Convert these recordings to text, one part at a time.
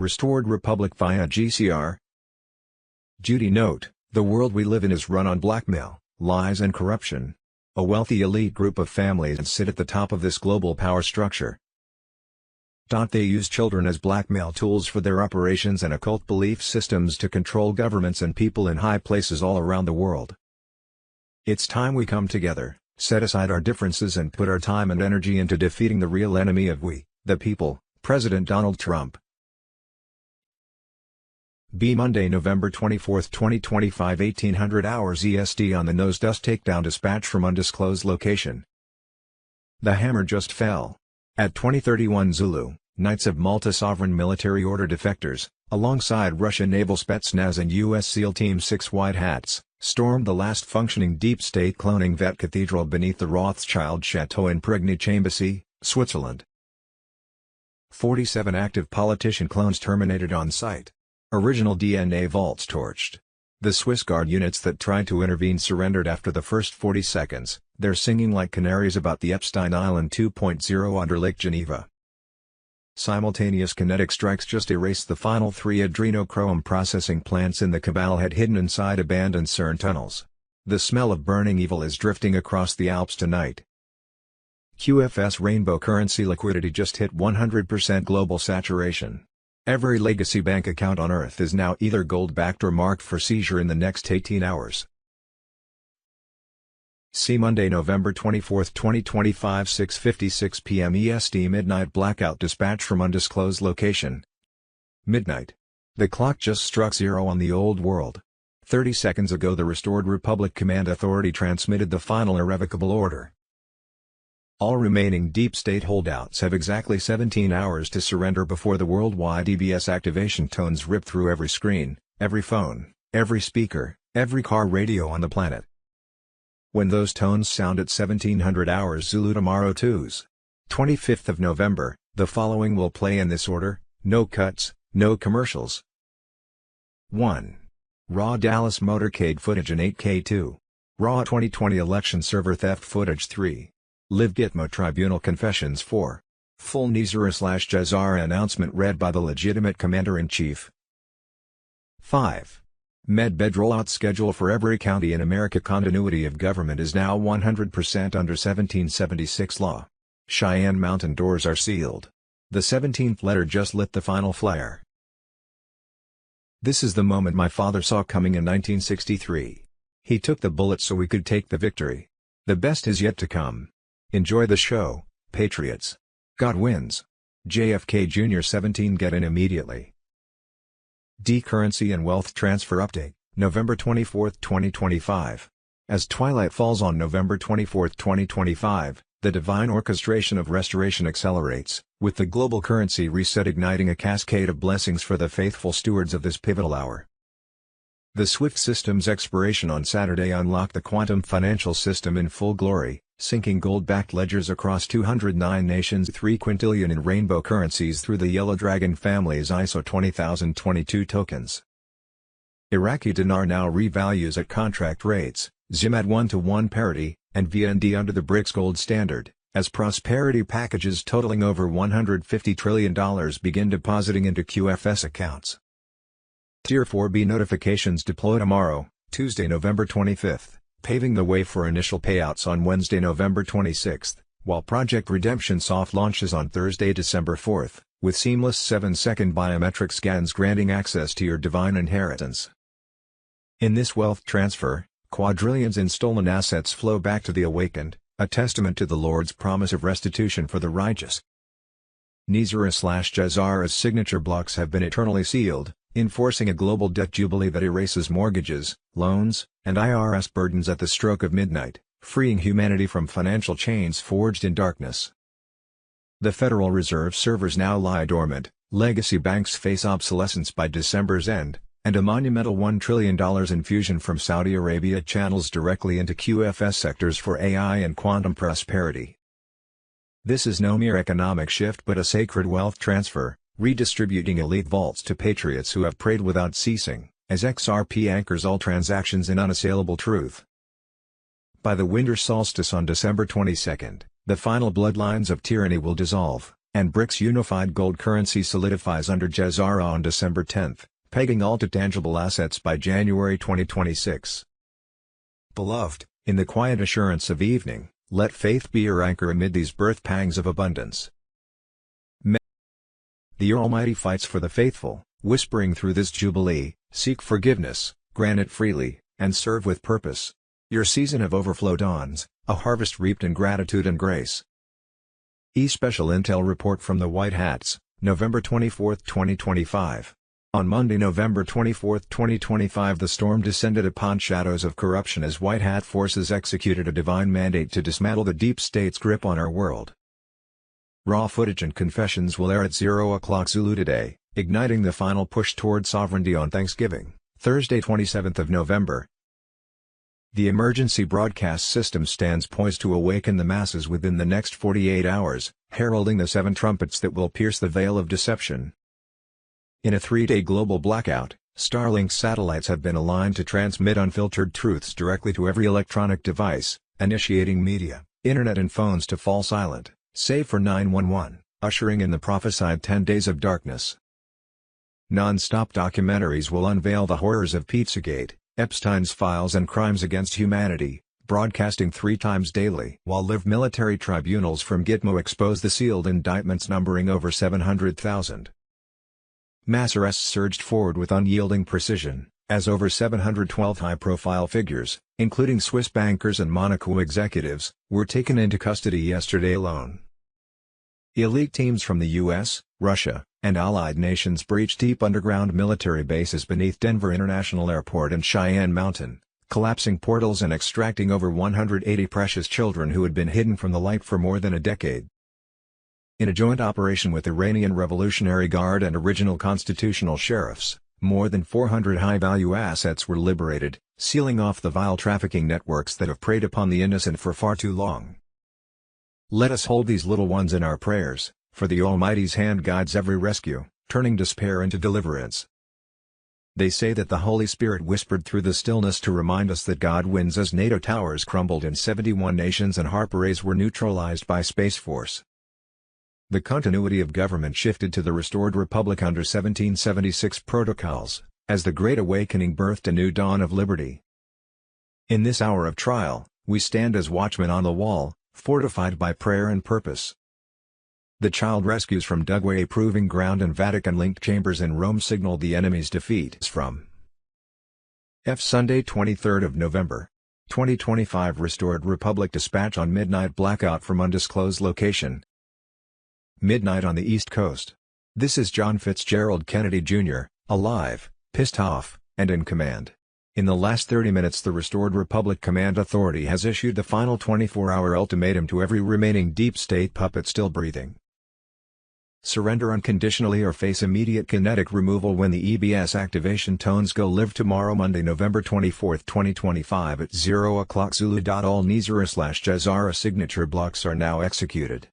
Restored Republic via GCR. Judy note, the world we live in is run on blackmail, lies and corruption. A wealthy elite group of families sit at the top of this global power structure. They use children as blackmail tools for their operations and occult belief systems to control governments and people in high places all around the world. It's time we come together, set aside our differences and put our time and energy into defeating the real enemy of we, the people, President Donald Trump. Monday, November 24, 2025, 1800 hours EST. On the nose. Dust takedown dispatch from undisclosed location. The hammer just fell. At 20:31 Zulu, Knights of Malta Sovereign Military Order defectors, alongside Russian naval Spetsnaz and U.S. SEAL Team 6 White Hats, stormed the last functioning deep state cloning vet cathedral beneath the Rothschild Chateau in Prigny-Chambézy, Switzerland. 47 active politician clones terminated on site. Original DNA vaults torched. The Swiss Guard units that tried to intervene surrendered after the first 40 seconds, they're singing like canaries about the Epstein Island 2.0 under Lake Geneva. Simultaneous kinetic strikes just erased the final 3 adrenochrome processing plants in the cabal had hidden inside abandoned CERN tunnels. The smell of burning evil is drifting across the Alps tonight. QFS rainbow currency liquidity just hit 100% global saturation. Every legacy bank account on Earth is now either gold-backed or marked for seizure in the next 18 hours. See Monday, November 24, 2025, 6:56 p.m. EST. Midnight blackout dispatch from undisclosed location. Midnight. The clock just struck 0 on the old world. 30 seconds ago the Restored Republic Command Authority transmitted the final irrevocable order. All remaining deep state holdouts have exactly 17 hours to surrender before the worldwide EBS activation tones rip through every screen, every phone, every speaker, every car radio on the planet. When those tones sound at 1700 hours Zulu tomorrow 25th of November, the following will play in this order: no cuts, no commercials. 1. Raw Dallas motorcade footage in 8K. 2. Raw 2020 election server theft footage. 3. Live Gitmo Tribunal confessions. 4. Full Nizar/Jazara announcement read by the legitimate Commander-in-Chief. 5. Medbed rollout schedule for every county in America. Continuity of government is now 100% under 1776 law. Cheyenne Mountain doors are sealed. The 17th letter just lit the final flare. This is the moment my father saw coming in 1963. He took the bullet so we could take the victory. The best is yet to come. Enjoy the show, Patriots. God wins. JFK Jr. 17. Get in immediately. D-Currency and Wealth Transfer Update, November 24, 2025. As twilight falls on November 24, 2025, the divine orchestration of restoration accelerates, with the global currency reset igniting a cascade of blessings for the faithful stewards of this pivotal hour. The SWIFT system's expiration on Saturday unlocked the quantum financial system in full glory, sinking gold-backed ledgers across 209 nations, 3 quintillion in rainbow currencies through the Yellow Dragon family's ISO 20022 tokens. Iraqi dinar now revalues at contract rates, ZIM at 1-to-1 parity, and VND under the BRICS gold standard, as prosperity packages totaling over $150 trillion begin depositing into QFS accounts. Tier 4B notifications deploy tomorrow, Tuesday, November 25th. Paving the way for initial payouts on Wednesday, November 26, while Project Redemption soft launches on Thursday, December 4, with seamless 7-second biometric scans granting access to your divine inheritance. In this wealth transfer, quadrillions in stolen assets flow back to the awakened, a testament to the Lord's promise of restitution for the righteous. Nizar/Jazara's signature blocks have been eternally sealed, enforcing a global debt jubilee that erases mortgages, loans, and IRS burdens at the stroke of midnight, freeing humanity from financial chains forged in darkness. The Federal Reserve servers now lie dormant, legacy banks face obsolescence by December's end, and a monumental $1 trillion infusion from Saudi Arabia channels directly into QFS sectors for AI and quantum prosperity. This is no mere economic shift but a sacred wealth transfer, redistributing elite vaults to patriots who have prayed without ceasing, as XRP anchors all transactions in unassailable truth. By the winter solstice on December 22, the final bloodlines of tyranny will dissolve, and BRICS unified gold currency solidifies under Jezara on December 10, pegging all to tangible assets by January 2026. Beloved, in the quiet assurance of evening, let faith be your anchor amid these birth pangs of abundance. The Almighty fights for the faithful, whispering through this jubilee, seek forgiveness, grant it freely, and serve with purpose. Your season of overflow dawns, a harvest reaped in gratitude and grace. Special Intel Report from the White Hats, November 24, 2025. On Monday, November 24, 2025, the storm descended upon shadows of corruption as White Hat forces executed a divine mandate to dismantle the deep state's grip on our world. Raw footage and confessions will air at 0 o'clock Zulu today, igniting the final push toward sovereignty on Thanksgiving, Thursday 27th of November. The emergency broadcast system stands poised to awaken the masses within the next 48 hours, heralding the 7 trumpets that will pierce the veil of deception. In a 3-day global blackout, Starlink satellites have been aligned to transmit unfiltered truths directly to every electronic device, initiating media, internet and phones to fall silent, save for 911, ushering in the prophesied 10 days of darkness. Non-stop documentaries will unveil the horrors of Pizzagate, Epstein's files and crimes against humanity, broadcasting 3 times daily. While live military tribunals from Gitmo expose the sealed indictments numbering over 700,000. Mass arrests surged forward with unyielding precision, as over 712 high-profile figures, including Swiss bankers and Monaco executives, were taken into custody yesterday alone. Elite teams from the U.S., Russia, and allied nations breached deep underground military bases beneath Denver International Airport and Cheyenne Mountain, collapsing portals and extracting over 180 precious children who had been hidden from the light for more than a decade. In a joint operation with Iranian Revolutionary Guard and original constitutional sheriffs, more than 400 high-value assets were liberated, sealing off the vile trafficking networks that have preyed upon the innocent for far too long. Let us hold these little ones in our prayers, for the Almighty's hand guides every rescue, turning despair into deliverance. They say that the Holy Spirit whispered through the stillness to remind us that God wins as NATO towers crumbled in 71 nations and HARP arrays were neutralized by Space Force. The continuity of government shifted to the restored republic under 1776 protocols, as the Great Awakening birthed a new dawn of liberty. In this hour of trial, we stand as watchmen on the wall, fortified by prayer and purpose. The child rescues from Dugway Proving Ground and Vatican-linked chambers in Rome signaled the enemy's defeat. From Sunday 23 of November, 2025 Restored Republic Dispatch on midnight blackout from undisclosed location. Midnight on the East Coast. This is John Fitzgerald Kennedy Jr., alive, pissed off, and in command. In the last 30 minutes the Restored Republic Command Authority has issued the final 24-hour ultimatum to every remaining deep state puppet still breathing. Surrender unconditionally or face immediate kinetic removal when the EBS activation tones go live tomorrow Monday November 24, 2025 at 0 o'clock Zulu. All Nizara/Jezara signature blocks are now executed.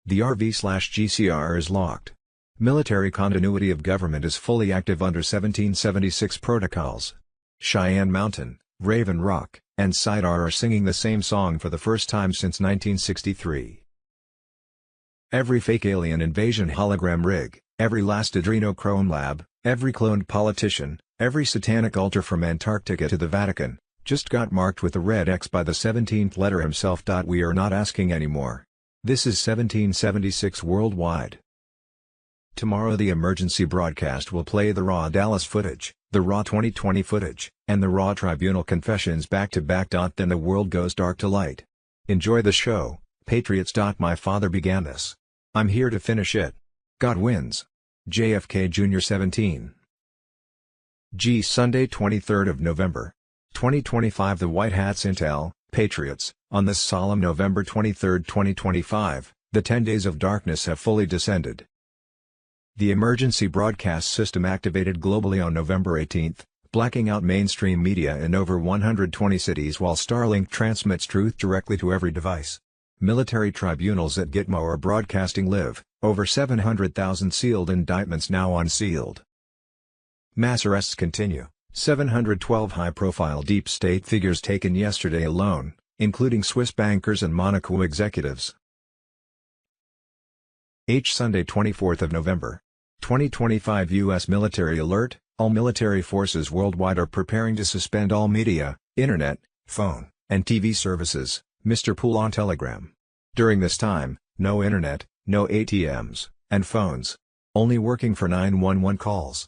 The RV/GCR is locked. Military continuity of government is fully active under 1776 protocols. Cheyenne Mountain, Raven Rock, and Sidar are singing the same song for the first time since 1963. Every fake alien invasion hologram rig, every last adrenochrome lab, every cloned politician, every satanic altar from Antarctica to the Vatican, just got marked with a red X by the 17th letter himself. We are not asking anymore. This is 1776 worldwide. Tomorrow the emergency broadcast will play the raw Dallas footage, the raw 2020 footage, and the raw tribunal confessions back to back. Then the world goes dark to light. Enjoy the show, patriots. My father began this. I'm here to finish it. God wins. JFK Jr. 17. Sunday 23 of November, 2025 The White Hats Intel, Patriots. On this solemn November 23, 2025, the 10 days of darkness have fully descended. The emergency broadcast system activated globally on November 18, blacking out mainstream media in over 120 cities while Starlink transmits truth directly to every device. Military tribunals at Gitmo are broadcasting live, over 700,000 sealed indictments now unsealed. Mass arrests continue, 712 high-profile deep state figures taken yesterday alone, including Swiss bankers and Monaco executives. H. Sunday 24th of November. 2025 U.S. Military Alert: all military forces worldwide are preparing to suspend all media, internet, phone, and TV services, Mr. Poole on Telegram. During this time, no internet, no ATMs, and phones. Only working for 911 calls.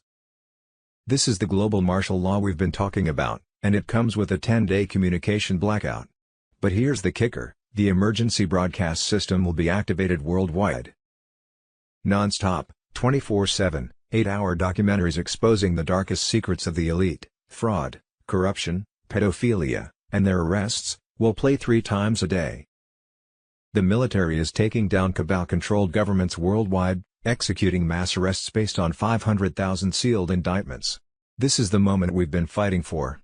This is the global martial law we've been talking about, and it comes with a 10-day communication blackout. But here's the kicker: the emergency broadcast system will be activated worldwide. Non-stop, 24/7, 8-hour documentaries exposing the darkest secrets of the elite, fraud, corruption, pedophilia, and their arrests, will play 3 times a day. The military is taking down cabal-controlled governments worldwide, executing mass arrests based on 500,000 sealed indictments. This is the moment we've been fighting for.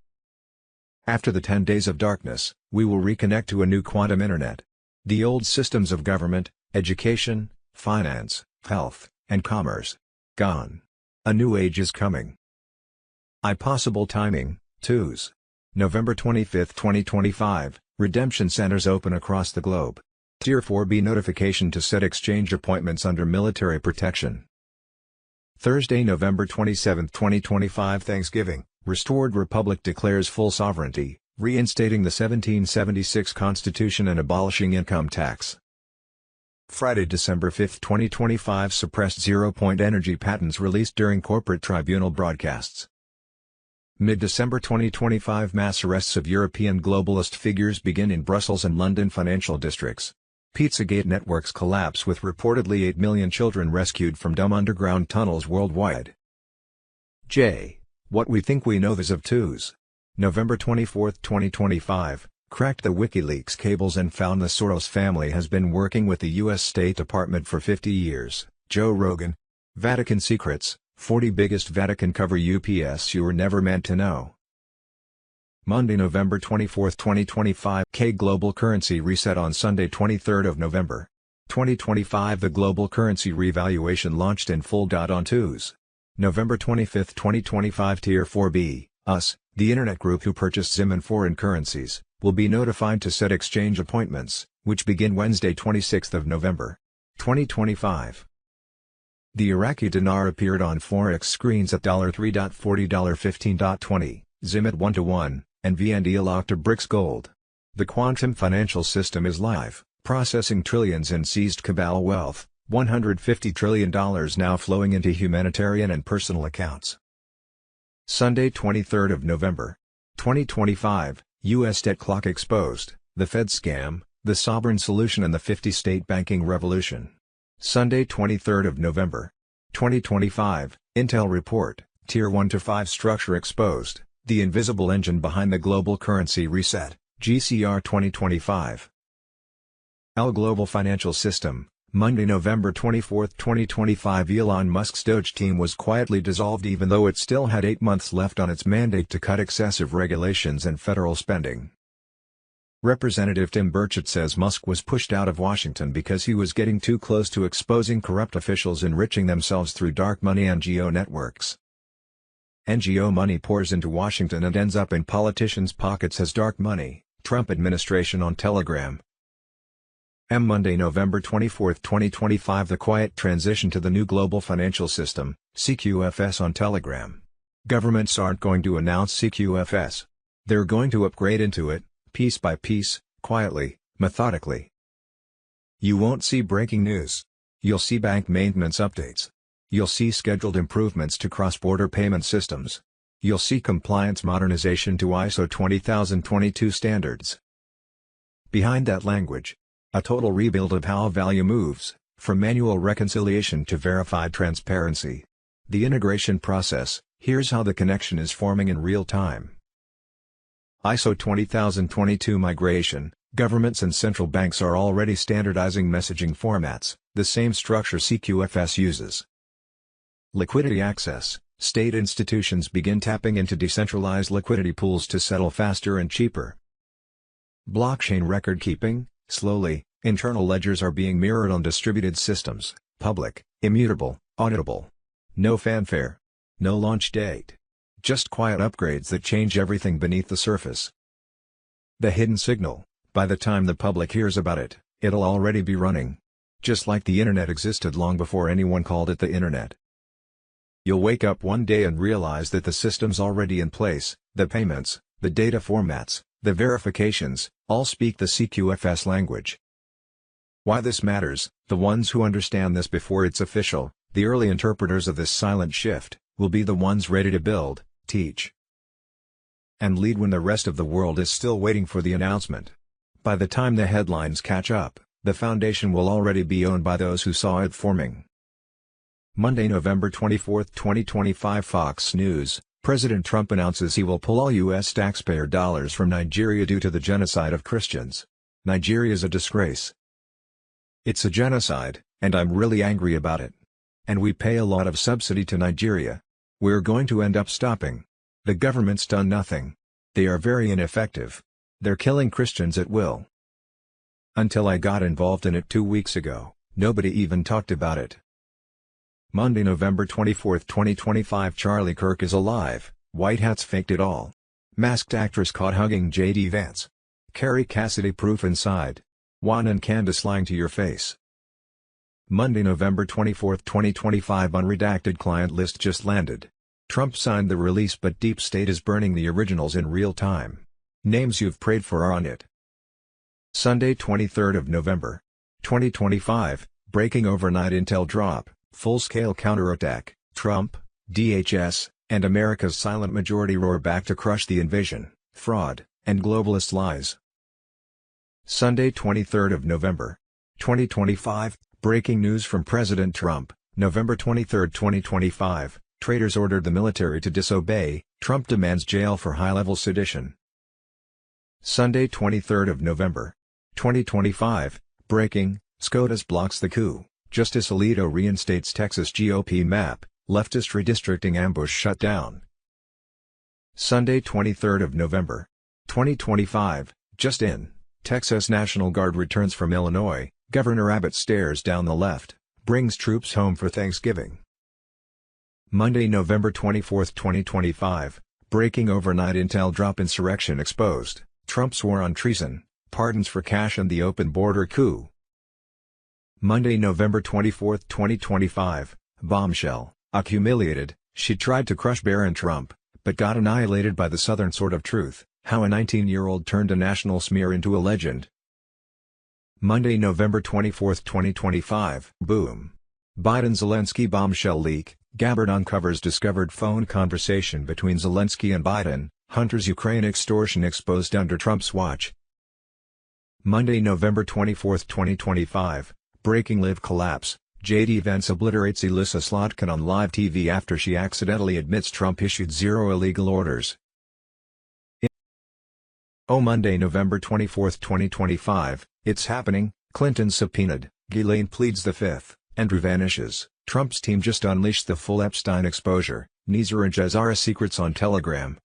After the 10 days of darkness, we will reconnect to a new quantum internet. The old systems of government, education, finance, health, and commerce. Gone. A new age is coming. Possible timing, twos. November 25, 2025, redemption centers open across the globe. Tier 4B notification to set exchange appointments under military protection. Thursday, November 27, 2025, Thanksgiving, restored republic declares full sovereignty, reinstating the 1776 Constitution and abolishing income tax. Friday, December 5, 2025, suppressed zero-point energy patents released during corporate tribunal broadcasts. Mid-December 2025, mass arrests of European globalist figures begin in Brussels and London financial districts. Pizzagate networks collapse with reportedly 8 million children rescued from dumb underground tunnels worldwide. J. What we think we know. This of twos. November 24, 2025, cracked the WikiLeaks cables and found the Soros family has been working with the U.S. State Department for 50 years. Joe Rogan. Vatican Secrets, 40 biggest Vatican cover UPS you were never meant to know. Monday, November 24, 2025, K Global Currency Reset on Sunday, 23rd of November. 2025, the global currency revaluation launched in full. On twos. November 25, 2025, Tier 4B, US, the internet group who purchased Zim and foreign currencies, will be notified to set exchange appointments, which begin Wednesday, 26th of November. 2025. The Iraqi dinar appeared on forex screens at $3.40, $15.20, Zim at 1-to-1, and VND locked to BRICS gold. The quantum financial system is live, processing trillions in seized cabal wealth, $150 trillion now flowing into humanitarian and personal accounts. Sunday, 23rd of November. 2025, U.S. debt clock exposed, the Fed scam, the sovereign solution and the 50-state banking revolution. Sunday, 23rd of November. 2025, Intel report, Tier 1 to 5 structure exposed, the invisible engine behind the global currency reset, GCR 2025. L Global Financial System, Monday, November 24, 2025. Elon Musk's Doge team was quietly dissolved even though it still had 8 months left on its mandate to cut excessive regulations and federal spending. Representative Tim Burchett says Musk was pushed out of Washington because he was getting too close to exposing corrupt officials enriching themselves through dark money NGO networks. NGO money pours into Washington and ends up in politicians' pockets as dark money, Trump administration on Telegram. Monday, November 24, 2025. The quiet transition to the new global financial system, CQFS on Telegram. Governments aren't going to announce CQFS. They're going to upgrade into it, piece by piece, quietly, methodically. You won't see breaking news. You'll see bank maintenance updates. You'll see scheduled improvements to cross-border payment systems. You'll see compliance modernization to ISO 20022 standards. Behind that language, a total rebuild of how value moves, from manual reconciliation to verified transparency. The integration process, here's how the connection is forming in real time. ISO 20022 migration. Governments and central banks are already standardizing messaging formats, the same structure CQFS uses. Liquidity access. State institutions begin tapping into decentralized liquidity pools to settle faster and cheaper. Blockchain record keeping. Slowly, internal ledgers are being mirrored on distributed systems, public, immutable, auditable. No fanfare. No launch date. Just quiet upgrades that change everything beneath the surface. The hidden signal. By the time the public hears about it, it'll already be running. just like the internet existed long before anyone called it the internet. You'll wake up one day and realize that the system's already in place, the payments, the data formats, the verifications, all speak the CQFS language. Why this matters: the ones who understand this before it's official, the early interpreters of this silent shift, will be the ones ready to build, teach, and lead when the rest of the world is still waiting for the announcement. By the time the headlines catch up, the foundation will already be owned by those who saw it forming. Monday, November 24, 2025. Fox News: President Trump announces he will pull all U.S. taxpayer dollars from Nigeria due to the genocide of Christians. Nigeria's a disgrace. It's a genocide, and I'm really angry about it. And we pay a lot of subsidy to Nigeria. We're going to end up stopping. The government's done nothing. They are very ineffective. They're killing Christians at will. Until I got involved in it 2 weeks ago, nobody even talked about it. Monday, November 24, 2025. Charlie Kirk is alive. White hats faked it all. Masked actress caught hugging J.D. Vance. Carrie Cassidy proof inside. Juan and Candace lying to your face. Monday, November 24, 2025. Unredacted client list just landed. Trump signed the release, but Deep State is burning the originals in real time. Names you've prayed for are on it. Sunday, 23rd of November, 2025. Breaking overnight intel drop. Full-scale counterattack. Trump, DHS, and America's silent majority roar back to crush the invasion, fraud, and globalist lies. Sunday, 23rd of November, 2025. Breaking news from President Trump. November 23, 2025. Traitors ordered the military to disobey. Trump demands jail for high-level sedition. Sunday, 23rd of November, 2025. Breaking: SCOTUS blocks the coup. Justice Alito reinstates Texas GOP map. Leftist redistricting ambush shut down. Sunday, 23rd of November, 2025. Just in: Texas National Guard returns from Illinois. Governor Abbott stares down the left. Brings troops home for Thanksgiving. Monday, November 24, 2025. Breaking overnight intel drop. Insurrection exposed. Trump's war on treason. Pardons for cash and the open border coup. Monday, November 24, 2025. Bombshell. Humiliated, she tried to crush Barron Trump, but got annihilated by the Southern Sword of Truth. How a 19-year-old turned a national smear into a legend. Monday, November 24, 2025. Boom. Biden-Zelensky bombshell leak. Gabbard uncovers discovered phone conversation between Zelensky and Biden. Hunter's Ukraine extortion exposed under Trump's watch. Monday, November 24, 2025. Breaking live collapse. J.D. Vance obliterates Elissa Slotkin on live TV after she accidentally admits Trump issued 0 illegal orders. Monday, November 24, 2025. It's happening. Clinton subpoenaed. Ghislaine pleads the Fifth. Andrew vanishes. Trump's team just unleashed the full Epstein exposure. Nizar and Jazara secrets on Telegram.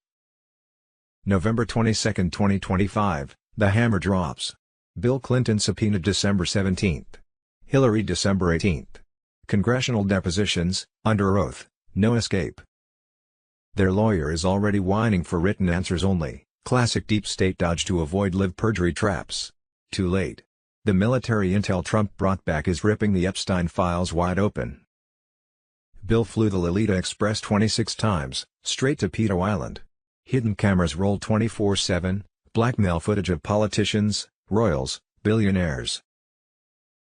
November 22, 2025. The hammer drops. Bill Clinton subpoenaed December 17. Hillary December 18. Congressional depositions, under oath, no escape. Their lawyer is already whining for written answers only. Classic deep state dodge to avoid live perjury traps. Too late. The military intel Trump brought back is ripping the Epstein files wide open. Bill flew the Lolita Express 26 times, straight to Pedo Island. Hidden cameras roll 24/7, blackmail footage of politicians, royals, billionaires.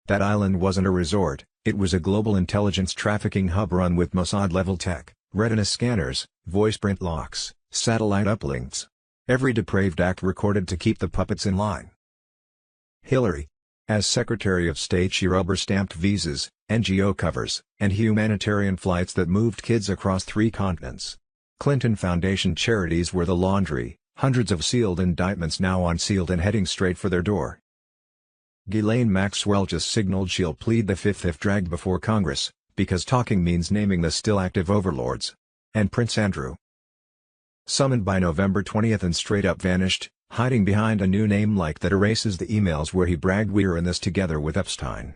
That island wasn't a resort, it was a global intelligence trafficking hub run with Mossad-level tech, retina scanners, voice print locks, satellite uplinks. Every depraved act recorded to keep the puppets in line. Hillary. As Secretary of State, she rubber-stamped visas, NGO covers, and humanitarian flights that moved kids across 3 continents. Clinton Foundation charities were the laundry, hundreds of sealed indictments now unsealed and heading straight for their door. Ghislaine Maxwell just signaled she'll plead the Fifth if dragged before Congress, because talking means naming the still active overlords. And Prince Andrew. Summoned by November 20 and straight up vanished, hiding behind a new name like that erases the emails where he bragged "we're in this together with Epstein."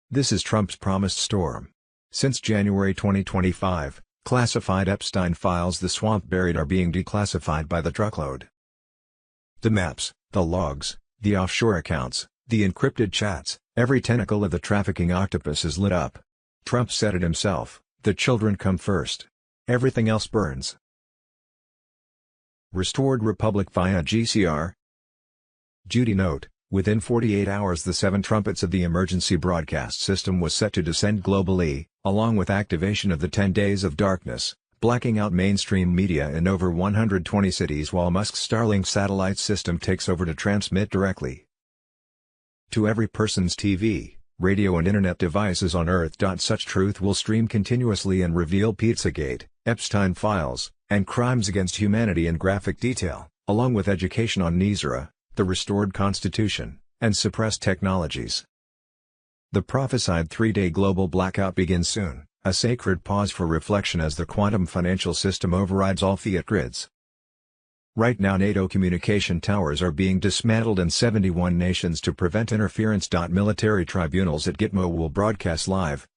This is Trump's promised storm. Since January 2025, classified Epstein files the swamp buried are being declassified by the truckload. The maps, the logs, the offshore accounts, the encrypted chats, Every tentacle of the trafficking octopus is lit up. Trump said it himself, "The children come first. Everything else burns." Restored Republic via GCR. Duty note: within 48 hours the 7 trumpets of the emergency broadcast system was set to descend globally, along with activation of the 10 days of darkness, blacking out mainstream media in over 120 cities while Musk's Starlink satellite system takes over to transmit directly to every person's TV, radio and internet devices on Earth. Such truth will stream continuously and reveal Pizzagate, Epstein files, and crimes against humanity in graphic detail, along with education on Nizra, the restored Constitution, and suppressed technologies. The prophesied 3-day global blackout begins soon, a sacred pause for reflection as the quantum financial system overrides all fiat grids. Right now NATO communication towers are being dismantled in 71 nations to prevent interference. Military tribunals at Gitmo will broadcast live.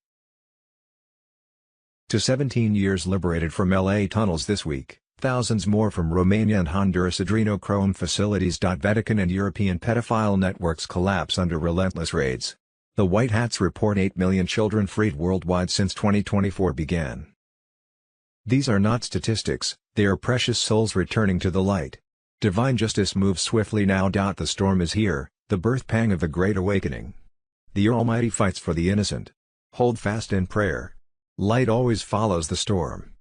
To 17 years liberated from LA tunnels this week, thousands more from Romania and Honduras adrenochrome facilities. Vatican and European pedophile networks collapse under relentless raids. The White Hats report 8 million children freed worldwide since 2024 began. These are not statistics, they are precious souls returning to the light. Divine justice moves swiftly now. The storm is here, the birth pang of the Great Awakening. The Almighty fights for the innocent. Hold fast in prayer. Light always follows the storm.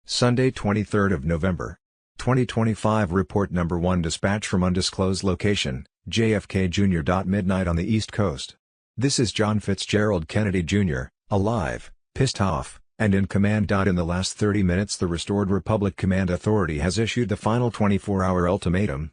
Sunday, 23rd of November, 2025. Report number 1. Dispatch from undisclosed location, JFK Jr. Midnight on the East Coast. This is John Fitzgerald Kennedy Jr., alive, pissed off, and in command. In the last 30 minutes the Restored Republic Command Authority has issued the final 24-hour ultimatum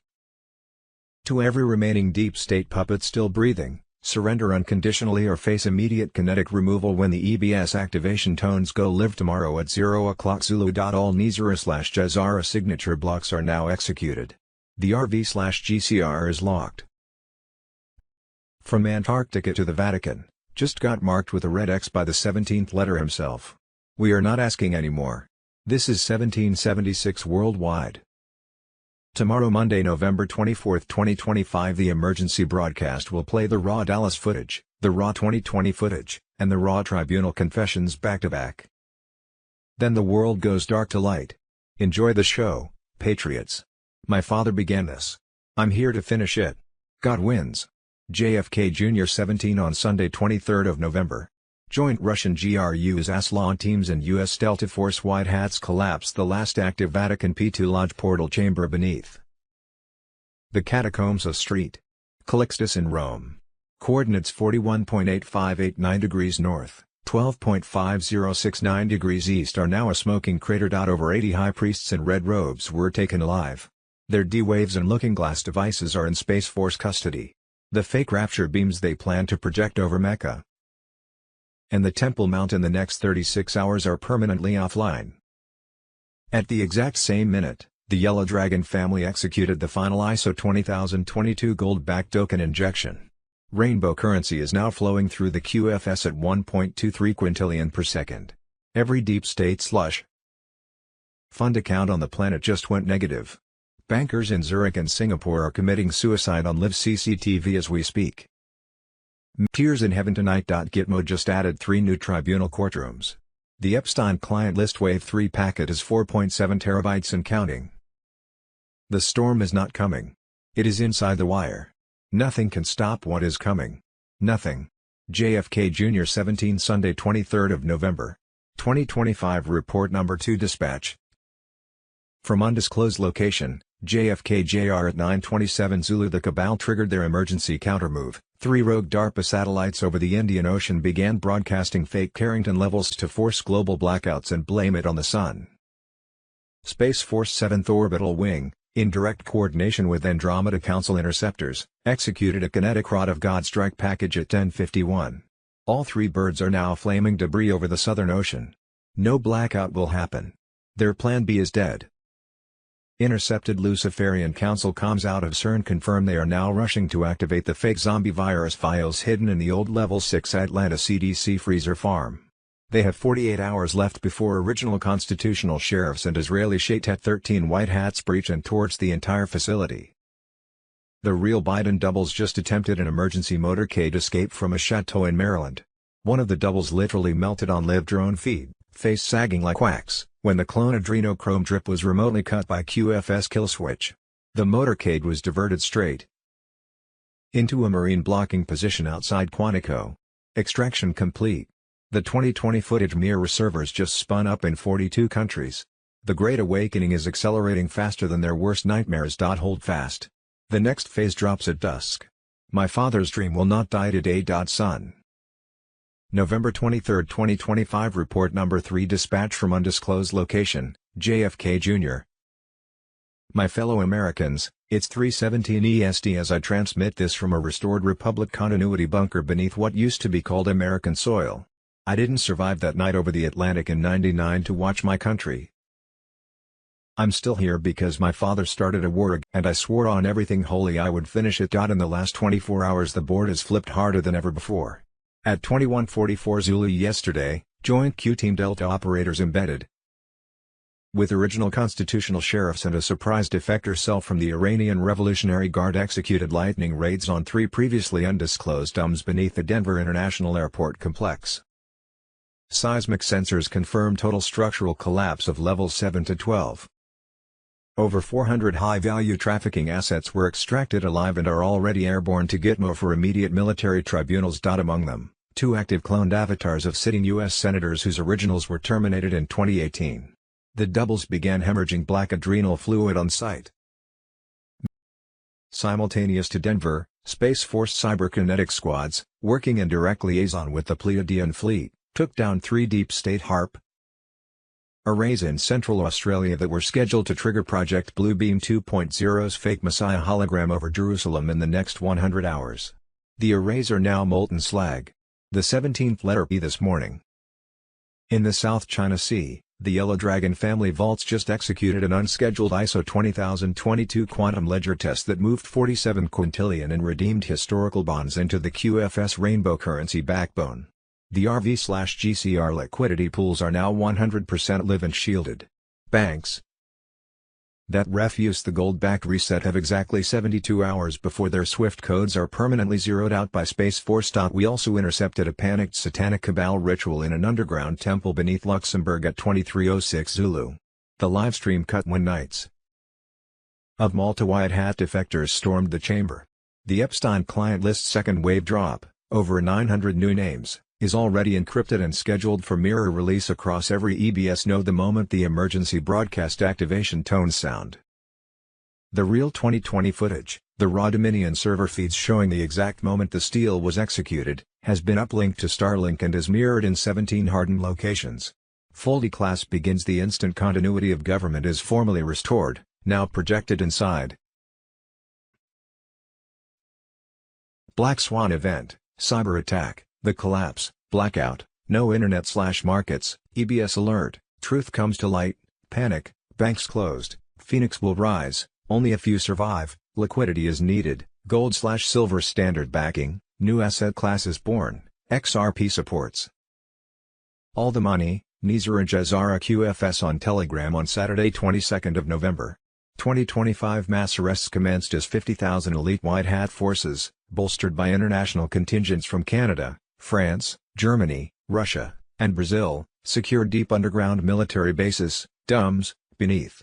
to every remaining deep state puppet still breathing: surrender unconditionally or face immediate kinetic removal when the EBS activation tones go live tomorrow at 0 o'clock Zulu. All Nizara/Jazara signature blocks are now executed. The RV/GCR is locked. From Antarctica to the Vatican, just got marked with a red X by the 17th letter himself. We are not asking anymore. This is 1776 worldwide. Tomorrow, Monday, November 24, 2025, the emergency broadcast will play the raw Dallas footage, the raw 2020 footage, and the raw tribunal confessions back-to-back. Then the world goes dark to light. Enjoy the show, patriots. My father began this. I'm here to finish it. God wins. JFK Jr. 17 on Sunday, 23rd of November. Joint Russian GRU's Aslan teams and U.S. Delta Force White Hats collapsed the last active Vatican P2 Lodge portal chamber beneath the catacombs of St. Calixtus in Rome. Coordinates 41.8589 degrees north, 12.5069 degrees east are now a smoking crater. Over 80 high priests in red robes were taken alive. Their D-Waves and Looking Glass devices are in Space Force custody. The fake rapture beams they plan to project over Mecca and the Temple Mount in the next 36 hours are permanently offline. At the exact same minute, the Yellow Dragon family executed the final ISO 20022 gold-backed token injection. Rainbow currency is now flowing through the QFS at 1.23 quintillion per second. Every deep state slush fund account on the planet just went negative. Bankers in Zurich and Singapore are committing suicide on live CCTV as we speak. Tears in heaven tonight. Gitmo just added 3 new tribunal courtrooms. The Epstein client list Wave 3 packet is 4.7 terabytes and counting. The storm is not coming. It is inside the wire. Nothing can stop what is coming. Nothing. JFK Jr. 17 Sunday, 23rd of November, 2025. Report number 2. Dispatch from undisclosed location, JFK Jr. at 9:27 Zulu. The Cabal triggered their emergency countermove. 3 rogue DARPA satellites over the Indian Ocean began broadcasting fake Carrington levels to force global blackouts and blame it on the Sun. Space Force 7th Orbital Wing, in direct coordination with Andromeda Council interceptors, executed a kinetic rod of God strike package at 10:51. All 3 birds are now flaming debris over the Southern Ocean. No blackout will happen. Their plan B is dead. Intercepted Luciferian Council comms out of CERN confirm they are now rushing to activate the fake zombie virus files hidden in the old Level 6 Atlanta CDC freezer farm. They have 48 hours left before original constitutional sheriffs and Israeli Shatet 13 White Hats breach and torch the entire facility. The real Biden doubles just attempted an emergency motorcade escape from a chateau in Maryland. One of the doubles literally melted on live drone feed, face sagging like wax, when the clone adrenochrome drip was remotely cut by QFS kill switch. The motorcade was diverted straight into a marine blocking position outside Quantico. Extraction complete. The 2020 footage mirror servers just spun up in 42 countries. The Great Awakening is accelerating faster than their worst nightmares. Hold fast. The next phase drops at dusk. My father's dream will not die today. Son. November 23, 2025 Report number 3 Dispatch from undisclosed location, JFK Jr. My fellow Americans, it's 3:17 EST as I transmit this from a restored Republic continuity bunker beneath what used to be called American soil. I didn't survive that night over the Atlantic in '99 to watch my country. I'm still here because my father started a war and I swore on everything holy I would finish it. In the last 24 hours the board has flipped harder than ever before. At 21:44 Zulu yesterday, Joint Q Team Delta operators embedded with original constitutional sheriffs and a surprise defector cell from the Iranian Revolutionary Guard executed lightning raids on 3 previously undisclosed DUMs beneath the Denver International Airport complex. Seismic sensors confirm total structural collapse of levels 7 to 12. Over 400 high-value trafficking assets were extracted alive and are already airborne to Gitmo for immediate military tribunals. Among them, 2 active cloned avatars of sitting U.S. senators whose originals were terminated in 2018. The doubles began hemorrhaging black adrenal fluid on site. Simultaneous to Denver, Space Force cyberkinetic squads, working in direct liaison with the Pleiadian fleet, took down 3 deep state HARP arrays in Central Australia that were scheduled to trigger Project Bluebeam 2.0's fake Messiah hologram over Jerusalem in the next 100 hours. The arrays are now molten slag. The 17th letter P this morning. In the South China Sea, the Yellow Dragon family vaults just executed an unscheduled ISO 20022 quantum ledger test that moved 47 quintillion in redeemed historical bonds into the QFS rainbow currency backbone. The RV/GCR liquidity pools are now 100% live and shielded. Banks that refuse the gold-backed reset have exactly 72 hours before their SWIFT codes are permanently zeroed out by Space Force. We also intercepted a panicked satanic cabal ritual in an underground temple beneath Luxembourg at 23:06 Zulu. The livestream cut when Knights of Malta White Hat defectors stormed the chamber. The Epstein client list second wave drop, over 900 new names, is already encrypted and scheduled for mirror release across every EBS node the moment the emergency broadcast activation tones sound. The real 2020 footage, the raw Dominion server feeds showing the exact moment the steal was executed, has been uplinked to Starlink and is mirrored in 17 hardened locations. Full declass begins. The instant continuity of government is formally restored, now projected inside. Black Swan event, cyber attack. The collapse, blackout, no internet/markets, EBS alert, truth comes to light, panic, banks closed, Phoenix will rise, only a few survive, liquidity is needed, gold/silver standard backing, new asset classes born, XRP supports. All the money, Nizar and Jazara QFS on Telegram on Saturday 22nd of November. 2025 mass arrests commenced as 50,000 elite white hat forces, bolstered by international contingents from Canada, France, Germany, Russia, and Brazil, secured deep underground military bases, DUMs, beneath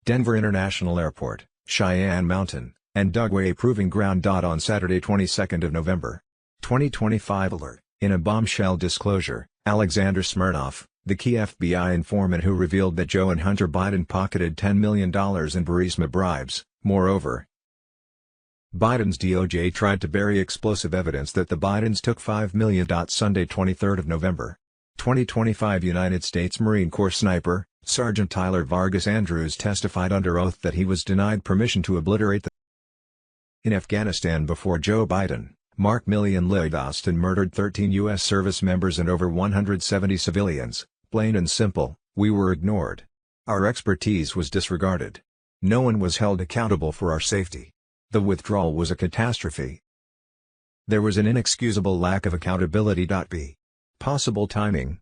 Denver International Airport, Cheyenne Mountain, and Dugway Proving Ground. On Saturday 22nd of November. 2025 alert, in a bombshell disclosure, Alexander Smirnov, the key FBI informant who revealed that Joe and Hunter Biden pocketed $10 million in Burisma bribes, moreover, Biden's DOJ tried to bury explosive evidence that the Bidens took $5 million. Sunday 23 of November. 2025 United States Marine Corps sniper, Sergeant Tyler Vargas Andrews testified under oath that he was denied permission to obliterate the in Afghanistan before Joe Biden, Mark Milley and Lloyd Austin murdered 13 U.S. service members and over 170 civilians. Plain and simple, we were ignored. Our expertise was disregarded. No one was held accountable for our safety. The withdrawal was a catastrophe. There was an inexcusable lack of accountability. Possible timing.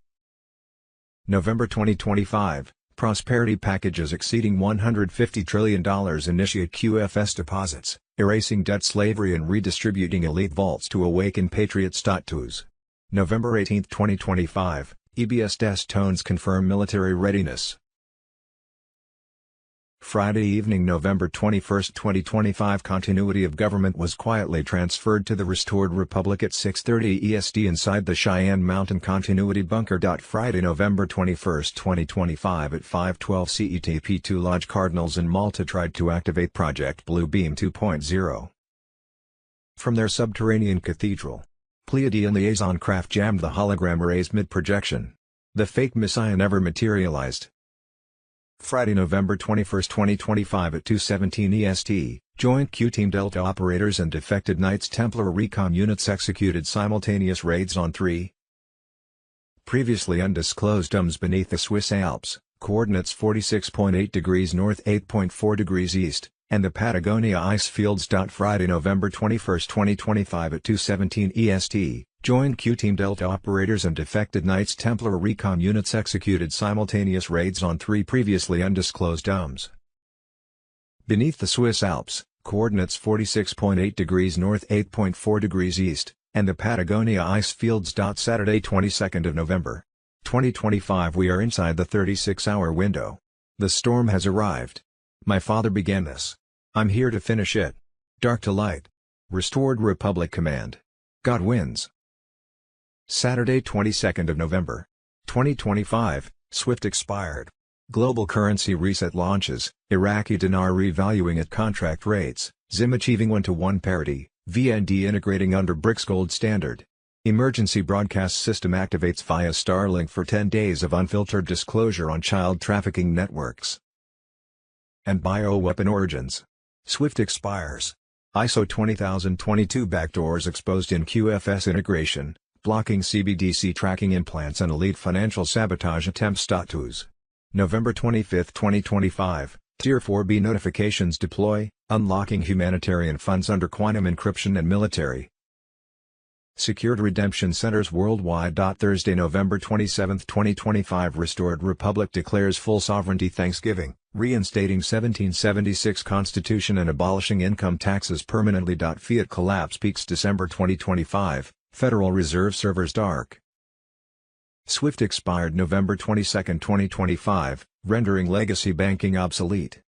November 2025, Prosperity packages exceeding $150 trillion initiate QFS deposits, erasing debt slavery and redistributing elite vaults to awaken patriot statues. November 18, 2025, EBS test tones confirm military readiness. Friday evening, November 21, 2025. Continuity of government was quietly transferred to the restored Republic at 6:30 EST inside the Cheyenne Mountain Continuity Bunker. Friday, November 21, 2025 at 5:12 CET. P2 Lodge Cardinals in Malta tried to activate Project Blue Beam 2.0 from their subterranean cathedral. Pleiadian liaison craft jammed the hologram arrays mid-projection. The fake messiah never materialized. Friday, November 21, 2025 at 2:17 EST, Joint Q-Team Delta operators and defected Knights Templar recon units executed simultaneous raids on 3 previously undisclosed domes beneath the Swiss Alps, coordinates 46.8 degrees north 8.4 degrees east, and the Patagonia ice fields. Friday, November 21, 2025 at 2:17 EST, Joint Q-Team Delta operators and defected Knights Templar recon units executed simultaneous raids on 3 previously undisclosed domes beneath the Swiss Alps, coordinates 46.8 degrees north 8.4 degrees east, and the Patagonia ice fields. Saturday, 22nd of November, 2025. We are inside the 36-hour window. The storm has arrived. My father began this. I'm here to finish it. Dark to light. Restored Republic Command. God wins. Saturday, 22nd of November, 2025, SWIFT expired. Global currency reset launches, Iraqi dinar revaluing at contract rates, ZIM achieving 1-to-1 parity, VND integrating under BRICS gold standard. Emergency broadcast system activates via Starlink for 10 days of unfiltered disclosure on child trafficking networks and bioweapon origins. SWIFT expires. ISO 20022 backdoors exposed in QFS integration, blocking CBDC tracking implants and elite financial sabotage attempts. November 25, 2025, Tier 4B notifications deploy, unlocking humanitarian funds under quantum encryption and military secured redemption centers worldwide. Thursday, November 27, 2025 Restored Republic declares full sovereignty. Thanksgiving, reinstating 1776 Constitution and abolishing income taxes permanently. Fiat collapse peaks December 2025, Federal Reserve servers dark. SWIFT expired November 22, 2025, rendering legacy banking obsolete.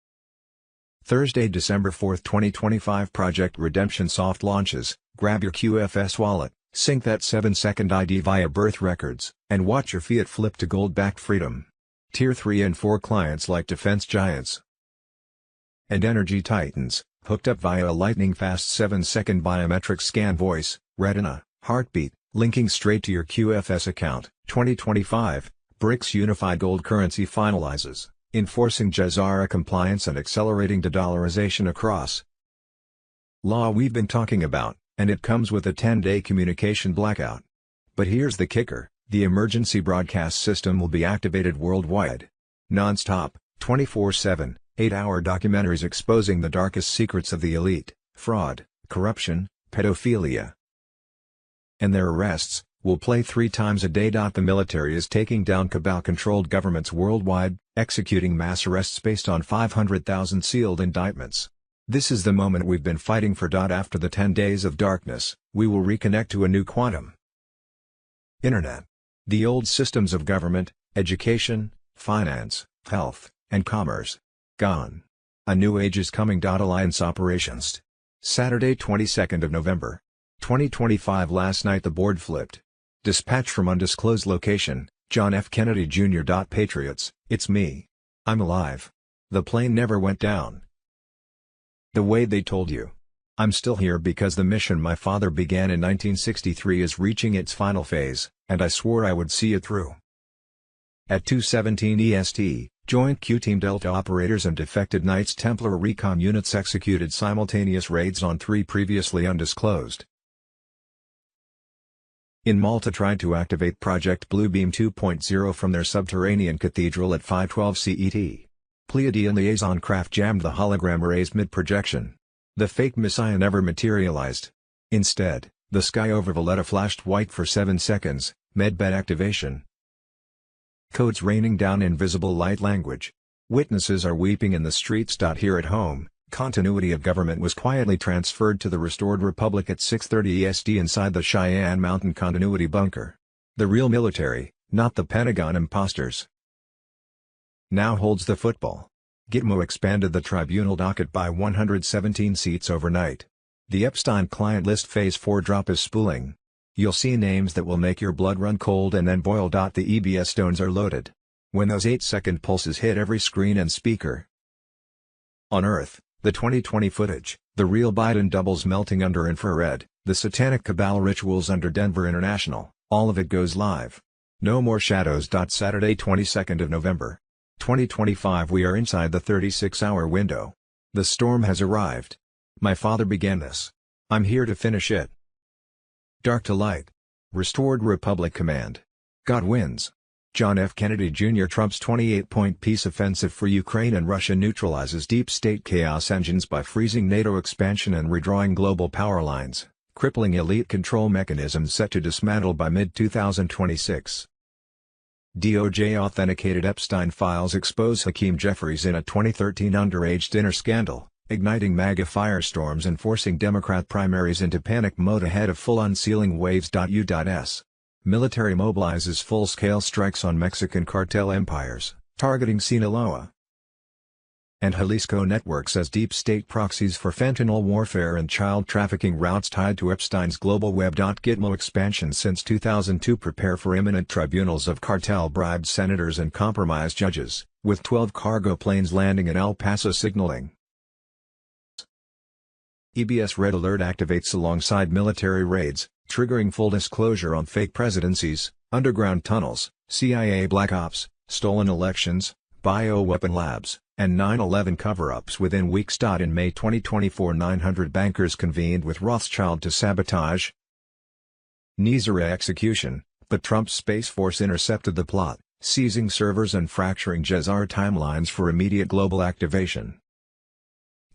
Thursday, December 4, 2025 Project Redemption soft launches. Grab your QFS wallet, sync that 7-second ID via birth records, and watch your fiat flip to gold-backed freedom. Tier 3 and 4 clients like defense giants and energy titans, hooked up via a lightning-fast 7-second biometric scan voice, retina, heartbeat, linking straight to your QFS account. 2025, BRICS Unified Gold Currency finalizes, enforcing Jazara compliance and accelerating de-dollarization across law. We've been talking about, and it comes with a 10-day communication blackout. But here's the kicker, the emergency broadcast system will be activated worldwide. Non-stop, 24/7, 8-hour documentaries exposing the darkest secrets of the elite, fraud, corruption, pedophilia, and their arrests, will play 3 times a day. The military is taking down cabal-controlled governments worldwide, executing mass arrests based on 500,000 sealed indictments. This is the moment we've been fighting for. After the 10 days of darkness, we will reconnect to a new quantum internet. The old systems of government, education, finance, health, and commerce, gone. A new age is coming. Alliance operations. Saturday, 22nd of November, 2025 Last night the board flipped. Dispatch from undisclosed location, John F. Kennedy Jr. Patriots, it's me. I'm alive. The plane never went down the way they told you. I'm still here because the mission my father began in 1963 is reaching its final phase, and I swore I would see it through. At 2:17 EST, Joint Q-Team Delta operators and defected Knights Templar recon units executed simultaneous raids on 3 previously undisclosed in Malta tried to activate Project Blue Beam 2.0 from their subterranean cathedral at 5:12 CET. Pleiadian liaison craft jammed the hologram arrays mid-projection. The fake messiah never materialized. Instead, the sky over Valletta flashed white for 7 seconds, medbed activation. Codes raining down invisible light language. Witnesses are weeping in the streets. Here at home, continuity of government was quietly transferred to the restored republic at 6:30 EST inside the Cheyenne Mountain Continuity Bunker. The real military, not the Pentagon imposters, now holds the football. Gitmo expanded the tribunal docket by 117 seats overnight. The Epstein client list Phase 4 drop is spooling. You'll see names that will make your blood run cold and then boil. The EBS stones are loaded. When those 8-second pulses hit every screen and speaker on Earth, the 2020 footage, the real Biden doubles melting under infrared, the satanic cabal rituals under Denver International, all of it goes live. No more shadows. Saturday 22nd of November, 2025. We are inside the 36-hour window. The storm has arrived. My father began this. I'm here to finish it. Dark to light. Restored Republic Command. God wins. John F. Kennedy Jr. Trump's 28-point peace offensive for Ukraine and Russia neutralizes deep state chaos engines by freezing NATO expansion and redrawing global power lines, crippling elite control mechanisms set to dismantle by mid-2026. DOJ authenticated Epstein files expose Hakeem Jeffries in a 2013 underage dinner scandal, igniting MAGA firestorms and forcing Democrat primaries into panic mode ahead of full unsealing waves. U.S. Military mobilizes full-scale strikes on Mexican cartel empires, targeting Sinaloa and Jalisco networks as deep state proxies for fentanyl warfare and child trafficking routes tied to Epstein's global web. Gitmo expansion since 2002 prepare for imminent tribunals of cartel-bribed senators and compromised judges, with 12 cargo planes landing in El Paso signaling. EBS Red Alert activates alongside military raids, triggering full disclosure on fake presidencies, underground tunnels, CIA black ops, stolen elections, bioweapon labs, and 9/11 cover-ups within weeks. In May 2024, 900 bankers convened with Rothschild to sabotage Nizara execution, but Trump's Space Force intercepted the plot, seizing servers and fracturing Jezar timelines for immediate global activation.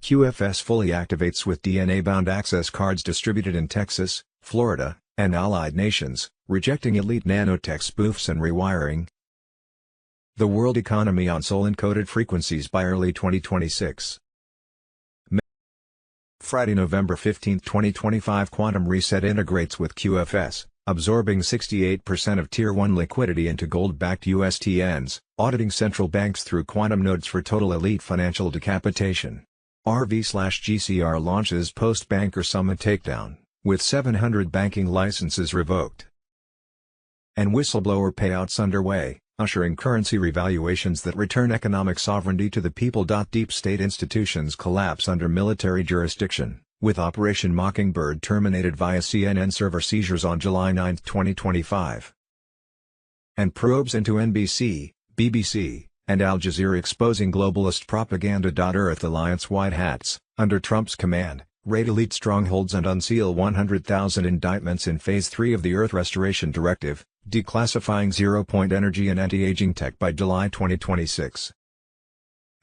QFS fully activates with DNA-bound access cards distributed in Texas, Florida, and allied nations, rejecting elite nanotech spoofs and rewiring the world economy on soul-encoded frequencies by early 2026. Friday, November 15, 2025. Quantum Reset integrates with QFS, absorbing 68% of Tier 1 liquidity into gold-backed USTNs, auditing central banks through quantum nodes for total elite financial decapitation. RV/GCR launches post-banker summit takedown, with 700 banking licenses revoked and whistleblower payouts underway, ushering currency revaluations that return economic sovereignty to the people. Deep state institutions collapse under military jurisdiction, with Operation Mockingbird terminated via CNN server seizures on July 9, 2025. And probes into NBC, BBC, and Al Jazeera exposing globalist propaganda. Earth Alliance white hats, under Trump's command, raid elite strongholds and unseal 100,000 indictments in Phase 3 of the Earth Restoration Directive, declassifying zero-point energy and anti-aging tech by July 2026.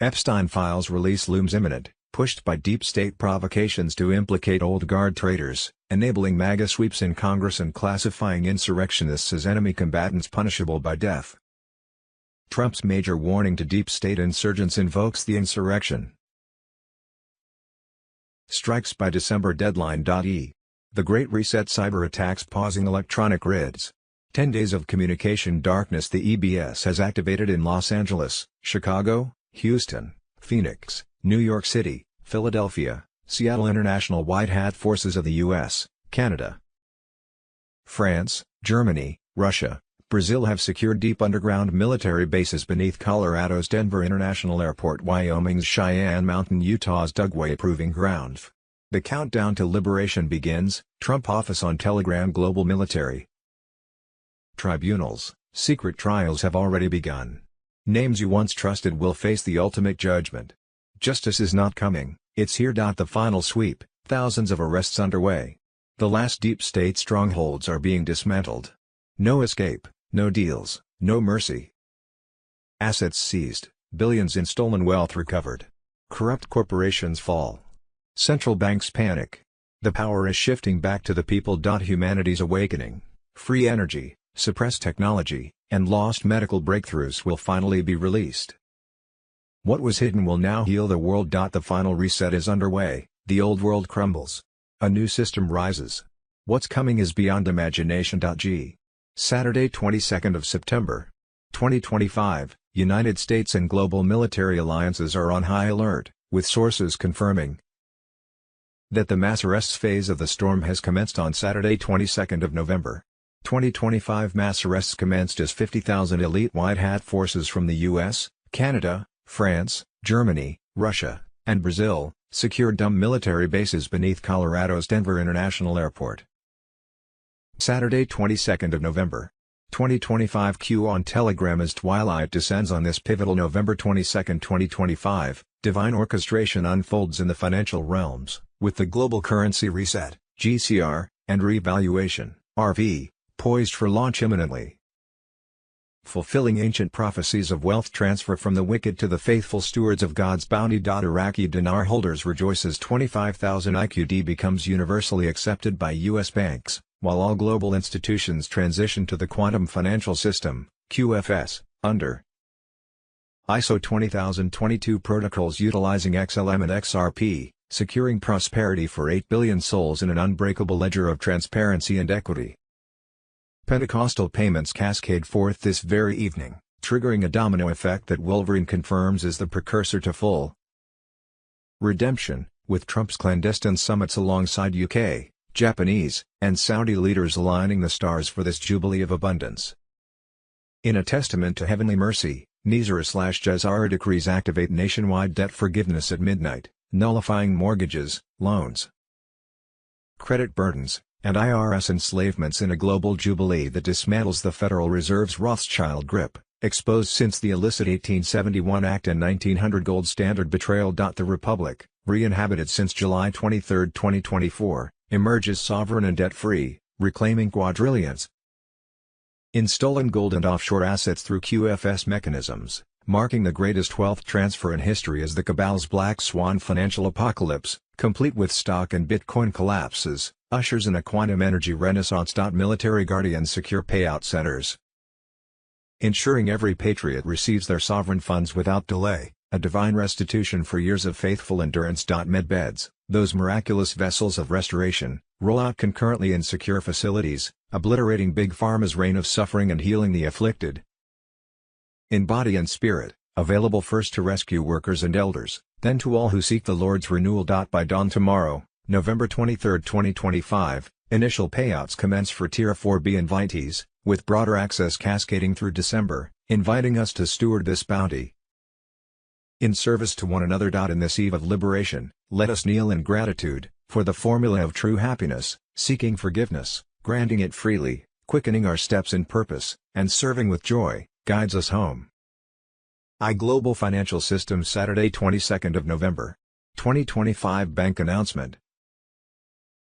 Epstein files release looms imminent, pushed by deep state provocations to implicate old guard traitors, enabling MAGA sweeps in Congress and classifying insurrectionists as enemy combatants punishable by death. Trump's major warning to deep state insurgents invokes the insurrection strikes by December deadline. The Great Reset cyber attacks pausing electronic grids. 10 days of communication darkness. The EBS has activated in Los Angeles, Chicago, Houston, Phoenix, New York City, Philadelphia, Seattle. International white hat forces of the U.S., Canada, France, Germany, Russia, Brazil have secured deep underground military bases beneath Colorado's Denver International Airport, Wyoming's Cheyenne Mountain, Utah's Dugway Proving Ground. The countdown to liberation begins. Trump office on Telegram. Global military tribunals, secret trials have already begun. Names you once trusted will face the ultimate judgment. Justice is not coming, it's here. The final sweep, thousands of arrests underway. The last deep state strongholds are being dismantled. No escape, no deals, no mercy. Assets seized, billions in stolen wealth recovered. Corrupt corporations fall. Central banks panic. The power is shifting back to the people. Humanity's awakening, free energy, suppressed technology, and lost medical breakthroughs will finally be released. What was hidden will now heal the world. The final reset is underway, the old world crumbles. A new system rises. What's coming is beyond imagination. Saturday 22nd of September. 2025, United States and global military alliances are on high alert, with sources confirming that the mass arrests phase of the storm has commenced on Saturday 22nd of November. 2025 mass arrests commenced as 50,000 elite white hat forces from the US, Canada, France, Germany, Russia, and Brazil secured dumb military bases beneath Colorado's Denver International Airport. Saturday 22nd of November. 2025 Q on Telegram. As twilight descends on this pivotal November 22, 2025, divine orchestration unfolds in the financial realms, with the global currency reset, GCR, and revaluation, RV, poised for launch imminently. Fulfilling ancient prophecies of wealth transfer from the wicked to the faithful stewards of God's bounty. Iraqi dinar holders rejoice as 25,000 IQD becomes universally accepted by U.S. banks, while all global institutions transition to the quantum financial system, QFS, under ISO 20022 protocols utilizing XLM and XRP, securing prosperity for 8 billion souls in an unbreakable ledger of transparency and equity. Pentecostal payments cascade forth this very evening, triggering a domino effect that Wolverine confirms is the precursor to full redemption, with Trump's clandestine summits alongside UK, Japanese, and Saudi leaders aligning the stars for this jubilee of abundance. In a testament to heavenly mercy, Nizar/Jazara decrees activate nationwide debt forgiveness at midnight, nullifying mortgages, loans, credit burdens, and IRS enslavements in a global jubilee that dismantles the Federal Reserve's Rothschild grip, exposed since the illicit 1871 Act and 1900 gold standard betrayal. The Republic, re-inhabited since July 23, 2024, emerges sovereign and debt-free, reclaiming quadrillions in stolen gold and offshore assets through QFS mechanisms, marking the greatest wealth transfer in history as the cabal's black swan financial apocalypse, complete with stock and Bitcoin collapses, ushers in a quantum energy renaissance. Military guardians secure payout centers, ensuring every patriot receives their sovereign funds without delay, a divine restitution for years of faithful endurance. Medbeds, those miraculous vessels of restoration, roll out concurrently in secure facilities, obliterating Big Pharma's reign of suffering and healing the afflicted in body and spirit, available first to rescue workers and elders, then to all who seek the Lord's renewal. By dawn tomorrow, November 23, 2025, initial payouts commence for Tier 4B invitees, with broader access cascading through December, inviting us to steward this bounty in service to one another. In this eve of liberation, let us kneel in gratitude, for the formula of true happiness, seeking forgiveness, granting it freely, quickening our steps in purpose, and serving with joy, guides us home. Global Financial Systems. Saturday 22nd of November. 2025 Bank Announcement.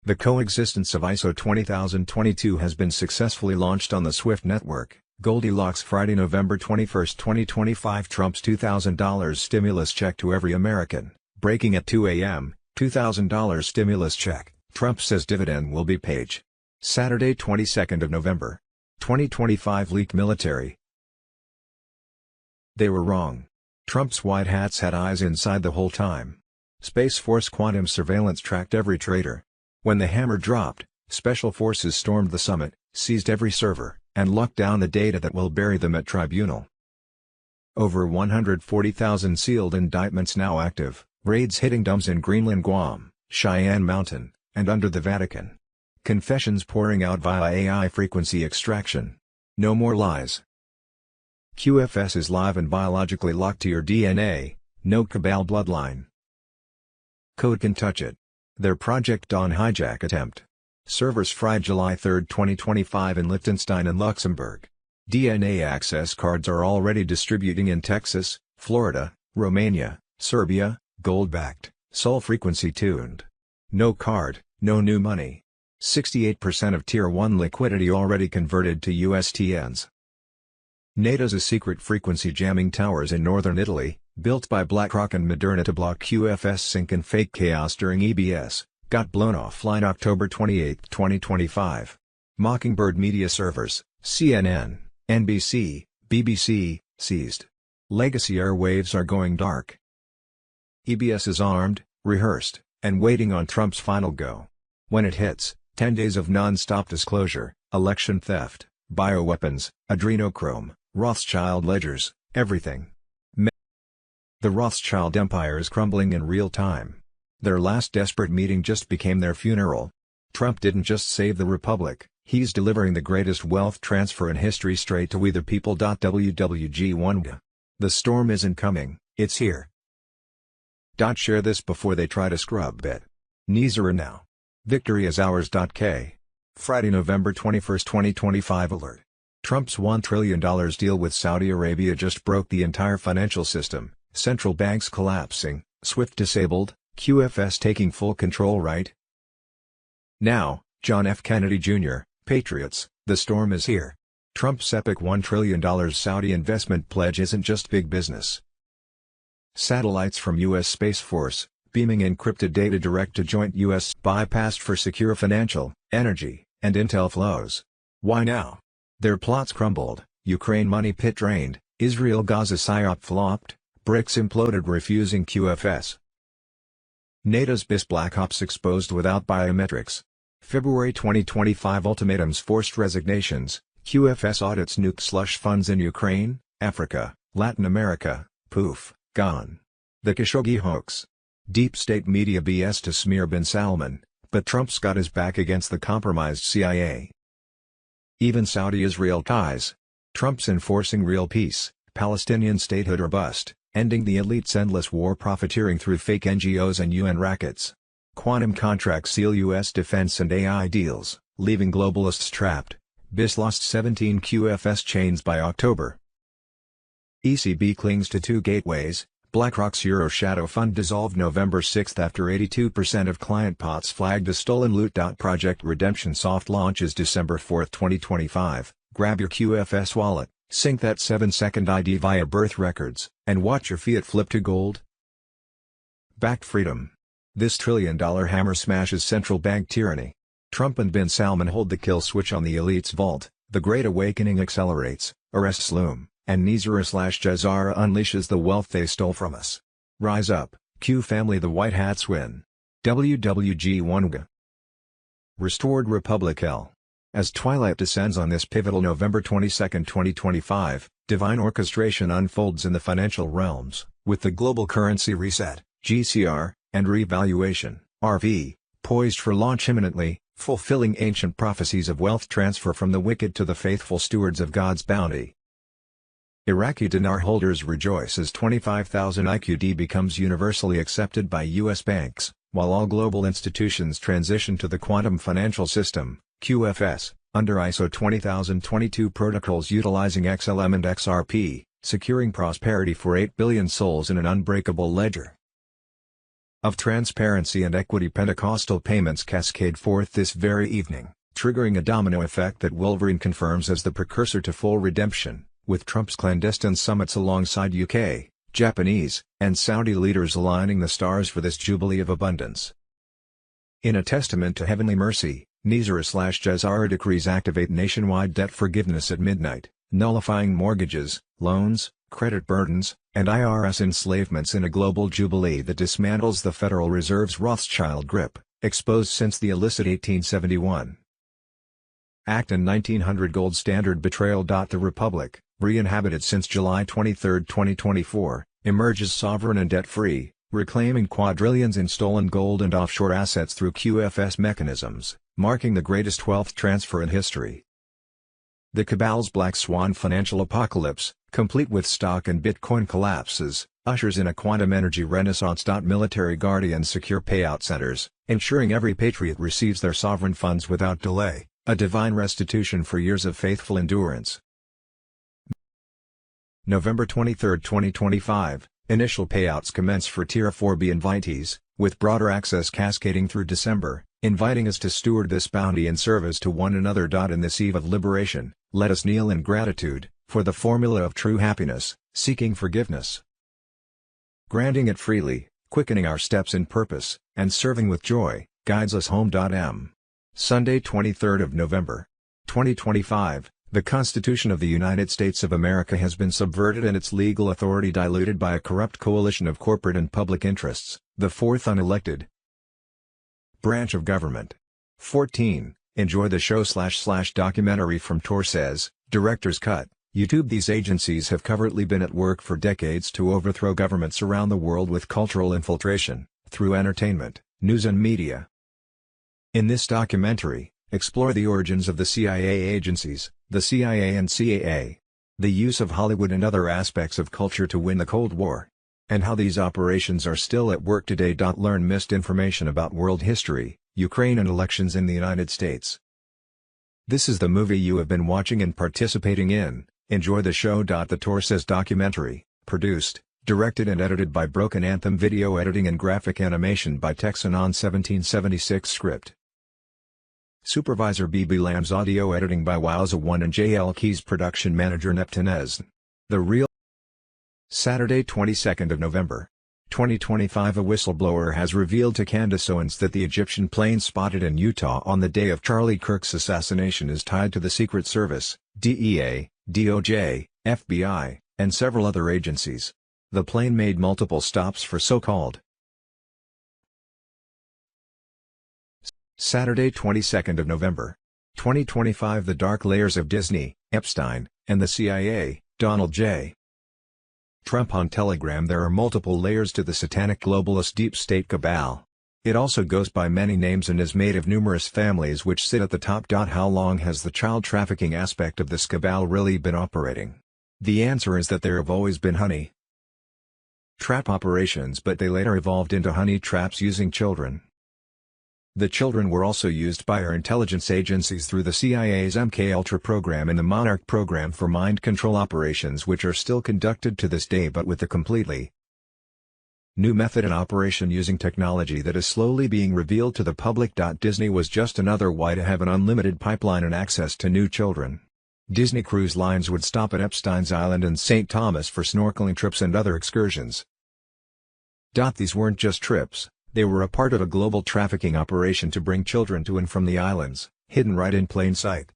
The coexistence of ISO 20022 has been successfully launched on the SWIFT network. Goldilocks. Friday, November 21, 2025. Trump's $2,000 stimulus check to every American, breaking at 2 a.m., $2,000 stimulus check, Trump says dividend will be paid. Saturday 22nd of November. 2025 Leaked military. They were wrong. Trump's white hats had eyes inside the whole time. Space Force quantum surveillance tracked every traitor. When the hammer dropped, special forces stormed the summit, seized every server, and locked down the data that will bury them at tribunal. Over 140,000 sealed indictments now active, raids hitting dumps in Greenland, Guam, Cheyenne Mountain, and under the Vatican. Confessions pouring out via AI frequency extraction. No more lies. QFS is live and biologically locked to your DNA, no cabal bloodline. Code can touch it. Their Project Dawn hijack attempt. Servers fried July 3, 2025 in Liechtenstein and Luxembourg. DNA access cards are already distributing in Texas, Florida, Romania, Serbia, gold-backed, Sol frequency tuned. No card, no new money. 68% of Tier 1 liquidity already converted to USTNs. NATO's secret frequency jamming towers in northern Italy, built by BlackRock and Moderna to block QFS sync and fake chaos during EBS, got blown offline October 28, 2025. Mockingbird media servers, CNN, NBC, BBC, seized. Legacy airwaves are going dark. EBS is armed, rehearsed, and waiting on Trump's final go. When it hits, 10 days of non-stop disclosure, election theft, bioweapons, adrenochrome, Rothschild ledgers, everything. The Rothschild empire is crumbling in real time. Their last desperate meeting just became their funeral. Trump didn't just save the republic, he's delivering the greatest wealth transfer in history straight to we the people. WWG1. The storm isn't coming, it's here. Share this before they try to scrub it. Nizara now. Victory is ours. K. Friday, November 21, 2025 alert. Trump's $1 trillion deal with Saudi Arabia just broke the entire financial system, central banks collapsing, SWIFT disabled, QFS taking full control right now. John F. Kennedy Jr., Patriots, the storm is here. Trump's epic $1 trillion Saudi investment pledge isn't just big business. Satellites from U.S. Space Force, beaming encrypted data direct to joint U.S. bypassed for secure financial, energy, and intel flows. Why now? Their plots crumbled, Ukraine money pit drained, Israel-Gaza psyop flopped, BRICS imploded refusing QFS. NATO's BIS Black Ops exposed without biometrics. February 2025 ultimatums forced resignations, QFS audits nuke slush funds in Ukraine, Africa, Latin America, poof, gone. The Khashoggi hoax. Deep state media BS to smear bin Salman, but Trump's got his back against the compromised CIA. Even Saudi-Israel ties. Trump's enforcing real peace, Palestinian statehood or bust, ending the elite's endless war profiteering through fake NGOs and UN rackets. Quantum contracts seal U.S. defense and AI deals, leaving globalists trapped. BIS lost 17 QFS chains by October. ECB clings to two gateways. BlackRock's Euro Shadow Fund dissolved November 6 after 82% of client pots flagged as stolen loot. Project Redemption soft launches December 4, 2025. Grab your QFS wallet, sync that 7-second ID via birth records, and watch your fiat flip to gold. Backed freedom. This trillion-dollar hammer smashes central bank tyranny. Trump and bin Salman hold the kill switch on the elite's vault, the Great Awakening accelerates, arrests loom, and Nizara/Jazara unleashes the wealth they stole from us. Rise up, Q family, the White Hats win. WWG1. Restored Republic L. As twilight descends on this pivotal November 22, 2025, divine orchestration unfolds in the financial realms, with the global currency reset, GCR, and revaluation, RV, poised for launch imminently, fulfilling ancient prophecies of wealth transfer from the wicked to the faithful stewards of God's bounty. Iraqi dinar holders rejoice as 25,000 IQD becomes universally accepted by U.S. banks, while all global institutions transition to the quantum financial system, QFS, under ISO 20022 protocols utilizing XLM and XRP, securing prosperity for 8 billion souls in an unbreakable ledger of transparency and equity. Pentecostal payments cascade forth this very evening, triggering a domino effect that Wolverine confirms as the precursor to full redemption, with Trump's clandestine summits alongside UK, Japanese, and Saudi leaders aligning the stars for this jubilee of abundance. In a testament to heavenly mercy, Nizara/Jazara decrees activate nationwide debt forgiveness at midnight, nullifying mortgages, loans, credit burdens, and IRS enslavements in a global jubilee that dismantles the Federal Reserve's Rothschild grip, exposed since the illicit 1871 Act and 1900 gold standard betrayal. The Republic, re-inhabited since July 23, 2024, emerges sovereign and debt-free, reclaiming quadrillions in stolen gold and offshore assets through QFS mechanisms, marking the greatest wealth transfer in history. The cabal's black swan financial apocalypse, complete with stock and Bitcoin collapses, ushers in a quantum energy renaissance. Military guardians secure payout centers, ensuring every patriot receives their sovereign funds without delay, a divine restitution for years of faithful endurance. November 23, 2025, initial payouts commence for Tier 4B invitees, with broader access cascading through December, inviting us to steward this bounty in service to one another. In this eve of liberation, let us kneel in gratitude, for the formula of true happiness, seeking forgiveness, granting it freely, quickening our steps in purpose, and serving with joy, guides us home. Sunday 23rd of November, 2025, The Constitution of the United States of America has been subverted and its legal authority diluted by a corrupt coalition of corporate and public interests, the fourth unelected branch of government. 14. Enjoy the show / documentary from Tor says, Director's Cut. YouTube. These agencies have covertly been at work for decades to overthrow governments around the world with cultural infiltration, through entertainment, news and media. In this documentary, explore the origins of the CIA agencies, the CIA and CAA, the use of Hollywood and other aspects of culture to win the Cold War, and how these operations are still at work today. Learn missed information about world history, Ukraine and elections in the United States. This is the movie you have been watching and participating in. Enjoy the show. The Tor says documentary, produced, directed and edited by Broken Anthem. Video editing and graphic animation by Texanon 1776. Script Supervisor BB Lambs. Audio editing by Wowza1 and JL Keys. Production manager Neptunez. The Real. Saturday, 22nd of November, 2025. A whistleblower has revealed to Candace Owens that the Egyptian plane spotted in Utah on the day of Charlie Kirk's assassination is tied to the Secret Service, DEA, DOJ, FBI, and several other agencies. The plane made multiple stops for so-called Saturday, 22nd of November, 2025. The dark layers of Disney, Epstein, and the CIA, Donald J. Trump. On Telegram. There are multiple layers to the satanic globalist deep state cabal. It also goes by many names and is made of numerous families which sit at the top. How long has the child trafficking aspect of this cabal really been operating? The answer is that there have always been honey trap operations, but they later evolved into honey traps using children. The children were also used by our intelligence agencies through the CIA's MKUltra program and the Monarch program for mind control operations, which are still conducted to this day but with a completely new method and operation using technology that is slowly being revealed to the public. Disney was just another way to have an unlimited pipeline and access to new children. Disney Cruise Lines would stop at Epstein's Island and St. Thomas for snorkeling trips and other excursions. These weren't just trips, they were a part of a global trafficking operation to bring children to and from the islands, hidden right in plain sight.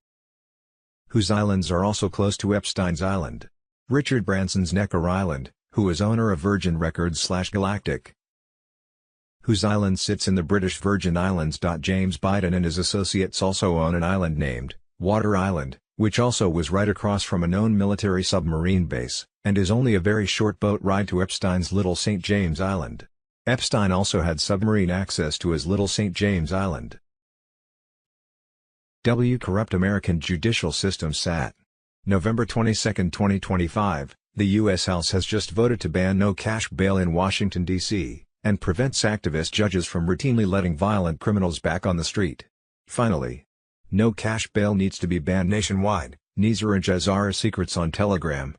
Whose islands are also close to Epstein's Island? Richard Branson's Necker Island, who is owner of Virgin Records / Galactic, whose island sits in the British Virgin Islands. James Biden and his associates also own an island named Water Island, which also was right across from a known military submarine base, and is only a very short boat ride to Epstein's Little St. James Island. Epstein also had submarine access to his Little St. James Island. Corrupt American judicial system. Sat. November 22, 2025, the U.S. House has just voted to ban no-cash bail in Washington, D.C., and prevents activist judges from routinely letting violent criminals back on the street. Finally, no-cash bail needs to be banned nationwide. Nizar and Jazara Secrets on Telegram.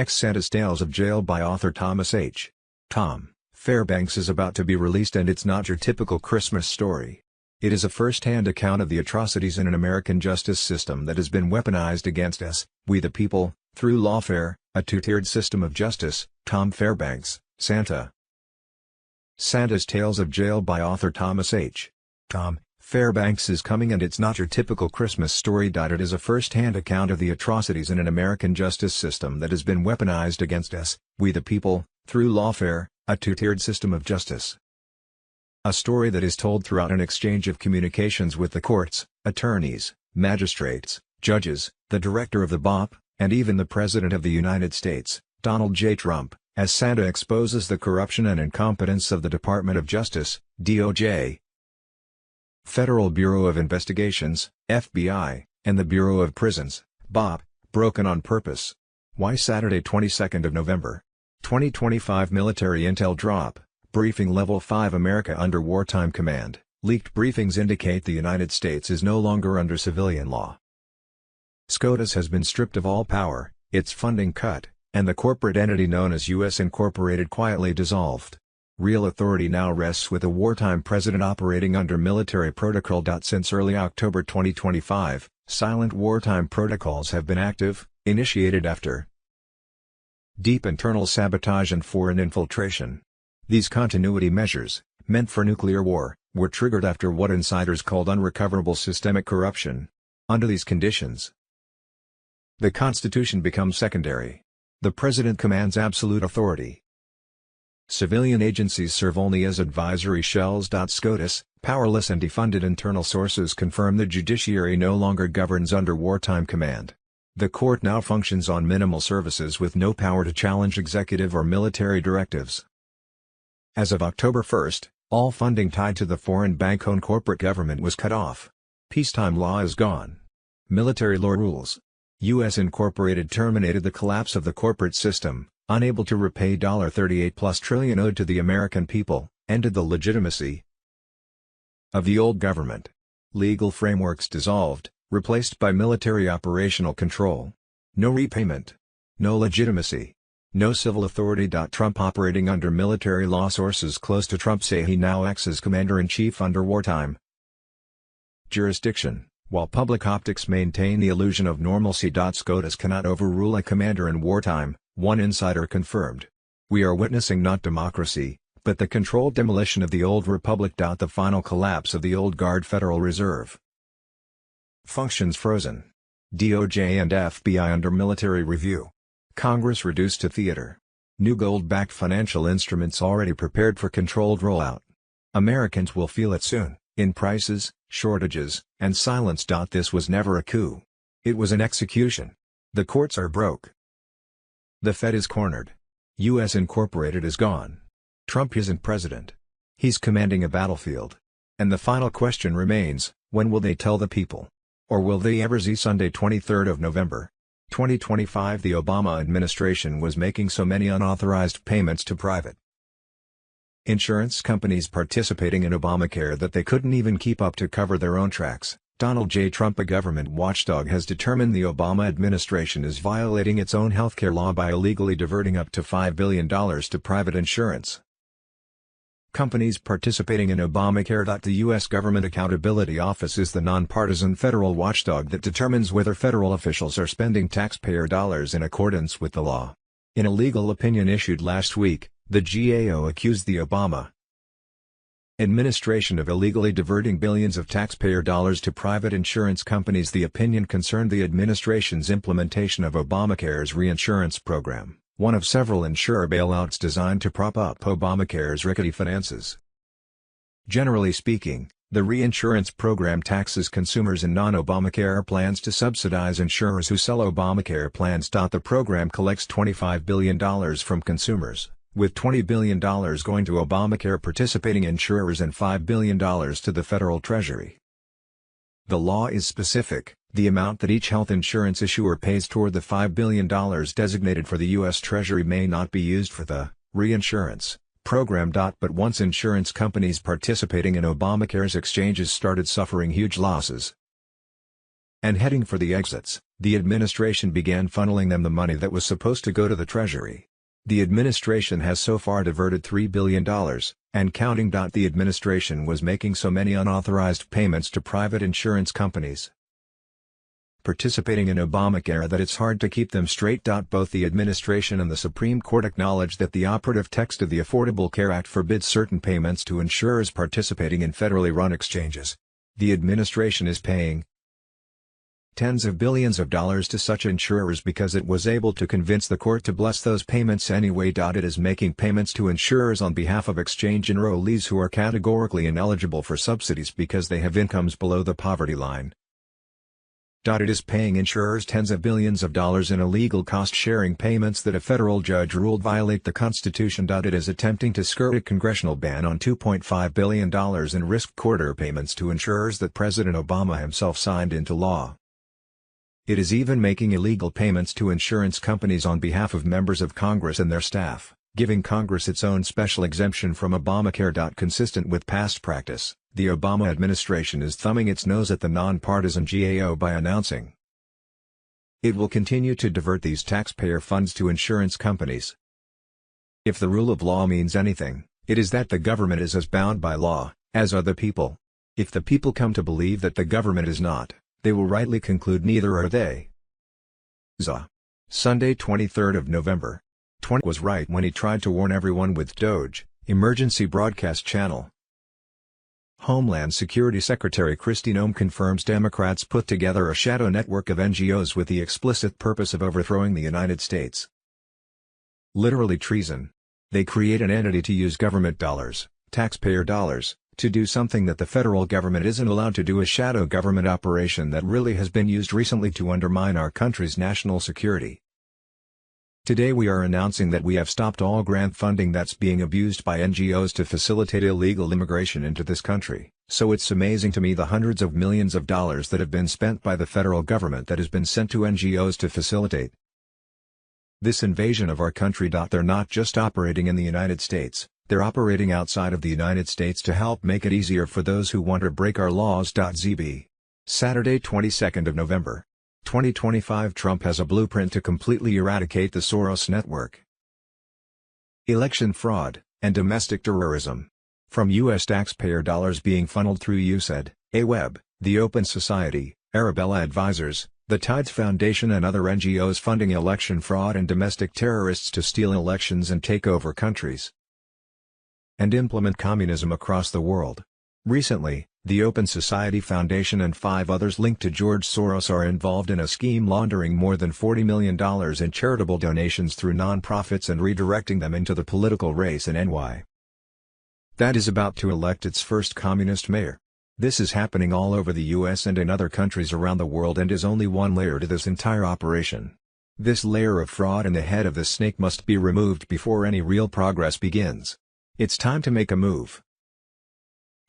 Santa's Tales of Jail by author Thomas H. Tom Fairbanks is about to be released, and it's not your typical Christmas story. It is a first-hand account of the atrocities in an American justice system that has been weaponized against us, we the people, through lawfare, a two-tiered system of justice. Tom Fairbanks, Santa. Santa's Tales of Jail by author Thomas H. Tom Fairbanks is coming, and it's not your typical Christmas story. It is a first-hand account of the atrocities in an American justice system that has been weaponized against us, we the people, through lawfare, a two-tiered system of justice. A story that is told throughout an exchange of communications with the courts, attorneys, magistrates, judges, the director of the BOP, and even the President of the United States, Donald J. Trump, as Santa exposes the corruption and incompetence of the Department of Justice, DOJ, Federal Bureau of Investigations, FBI, and the Bureau of Prisons, BOP, broken on purpose. Why? Saturday, 22nd of November, 2025. Military intel drop. Briefing Level 5. America under wartime command. Leaked briefings indicate the United States is no longer under civilian law. SCOTUS has been stripped of all power, its funding cut, and the corporate entity known as U.S. Incorporated quietly dissolved. Real authority now rests with a wartime president operating under military protocol. Since early October 2025, silent wartime protocols have been active, initiated after deep internal sabotage and foreign infiltration. These continuity measures, meant for nuclear war, were triggered after what insiders called unrecoverable systemic corruption. Under these conditions, The Constitution becomes secondary. The President commands absolute authority. Civilian agencies serve only as advisory shells. SCOTUS, powerless and defunded. Internal sources confirm the judiciary no longer governs under wartime command. The court now functions on minimal services with no power to challenge executive or military directives. As of October 1, all funding tied to the foreign bank-owned corporate government was cut off. Peacetime law is gone. Military law rules. U.S. Incorporated terminated the collapse of the corporate system, unable to repay $38+ trillion owed to the American people, ended the legitimacy of the old government. Legal frameworks dissolved, replaced by military operational control. No repayment. No legitimacy. No civil authority. Trump operating under military law. Sources close to Trump say he now acts as commander-in-chief under wartime jurisdiction, while public optics maintain the illusion of normalcy. SCOTUS cannot overrule a commander in wartime, one insider confirmed. We are witnessing not democracy, but the controlled demolition of the old republic. The final collapse of the old guard Federal Reserve. Functions frozen. DOJ and FBI under military review. Congress reduced to theater. New gold-backed financial instruments already prepared for controlled rollout. Americans will feel it soon, in prices, shortages, and silence. This was never a coup. It was an execution. The courts are broke. The Fed is cornered. U.S. Incorporated is gone. Trump isn't president. He's commanding a battlefield. And the final question remains, when will they tell the people? Or will they ever? Sunday 23rd of November, 2025. The Obama administration was making so many unauthorized payments to private insurance companies participating in Obamacare that they couldn't even keep up to cover their own tracks. Donald J. Trump, a government watchdog, has determined the Obama administration is violating its own healthcare law by illegally diverting up to $5 billion to private insurance companies participating in Obamacare. The U.S. Government Accountability Office is the nonpartisan federal watchdog that determines whether federal officials are spending taxpayer dollars in accordance with the law. In a legal opinion issued last week, the GAO accused the Obama administration of illegally diverting billions of taxpayer dollars to private insurance companies. The opinion concerned the administration's implementation of Obamacare's reinsurance program, one of several insurer bailouts designed to prop up Obamacare's rickety finances. Generally speaking, the reinsurance program taxes consumers in non-Obamacare plans to subsidize insurers who sell Obamacare plans. The program collects $25 billion from consumers, with $20 billion going to Obamacare participating insurers and $5 billion to the federal treasury. The law is specific: the amount that each health insurance issuer pays toward the $5 billion designated for the U.S. Treasury may not be used for the reinsurance program. But once insurance companies participating in Obamacare's exchanges started suffering huge losses and heading for the exits, the administration began funneling them the money that was supposed to go to the Treasury. The administration has so far diverted $3 billion, and counting. The administration was making so many unauthorized payments to private insurance companies participating in Obamacare that it's hard to keep them straight. Both the administration and the Supreme Court acknowledged that the operative text of the Affordable Care Act forbids certain payments to insurers participating in federally run exchanges. The administration is paying tens of billions of dollars to such insurers because it was able to convince the court to bless those payments anyway. It is making payments to insurers on behalf of exchange enrollees who are categorically ineligible for subsidies because they have incomes below the poverty line. It is paying insurers tens of billions of dollars in illegal cost-sharing payments that a federal judge ruled violate the Constitution. It is attempting to skirt a congressional ban on $2.5 billion in risk corridor payments to insurers that President Obama himself signed into law. It is even making illegal payments to insurance companies on behalf of members of Congress and their staff, giving Congress its own special exemption from Obamacare. Consistent with past practice, the Obama administration is thumbing its nose at the nonpartisan GAO by announcing it will continue to divert these taxpayer funds to insurance companies. If the rule of law means anything, it is that the government is as bound by law as are the people. If the people come to believe that the government is not, they will rightly conclude neither are they. Sunday 23rd of November. Trump was right when he tried to warn everyone with Doge, emergency broadcast channel. Homeland Security Secretary Kristi Noem confirms Democrats put together a shadow network of NGOs with the explicit purpose of overthrowing the United States. Literally treason. They create an entity to use government dollars, taxpayer dollars, to do something that the federal government isn't allowed to do, a shadow government operation that really has been used recently to undermine our country's national security. Today we are announcing that we have stopped all grant funding that's being abused by NGOs to facilitate illegal immigration into this country. So it's amazing to me the hundreds of millions of dollars that have been spent by the federal government that has been sent to NGOs to facilitate this invasion of our country. They're not just operating in the United States, they're operating outside of the United States to help make it easier for those who want to break our laws. ZB. Saturday, 22nd of November. 2025. Trump has a blueprint to completely eradicate the Soros network. Election fraud and domestic terrorism. From U.S. taxpayer dollars being funneled through USAID, AWEB, the Open Society, Arabella Advisors, the Tides Foundation and other NGOs funding election fraud and domestic terrorists to steal elections and take over countries and implement communism across the world. Recently, the Open Society Foundation and 5 others linked to George Soros are involved in a scheme laundering more than $40 million in charitable donations through non-profits and redirecting them into the political race in NY. That is about to elect its first communist mayor. This is happening all over the US and in other countries around the world and is only one layer to this entire operation. This layer of fraud in the head of the snake must be removed before any real progress begins. It's time to make a move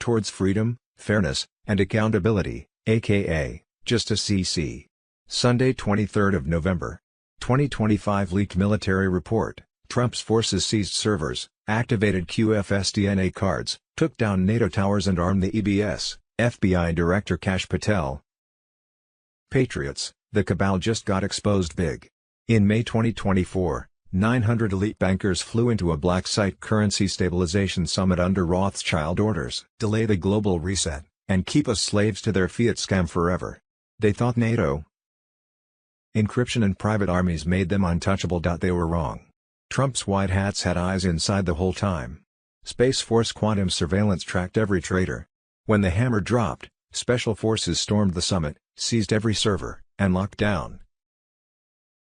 towards freedom, fairness, and accountability, aka, Justice CC. Sunday, 23rd of November. 2025 leaked military report, Trump's forces seized servers, activated QFS DNA cards, took down NATO towers and armed the EBS, FBI Director Kash Patel. Patriots, the cabal just got exposed big. In May 2024, 900 elite bankers flew into a black site currency stabilization summit under Rothschild orders. Delay the global reset, and keep us slaves to their fiat scam forever. They thought NATO encryption and private armies made them untouchable. They were wrong. Trump's white hats had eyes inside the whole time. Space Force quantum surveillance tracked every traitor. When the hammer dropped, special forces stormed the summit, seized every server, and locked down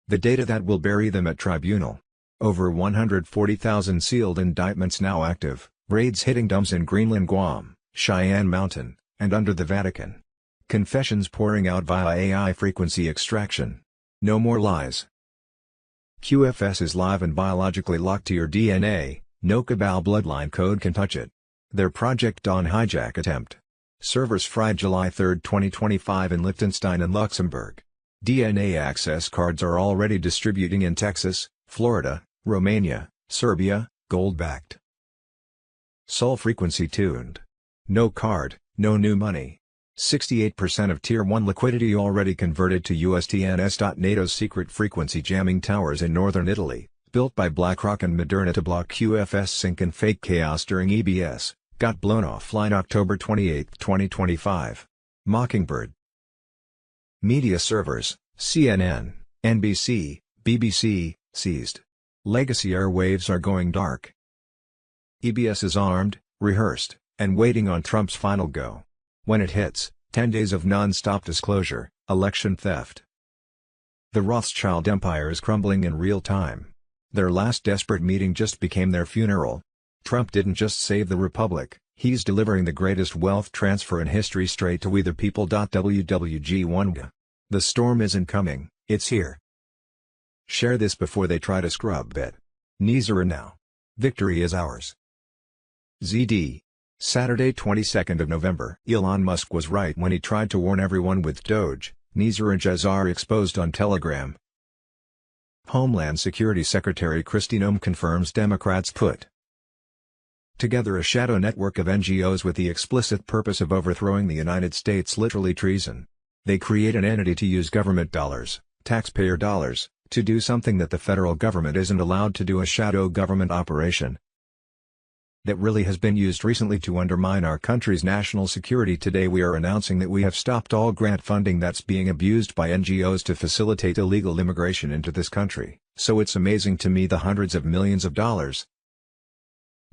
the data that will bury them at tribunal. Over 140,000 sealed indictments now active, raids hitting dumps in Greenland, Guam, Cheyenne Mountain, and under the Vatican. Confessions pouring out via AI frequency extraction. No more lies. QFS is live and biologically locked to your DNA, no cabal bloodline code can touch it. Their Project Dawn hijack attempt. Servers fried July 3, 2025 in Liechtenstein and Luxembourg. DNA access cards are already distributing in Texas, Florida, Romania, Serbia, gold-backed. Sol frequency tuned. No card, no new money. 68% of Tier 1 liquidity already converted to USTNS. NATO's secret frequency jamming towers in northern Italy, built by BlackRock and Moderna to block QFS sync and fake chaos during EBS, got blown offline October 28, 2025. Mockingbird media servers, CNN, NBC, BBC, seized. Legacy airwaves are going dark. EBS is armed, rehearsed, and waiting on Trump's final go. When it hits, 10 days of non-stop disclosure, election theft. The Rothschild empire is crumbling in real time. Their last desperate meeting just became their funeral. Trump didn't just save the republic, he's delivering the greatest wealth transfer in history straight to we the people. WWG1. The storm isn't coming, it's here. Share this before they try to scrub it. Nizar now. Victory is ours. ZD. Saturday, 22nd of November. Elon Musk was right when he tried to warn everyone with Doge, Nizar and Jazar exposed on Telegram. Homeland Security Secretary Kristi Noem confirms Democrats put together a shadow network of NGOs with the explicit purpose of overthrowing the United States. Literally treason. They create an entity to use government dollars, taxpayer dollars, to do something that the federal government isn't allowed to do, a shadow government operation that really has been used recently to undermine our country's national security. Today we are announcing that we have stopped all grant funding that's being abused by NGOs to facilitate illegal immigration into this country. So it's amazing to me the hundreds of millions of dollars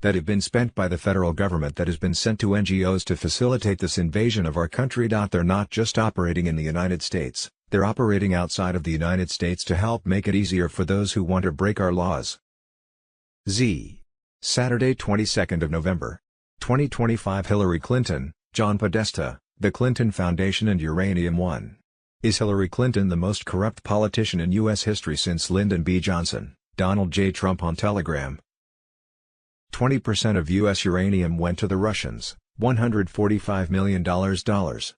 that have been spent by the federal government that has been sent to NGOs to facilitate this invasion of our country. They're not just operating in the United States, they're operating outside of the United States to help make it easier for those who want to break our laws. Saturday 22nd of November. 2025 Hillary Clinton, John Podesta, The Clinton Foundation and Uranium One. Is Hillary Clinton the most corrupt politician in U.S. history since Lyndon B. Johnson, Donald J. Trump on Telegram? 20% of U.S. uranium went to the Russians, $145 million. To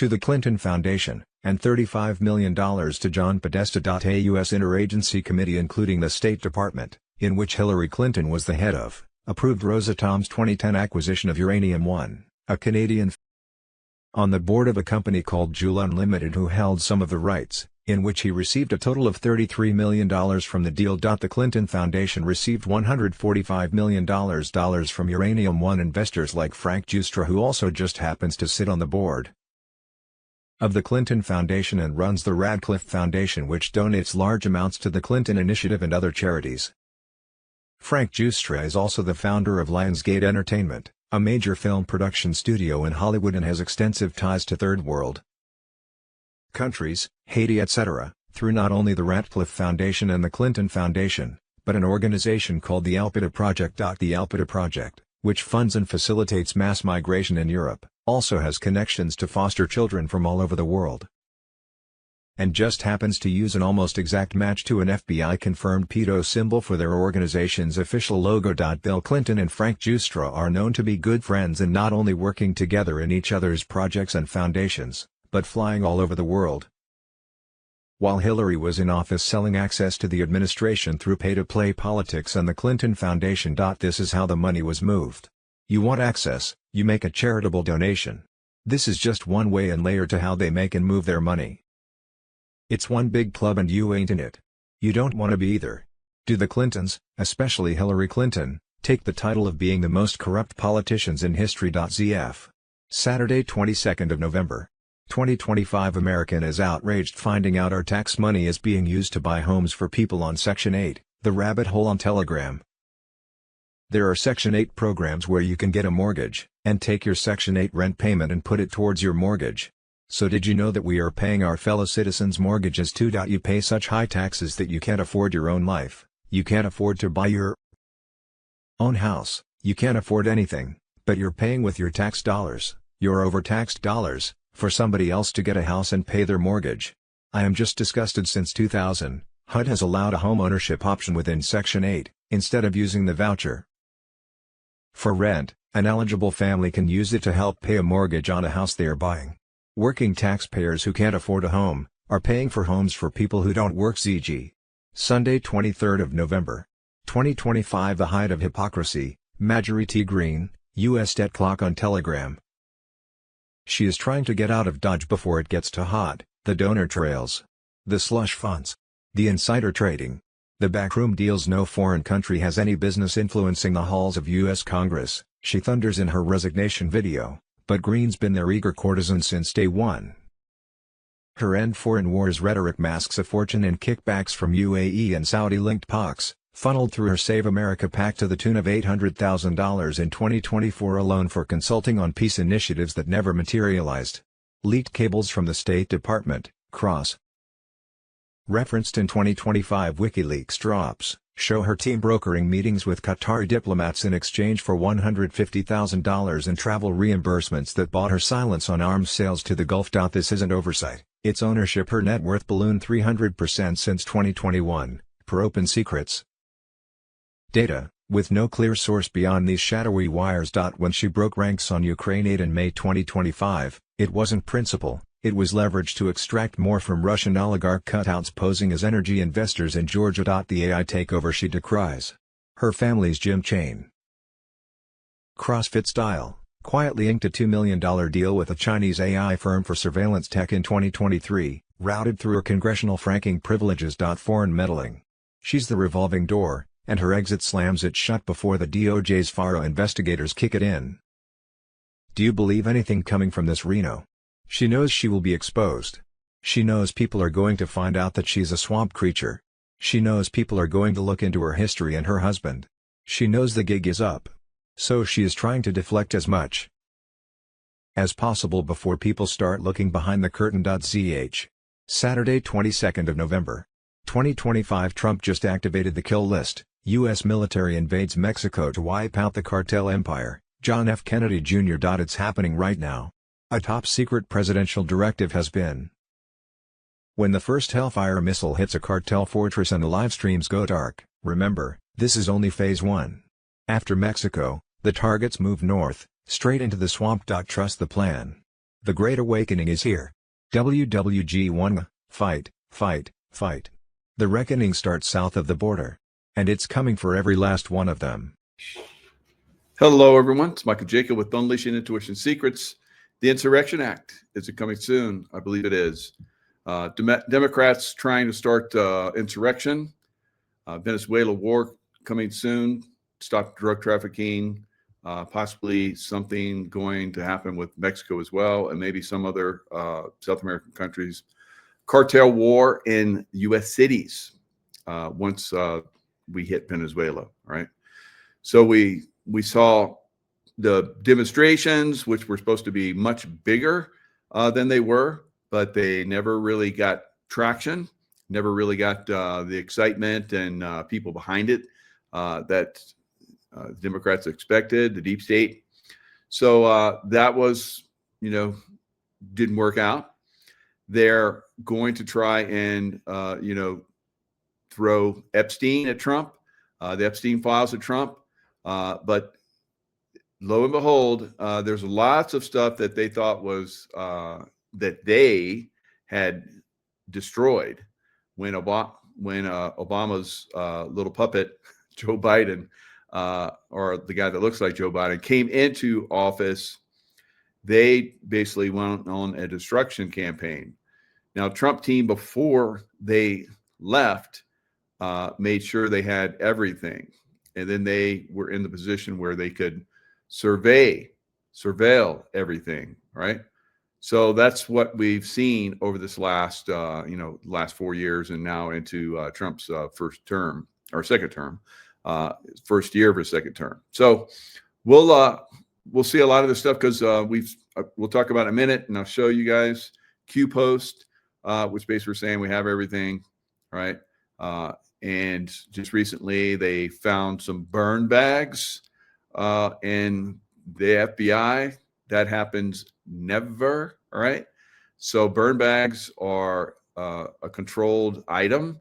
the Clinton Foundation, and $35 million to John Podesta. A U.S. interagency committee including the State Department, in which Hillary Clinton was the head of, approved Rosatom's 2010 acquisition of Uranium One, a Canadian on the board of a company called Joule Unlimited who held some of the rights, in which he received a total of $33 million from the deal. The Clinton Foundation received $145 million from Uranium One investors like Frank Giustra, who also just happens to sit on the board of the Clinton Foundation and runs the Radcliffe Foundation, which donates large amounts to the Clinton Initiative and other charities. Frank Giustra is also the founder of Lionsgate Entertainment, a major film production studio in Hollywood, and has extensive ties to third world countries, Haiti etc., through not only the Radcliffe Foundation and the Clinton Foundation, but an organization called the Alpida Project. The Alpida Project, which funds and facilitates mass migration in Europe, also has connections to foster children from all over the world, and just happens to use an almost exact match to an FBI-confirmed pedo symbol for their organization's official logo. Bill Clinton and Frank Giustra are known to be good friends and not only working together in each other's projects and foundations, but flying all over the world. While Hillary was in office selling access to the administration through pay-to-play politics and the Clinton Foundation. This is how the money was moved. You want access, you make a charitable donation. This is just one way and layer to how they make and move their money. It's one big club and you ain't in it. You don't want to be either. Do the Clintons, especially Hillary Clinton, take the title of being the most corrupt politicians in history? ZF. Saturday 22nd of November. 2025 American is outraged finding out our tax money is being used to buy homes for people on Section 8, the rabbit hole on Telegram. There are Section 8 programs where you can get a mortgage, and take your Section 8 rent payment and put it towards your mortgage. So did you know that we are paying our fellow citizens' mortgages too? You pay such high taxes that you can't afford your own life, you can't afford to buy your own house, you can't afford anything, but you're paying with your tax dollars, your overtaxed dollars, for somebody else to get a house and pay their mortgage. I am just disgusted. Since 2000, HUD has allowed a home ownership option within Section 8, instead of using the voucher for rent. An eligible family can use it to help pay a mortgage on a house they are buying. Working taxpayers who can't afford a home, are paying for homes for people who don't work. ZG. Sunday 23rd of November. 2025 The height of hypocrisy, Marjorie T. Green, U.S. debt clock on Telegram. She is trying to get out of Dodge before it gets too hot, the donor trails, the slush funds, the insider trading, the backroom deals. No foreign country has any business influencing the halls of U.S. Congress, she thunders in her resignation video. But Green's been their eager courtesan since day one. Her end foreign wars rhetoric masks a fortune in kickbacks from UAE and Saudi-linked POCs, funneled through her Save America PAC to the tune of $800,000 in 2024 alone for consulting on peace initiatives that never materialized. Leaked cables from the State Department, referenced in 2025 WikiLeaks drops, show her team brokering meetings with Qatari diplomats in exchange for $150,000 in travel reimbursements that bought her silence on arms sales to the Gulf. This isn't oversight, it's ownership. Her net worth ballooned 300% since 2021, per Open Secrets data, with no clear source beyond these shadowy wires. When she broke ranks on Ukraine aid in May 2025, it wasn't principle, it was leverage to extract more from Russian oligarch cutouts posing as energy investors in Georgia. The AI takeover she decries. Her family's gym chain, CrossFit Style, quietly inked a $2 million deal with a Chinese AI firm for surveillance tech in 2023, routed through her congressional franking privileges. Foreign meddling. She's the revolving door, and her exit slams it shut before the DOJ's FARA investigators kick it in. Do you believe anything coming from this Reno? She knows she will be exposed. She knows people are going to find out that she's a swamp creature. She knows people are going to look into her history and her husband. She knows the gig is up. So she is trying to deflect as much as possible before people start looking behind the curtain.ch. Saturday 22nd of November. 2025 Trump just activated the kill list. U.S. military invades Mexico to wipe out the cartel empire. John F. Kennedy Jr. It's happening right now. A top-secret presidential directive has been. When the first Hellfire missile hits a cartel fortress and the live streams go dark, remember, this is only phase 1. After Mexico, the targets move north, straight into the swamp. Trust the plan. The Great Awakening is here. WWG1, fight, fight, fight. The reckoning starts south of the border. And it's coming for every last one of them. Hello, everyone. It's Michael Jacob with Unleashing Intuition Secrets. The Insurrection Act. Is it coming soon? I believe it is. Democrats trying to start insurrection. Venezuela war coming soon. Stop drug trafficking. Possibly something going to happen with Mexico as well, and maybe some other South American countries. Cartel war in U.S. cities once we hit Venezuela, right? So we saw the demonstrations, which were supposed to be much bigger than they were, but they never really got traction, never really got the excitement and people behind it that Democrats expected, the deep state. So that was, didn't work out. They're going to try and, throw Epstein at Trump, the Epstein files at Trump. But lo and behold, there's lots of stuff that they thought was that they had destroyed when Obama's little puppet, Joe Biden, or the guy that looks like Joe Biden, came into office. They basically went on a destruction campaign. Now, Trump team, before they left, made sure they had everything. And then they were in the position where they could surveil everything, right? So that's what we've seen over this last 4 years, and now into Trump's first term or second term, first year of his second term. So we'll see a lot of this stuff because we'll talk about it in a minute, and I'll show you guys Q post, which basically we're saying we have everything, right? And just recently they found some burn bags in the FBI. That happens never, right? So burn bags are a controlled item.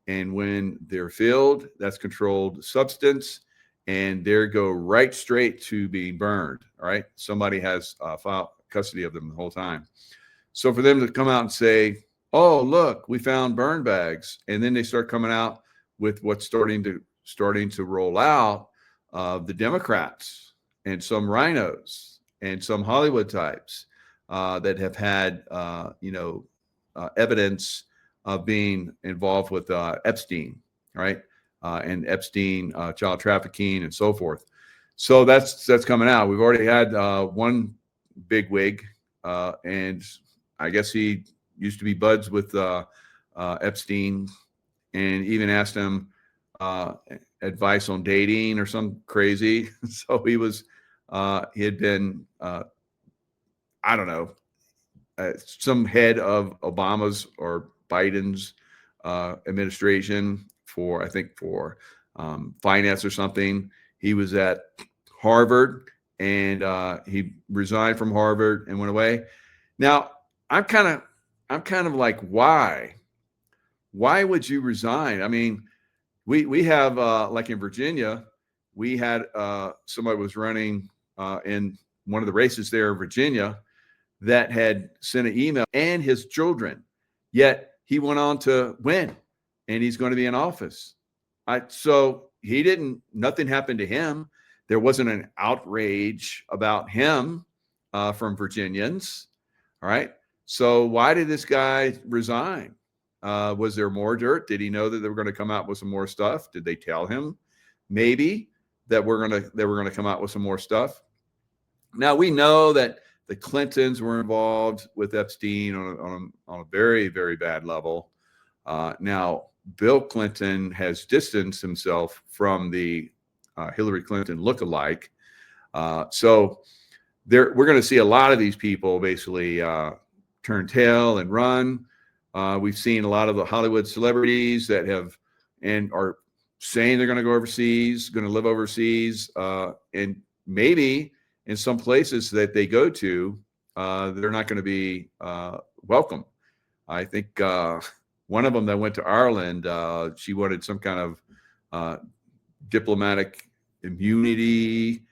And when they're filled, that's controlled substance. And they go right straight to being burned, all right? Somebody has custody of them the whole time. So for them to come out and say, oh, look, we found burn bags. And then they start coming out with what's starting to roll out of the Democrats and some rhinos and some Hollywood types that have had, evidence of being involved with Epstein, right? And Epstein child trafficking and so forth. So that's coming out. We've already had one bigwig, and I guess he used to be buds with Epstein, and even asked him advice on dating or some crazy. So he had been, I don't know, some head of Obama's or Biden's administration for finance or something. He was at Harvard, and he resigned from Harvard and went away. Now, I'm kind of like, why? Why would you resign? I mean, we have like in Virginia, we had somebody was running in one of the races there in Virginia that had sent an email and his children, yet he went on to win, and he's going to be in office. So nothing happened to him. There wasn't an outrage about him from Virginians. All right. So why did this guy resign? Was there more dirt? Did he know that they were going to come out with some more stuff? Did they tell him maybe that they were going to come out with some more stuff? Now we know that the Clintons were involved with Epstein on a very, very bad level. Now Bill Clinton has distanced himself from the Hillary Clinton look-alike. So we're going to see a lot of these people basically turn tail and run. We've seen a lot of the Hollywood celebrities that have and are saying they're going to go overseas, going to live overseas, and maybe in some places that they go to, they're not going to be welcome. I think one of them that went to Ireland, she wanted some kind of diplomatic immunity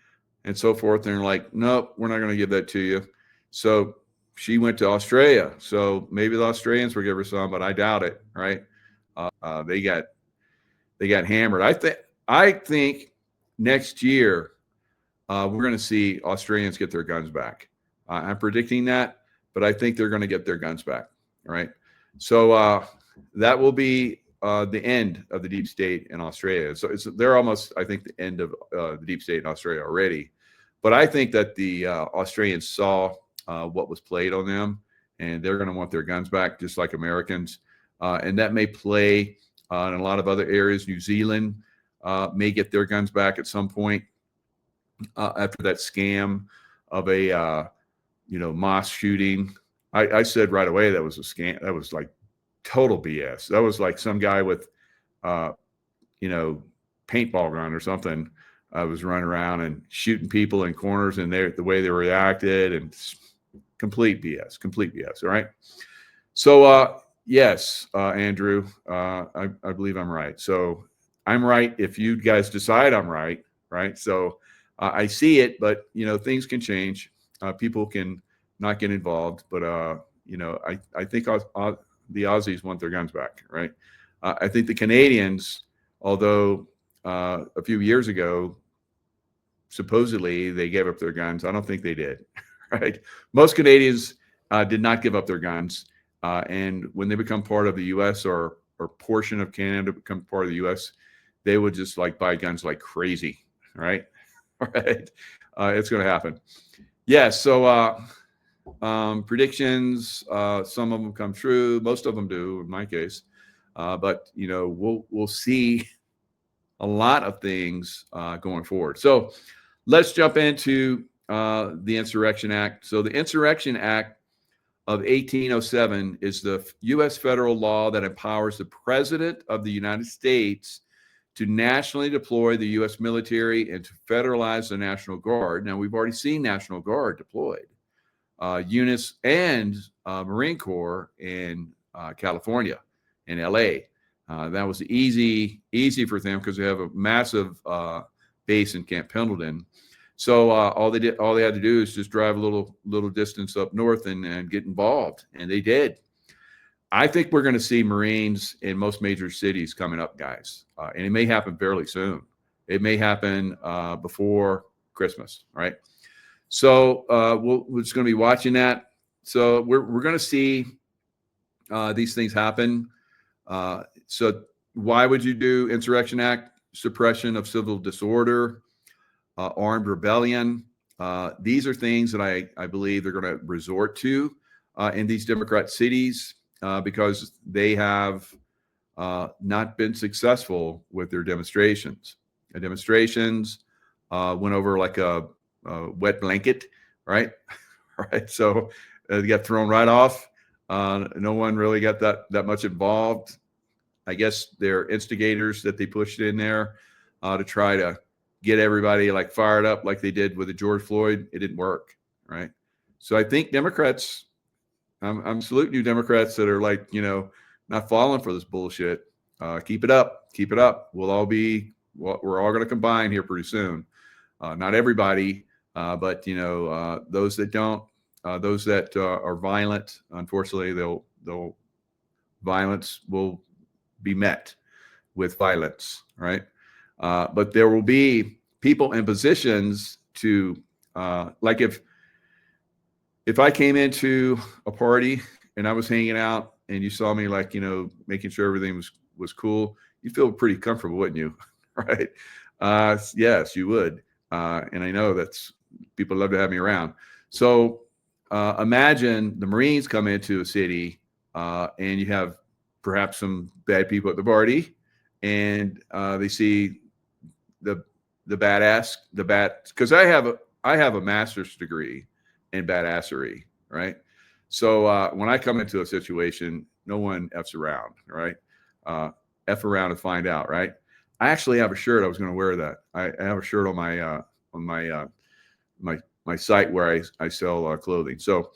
and so forth. And they're like, nope, we're not going to give that to you. So she went to Australia. So maybe the Australians will give her some, but I doubt it. Right? They got hammered. I think next year we're going to see Australians get their guns back. I'm predicting that, but I think they're going to get their guns back. Right? So that will be the end of the deep state in Australia. So they're almost, I think, the end of the deep state in Australia already. But I think that the Australians saw what was played on them, and they're going to want their guns back, just like Americans. And that may play in a lot of other areas. New Zealand may get their guns back at some point after that scam of a mosque shooting. I said right away that was a scam. That was like total BS. That was like some guy with paintball gun or something was running around and shooting people in corners, and the way they reacted, and complete BS. All right. So yes, Andrew, I believe I'm right. So I'm right if you guys decide I'm right. Right. So I see it, but things can change. People can not get involved, but I think the Aussies want their guns back. Right. I think the Canadians, although a few years ago, supposedly they gave up their guns. I don't think they did. Right. Most Canadians did not give up their guns. And when they become part of the U.S. or portion of Canada become part of the U.S., they would just like buy guns like crazy. Right. All right. It's going to happen. Yes. So predictions, some of them come true. Most of them do in my case. But we'll see a lot of things going forward. So let's jump into the Insurrection Act. So the Insurrection Act of 1807 is the U.S. federal law that empowers the President of the United States to nationally deploy the U.S. military and to federalize the National Guard. Now, we've already seen National Guard deployed. Units and Marine Corps in California, in L.A. That was easy for them because they have a massive base in Camp Pendleton. So all they had to do is just drive a little distance up north and get involved, and they did. I think we're going to see Marines in most major cities coming up, guys, and it may happen fairly soon. It may happen before Christmas, right? So we're just going to be watching that. So we're going to see these things happen. So why would you do Insurrection Act? Suppression of civil disorder, armed rebellion. These are things that I believe they're going to resort to in these Democrat cities because they have not been successful with their demonstrations. The demonstrations went over like a wet blanket, right? Right. So they got thrown right off. No one really got that much involved. I guess they're instigators that they pushed in there to try to get everybody like fired up like they did with the George Floyd. It didn't work, right? So I think Democrats, I'm saluting you Democrats that are like, not falling for this bullshit. Keep it up. We're all going to combine here pretty soon. Not everybody, but those that don't, those that are violent, unfortunately, violence will be met with violence, right? But there will be people in positions to, like if I came into a party and I was hanging out and you saw me like, making sure everything was cool, you'd feel pretty comfortable, wouldn't you? Right? Yes, you would. And I know people love to have me around. So imagine the Marines come into a city and you have perhaps some bad people at the party, and they see the because I have a master's degree in badassery, right? So when I come into a situation, no one F's around, right? F around and find out, right? I actually have a shirt. I was going to wear that. I have a shirt on my site where I sell clothing. So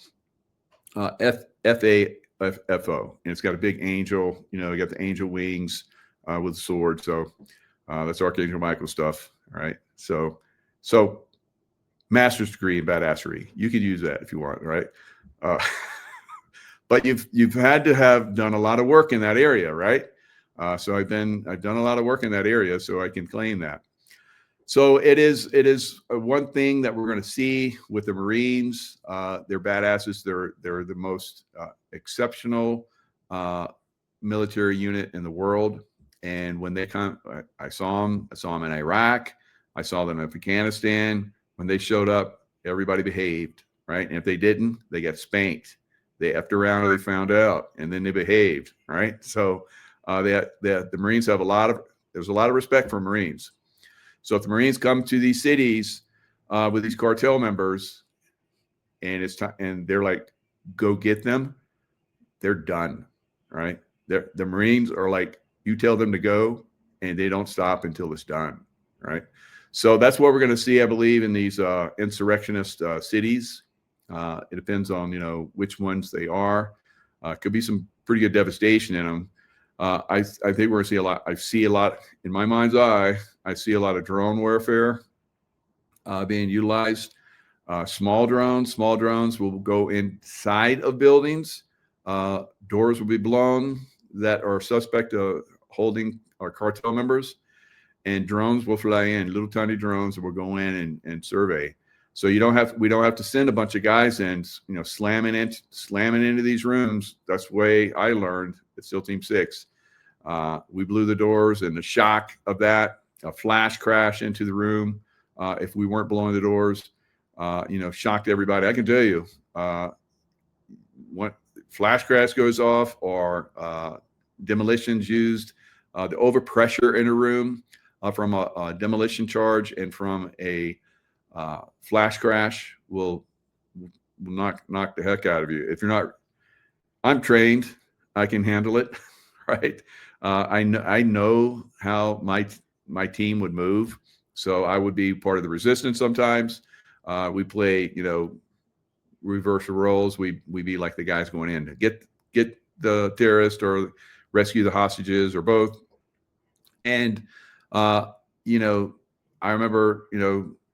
FAFO, and it's got a big angel. You got the angel wings with the sword. So that's Archangel Michael stuff. All right. So master's degree in badassery. You could use that if you want, right? But you've had to have done a lot of work in that area, right? So I've done a lot of work in that area, so I can claim that. So it is one thing that we're going to see with the Marines. They're badasses. They're the most exceptional military unit in the world. And when they come, I saw them. I saw them in Iraq. I saw them in Afghanistan. When they showed up, everybody behaved, right? And if they didn't, they got spanked. They effed around or they found out, and then they behaved, right? So the Marines have there's a lot of respect for Marines. So if the Marines come to these cities with these cartel members, and it's time, and they're like, go get them, they're done, right? The Marines are like, you tell them to go, and they don't stop until it's done, right? So that's what we're going to see, I believe, in these insurrectionist cities. It depends on which ones they are. Could be some pretty good devastation in them. I think we're going to see a lot. I see a lot in my mind's eye. I see a lot of drone warfare being utilized. Small drones will go inside of buildings. Doors will be blown that are suspect of holding our cartel members, and drones will fly in, little tiny drones that will go in and survey. So we don't have to send a bunch of guys in, slamming into these rooms. That's the way I learned at SEAL Team 6. We blew the doors, and the shock of that, a flash crash into the room, if we weren't blowing the doors, shocked everybody. I can tell you, when flash crash goes off or demolitions used, the overpressure in a room from a demolition charge and from a flash crash will knock the heck out of you. If you're not, I'm trained, I can handle it, right? I know how my team would move, so I would be part of the resistance sometimes. We play, reverse roles. We be like the guys going in to get the terrorist or rescue the hostages or both. And I remember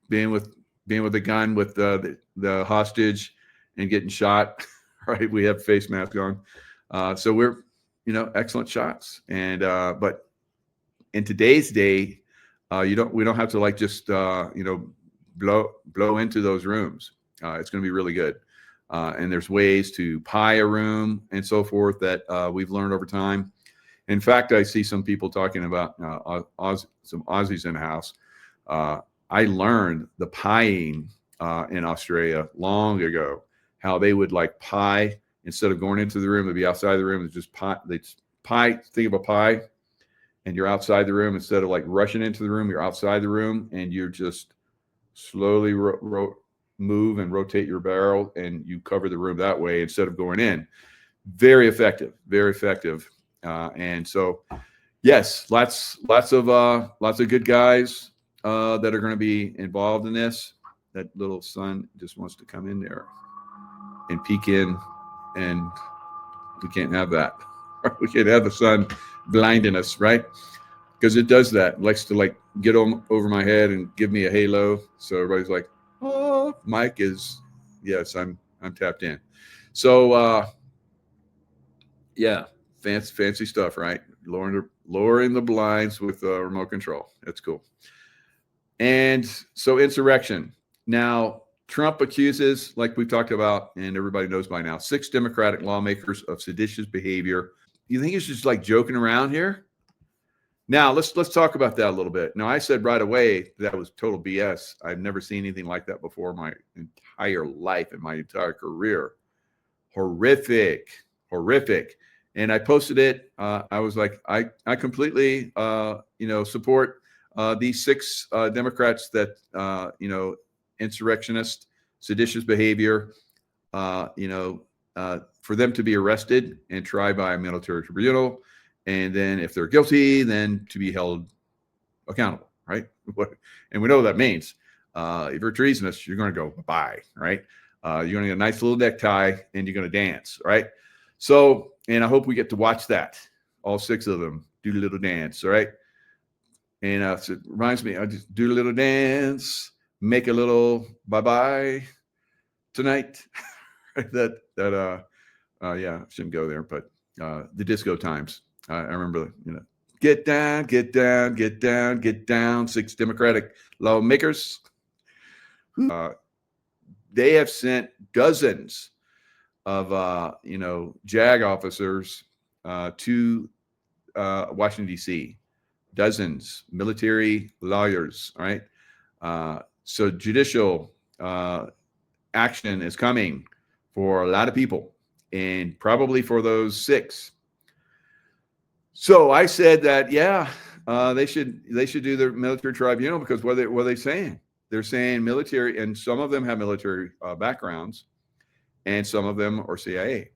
being with the gun with the hostage and getting shot. Right, we have face mask on, so we're excellent shots. And but in today's day, we don't have to just blow into those rooms. It's going to be really good. And there's ways to pie a room and so forth that we've learned over time. In fact, I see some people talking about some Aussies in the house. I learned the pieing in Australia long ago, how they would pie instead of going into the room, they'd be outside the room. Just pie. They pie. Think of a pie, and you're outside the room instead of rushing into the room. You're outside the room, and you're just slowly move and rotate your barrel, and you cover the room that way instead of going in. Very effective. Very effective. And so, yes, lots of good guys that are going to be involved in this. That little son just wants to come in there and peek in, and we can't have that. We can't have the sun blinding us, right? Because it does that. It likes to get over my head and give me a halo. So everybody's like, "Oh, Mike is, yes, I'm tapped in." So yeah. Fancy stuff, right? Lowering the blinds with remote control. That's cool. And so insurrection. Now, Trump accuses, like we've talked about, and everybody knows by now, 6 Democratic lawmakers of seditious behavior. You think he's just joking around here? Now, let's talk about that a little bit. Now, I said right away that was total BS. I've never seen anything like that before in my entire life, in my entire career. Horrific. And I posted it. I was like, I completely, support these 6 Democrats that, insurrectionist, seditious behavior, for them to be arrested and tried by a military tribunal. And then if they're guilty, then to be held accountable, right? And we know what that means. If you're treasonous, you're going to go bye, right? You're going to get a nice little necktie and you're going to dance, right? So, and I hope we get to watch that. All 6 of them do a little dance, all right? And so it reminds me, I just do a little dance, make a little bye-bye tonight. Yeah, I shouldn't go there, but the disco times. I remember, get down, get down, get down, get down. 6 Democratic lawmakers. They have sent dozens of, JAG officers to Washington, D.C., dozens, military lawyers, all right? So judicial action is coming for a lot of people, and probably for those 6. So I said that, yeah, they should do their military tribunal, because what are they saying? They're saying military, and some of them have military backgrounds, and some of them are CIA.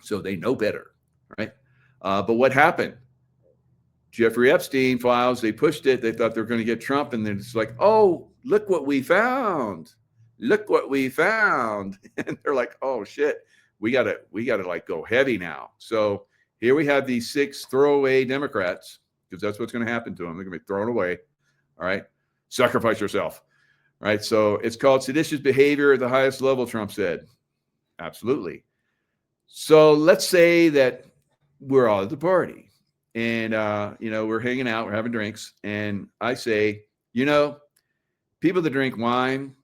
So they know better, right? But what happened? Jeffrey Epstein files, they pushed it. They thought they were going to get Trump, and then it's like, oh, look what we found. Look what we found. And they're like, oh shit, we gotta like go heavy now. So here we have these 6 throwaway Democrats, because that's what's going to happen to them. They're going to be thrown away. All right. Sacrifice yourself. All right. So it's called seditious behavior at the highest level, Trump said. Absolutely. So let's say that we're all at the party, and, we're hanging out, we're having drinks. And I say, people that drink wine,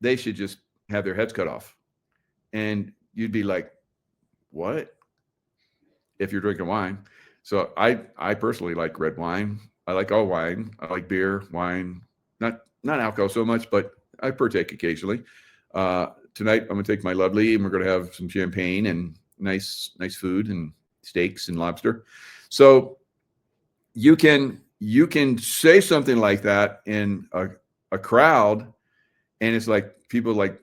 they should just have their heads cut off. And you'd be like, what? If you're drinking wine. So I personally like red wine. I like all wine. I like beer, wine, not alcohol so much, but I partake occasionally. Tonight I'm going to take my lovely, and we're going to have some champagne and nice food and steaks and lobster. So you can say something like that in a crowd, and it's like people like,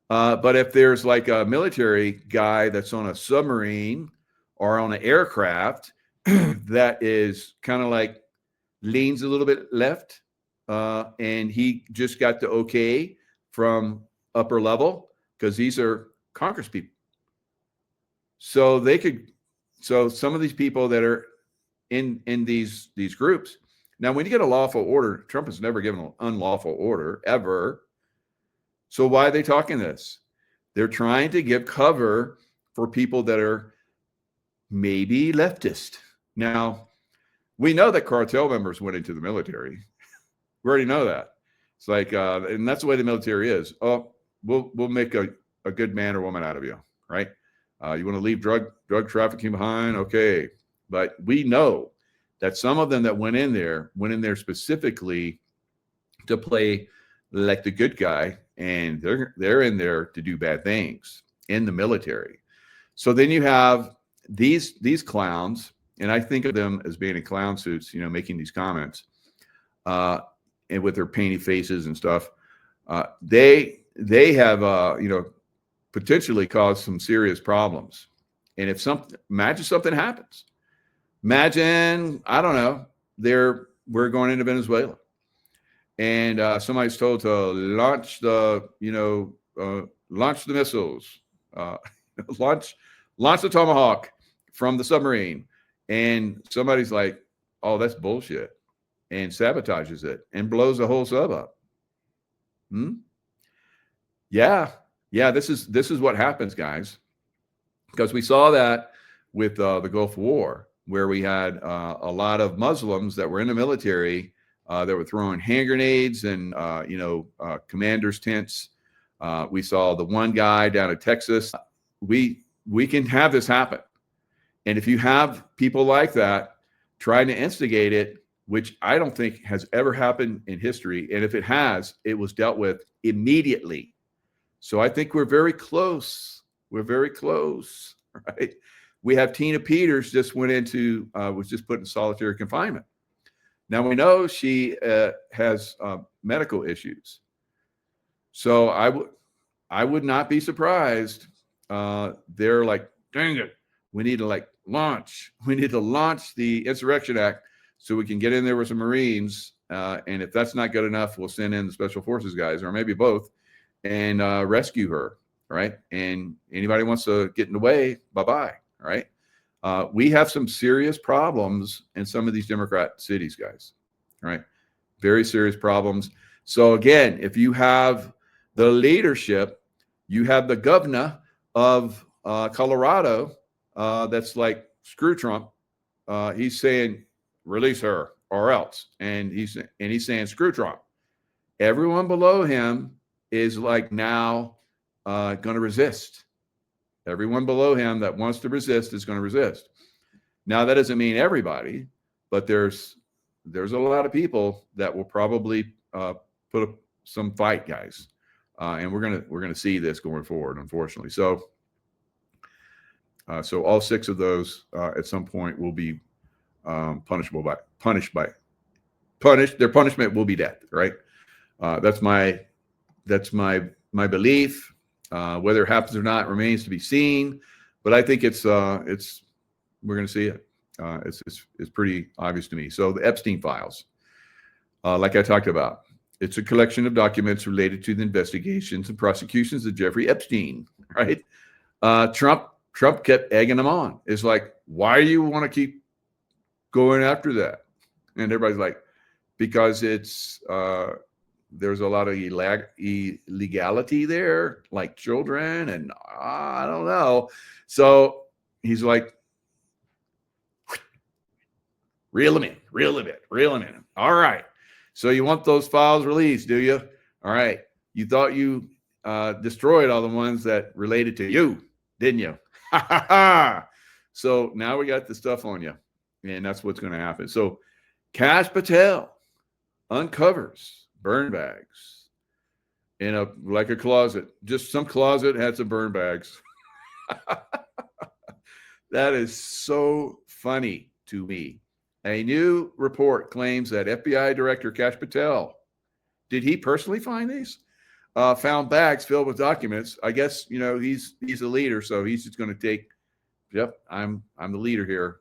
but if there's like a military guy that's on a submarine or on an aircraft that is kind of like leans a little bit left, and he just got the okay from upper level, because these are Congress people. So some of these people that are in these groups. Now, when you get a lawful order, Trump has never given an unlawful order ever. So why are they talking this? They're trying to give cover for people that are maybe leftist. Now, we know that cartel members went into the military. We already know that. It's like, and that's the way the military is. Oh, we'll make a good man or woman out of you, right? You want to leave drug trafficking behind? Okay. But we know that some of them that went in there specifically to play like the good guy, and they're in there to do bad things in the military. So then you have these clowns, and I think of them as being in clown suits, making these comments, and with their painted faces and stuff. They have potentially caused some serious problems. And if imagine something happens. Imagine, I don't know, we're going into Venezuela, and somebody's told to launch the missiles, launch the Tomahawk from the submarine, and somebody's like, oh, that's bullshit, and sabotages it and blows the whole sub up. Yeah, this is what happens, guys, because we saw that with the Gulf War, where we had a lot of Muslims that were in the military that were throwing hand grenades and commanders' tents. We saw the one guy down in Texas. We can have this happen, and if you have people like that trying to instigate it, which I don't think has ever happened in history, and if it has, it was dealt with immediately. So I think we're very close. We're very close, right? We have Tina Peters just went into, was just put in solitary confinement. Now we know she has medical issues. So I would not be surprised. They're like, dang it, we need to launch the Insurrection Act so we can get in there with some Marines. And if that's not good enough, we'll send in the Special Forces guys, or maybe both, and rescue her. Right. And anybody wants to get in the way, bye-bye. Right. We have some serious problems in some of these Democrat cities, guys. Right. Very serious problems. So again, if you have the leadership, you have the governor of Colorado that's like, screw Trump. He's saying, release her or else. And he's saying, screw Trump. Everyone below him is like now going to resist. Everyone below him that wants to resist is going to resist. Now, that doesn't mean everybody, but there's a lot of people that will probably put up some fight, guys. And we're gonna see this going forward, unfortunately. So all 6 of those at some point will be punished. Their punishment will be death, right? That's my belief. Whether it happens or not remains to be seen. But I think we're going to see it. It's pretty obvious to me. So the Epstein files, like I talked about, it's a collection of documents related to the investigations and prosecutions of Jeffrey Epstein, right? Trump kept egging them on. It's like, why do you want to keep going after that? And everybody's like, because it's there's a lot of illegality there, like children, and I don't know. So he's like, reel them in. All right. So you want those files released, do you? All right. You thought you destroyed all the ones that related to you, didn't you? So now we got the stuff on you, and that's what's going to happen. So Kash Patel uncovers burn bags in a closet. Just some closet had some burn bags. That is so funny to me. A new report claims that FBI Director Kash Patel, did he personally find these? Found bags filled with documents. I guess, he's a leader, so he's just going to take, yep, I'm the leader here.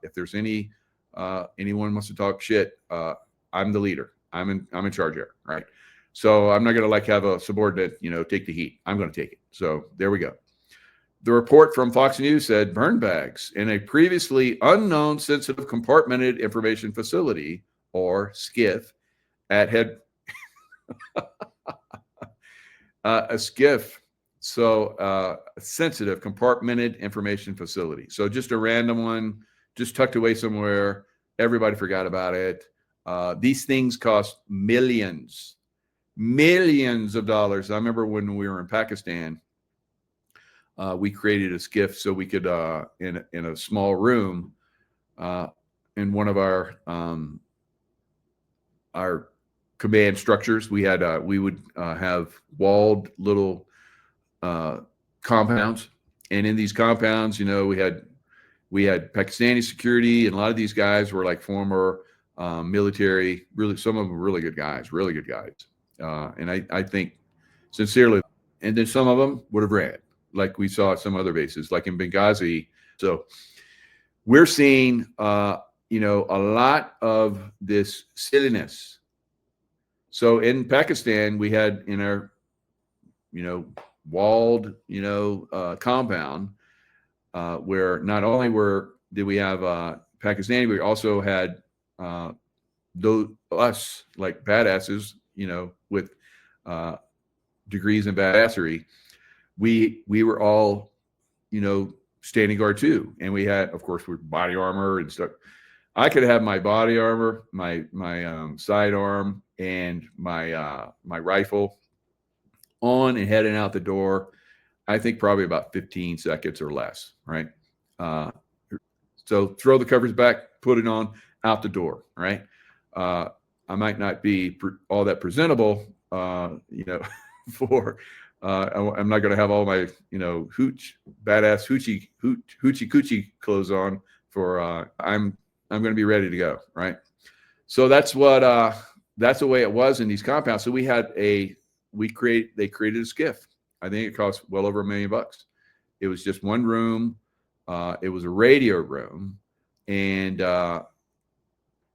If there's anyone wants to talk shit, I'm the leader. I'm in charge here, right? So I'm not going to have a subordinate, take the heat. I'm going to take it. So there we go. The report from Fox News said burn bags in a previously unknown sensitive compartmented information facility, or SCIF, at head a SCIF. So a sensitive compartmented information facility. So just a random one, just tucked away somewhere. Everybody forgot about it. These things cost millions of dollars. I remember when we were in Pakistan, we created a SCIF so we could, in a small room, in one of our command structures, we would have walled little compounds, and in these compounds, we had Pakistani security, and a lot of these guys were like former military. Really, some of them were really good guys. And I think sincerely, and then some of them would have ran, like we saw at some other bases, like in Benghazi. So we're seeing, a lot of this silliness. So in Pakistan, we had in our, walled, compound, where not only did we have Pakistani, we also had us like badasses, with degrees in badassery. We were all, standing guard too, and we had, of course, with body armor and stuff. I could have my body armor, my sidearm, and my rifle on and heading out the door. I think probably about 15 seconds or less, right? So throw the covers back, put it on, out the door, right? I might not be all that presentable, for I'm not going to have all my, badass hoochie coochie clothes on for, I'm going to be ready to go. Right. So that's the way it was in these compounds. So they created a skiff. I think it cost well over $1 million. It was just one room. It was a radio room, and the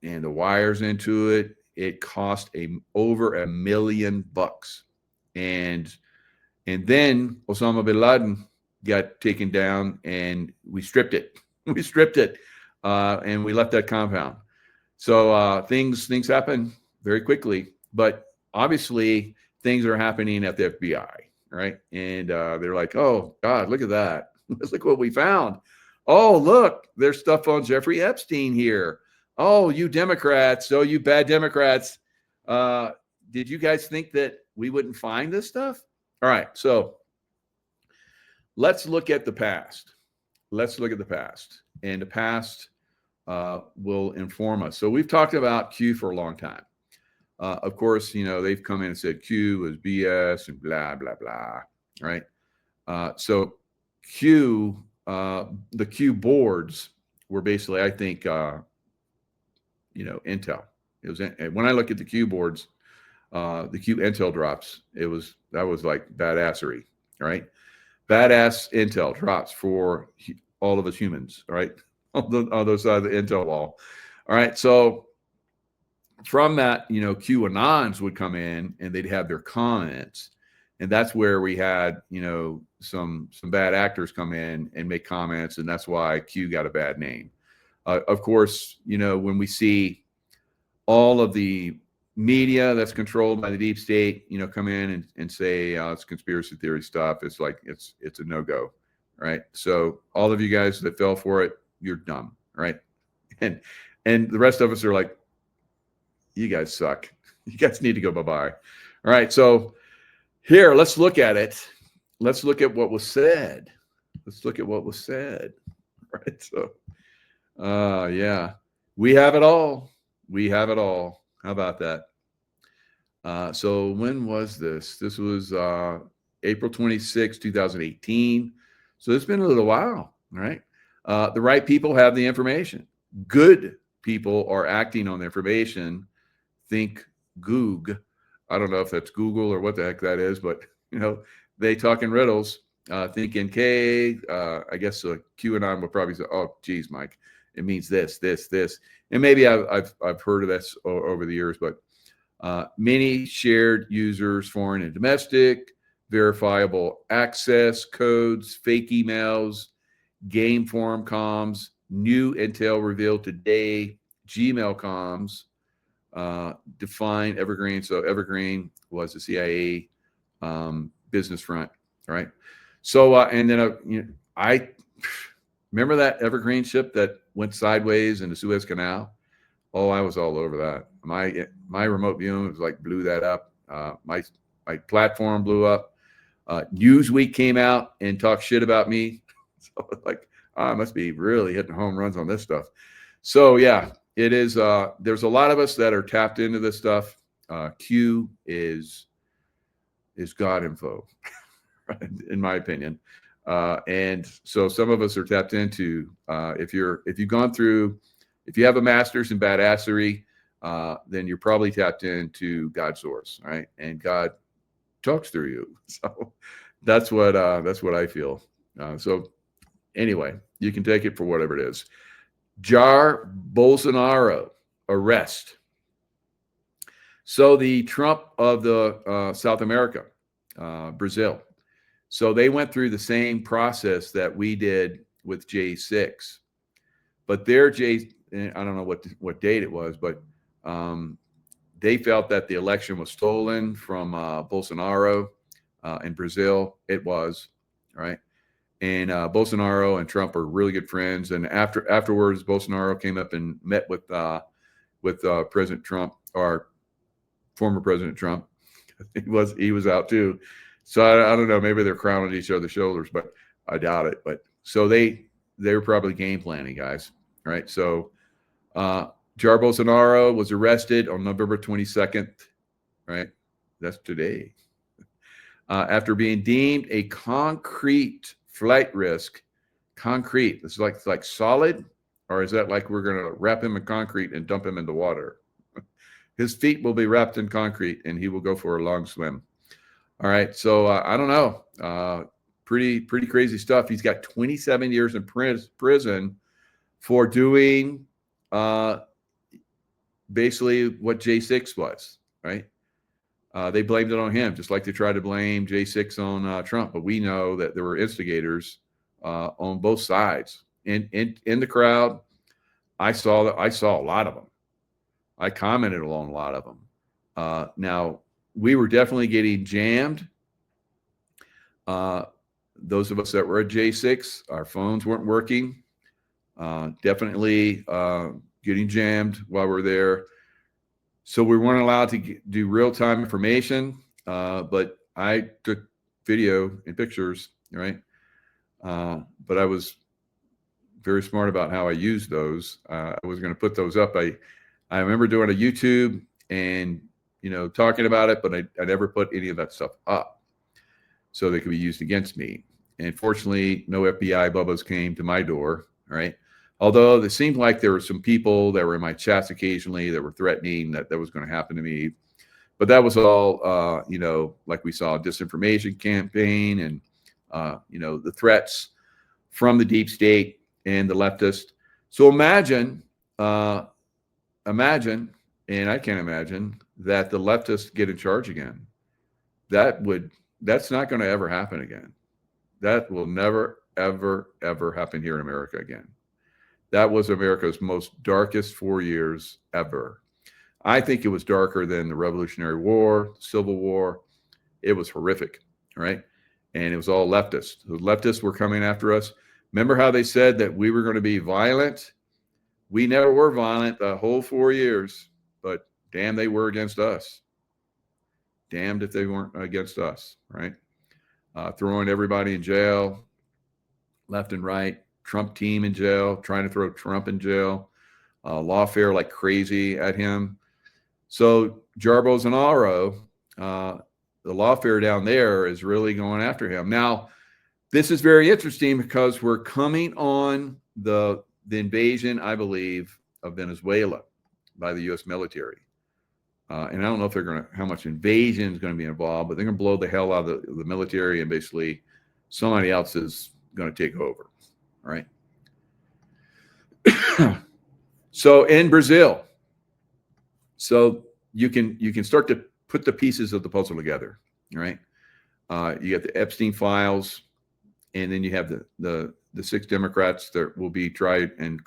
wires into it. It cost over $1 million, and then Osama bin Laden got taken down, and we stripped it. We stripped it, and we left that compound. So things happen very quickly, but obviously things are happening at the FBI, right? And they're like, "Oh God, look at that! Look what we found! Oh, look, there's stuff on Jeffrey Epstein here. Oh, you Democrats! Oh, you bad Democrats! Did you guys think that we wouldn't find this stuff?" All right, so let's look at the past. Let's look at the past, and the past will inform us. So we've talked about Q for a long time. Of course, they've come in and said Q was BS and blah, blah, blah, right? So Q, the Q boards were basically, I think, Intel. It was when I look at the Q boards, the Q Intel drops, that was like badassery, right? Badass Intel drops for all of us humans, right? On the other side of the Intel wall. All right. So from that, QAnons would come in and they'd have their comments. And that's where we had, some bad actors come in and make comments. And that's why Q got a bad name. Of course, when we see all of the media that's controlled by the deep state, come in and say it's conspiracy theory stuff. It's like, it's a no-go. Right. So all of you guys that fell for it, you're dumb, right? And the rest of us are like, you guys suck. You guys need to go bye-bye. All right, so here, let's look at it. Let's look at what was said. Let's look at what was said, right? So, yeah, we have it all. We have it all. How about that? So when was this? This was April 26, 2018. So it's been a little while, right? The right people have the information. Good people are acting on the information. Think Goog. I don't know if that's Google or what the heck that is, but they talk in riddles. Think NK. I guess QAnon would probably say, "Oh, geez, Mike, it means this, and maybe I've heard of this over the years, but many shared users, foreign and domestic, verifiable access codes, fake emails, game forum comms, new intel revealed today, Gmail comms, define Evergreen. So Evergreen was the CIA business front, right? So and then I remember that Evergreen ship that went sideways in the Suez Canal. Oh, I was all over that. My remote viewing was like blew that up. My platform blew up. Newsweek came out and talked shit about me. So like, I must be really hitting home runs on this stuff. So yeah, it is. There's a lot of us that are tapped into this stuff. Q is God info, in my opinion. And so some of us are tapped into. If you have a master's in badassery, then you're probably tapped into God's source, right? And God talks through you. So that's what I feel. So anyway, you can take it for whatever it is. Jair Bolsonaro arrest. So the Trump of the South America, Brazil. So they went through the same process that we did with J6, but their I don't know what date it was, but they felt that the election was stolen from Bolsonaro in Brazil. It was, right? And Bolsonaro and Trump are really good friends. And afterwards, Bolsonaro came up and met with President Trump, or former President Trump. He was out too. So I don't know. Maybe they're crowning each other's shoulders, but I doubt it. But so they were probably game planning, guys. Right? So Jair Bolsonaro was arrested on November 22nd. Right? That's today. after being deemed a concrete flight risk. Concrete, it's like solid, or is that like we're going to wrap him in concrete and dump him into water? His feet will be wrapped in concrete and he will go for a long swim. All right, so I don't know. Pretty crazy stuff. He's got 27 years in prison for doing basically what J6 was, right? They blamed it on him, just like they tried to blame J6 on Trump. But we know that there were instigators on both sides. In the crowd, I saw a lot of them. I commented on a lot of them. Now, we were definitely getting jammed. Those of us that were at J6, our phones weren't working. Definitely getting jammed while we're there. So we weren't allowed to do real-time information, but I took video and pictures, right? But I was very smart about how I used those. I was going to put those up. I remember doing a YouTube and, talking about it, but I never put any of that stuff up so they could be used against me. And fortunately, no FBI bubbas came to my door, right? Although it seemed like there were some people that were in my chats occasionally that were threatening that was going to happen to me. But that was all, like we saw a disinformation campaign and, the threats from the deep state and the leftist. So imagine, and I can't imagine that the leftists get in charge again. That's not going to ever happen again. That will never, ever, ever happen here in America again. That was America's most darkest 4 years ever. I think it was darker than the Revolutionary War, Civil War. It was horrific, right? And it was all leftists. The leftists were coming after us. Remember how they said that we were going to be violent? We never were violent the whole 4 years, but damn, they were against us. Damned if they weren't against us, right? Throwing everybody in jail, left and right. Trump team in jail, trying to throw Trump in jail, lawfare like crazy at him. So Jar Bolsonaro, the lawfare down there is really going after him. Now, this is very interesting because we're coming on the invasion, I believe, of Venezuela by the U.S. military. And I don't know if how much invasion is going to be involved, but they're going to blow the hell out of the military and basically somebody else is going to take over. Right. So in Brazil, so you can start to put the pieces of the puzzle together. Right. You got the Epstein files, and then you have the 6 Democrats that will be tried and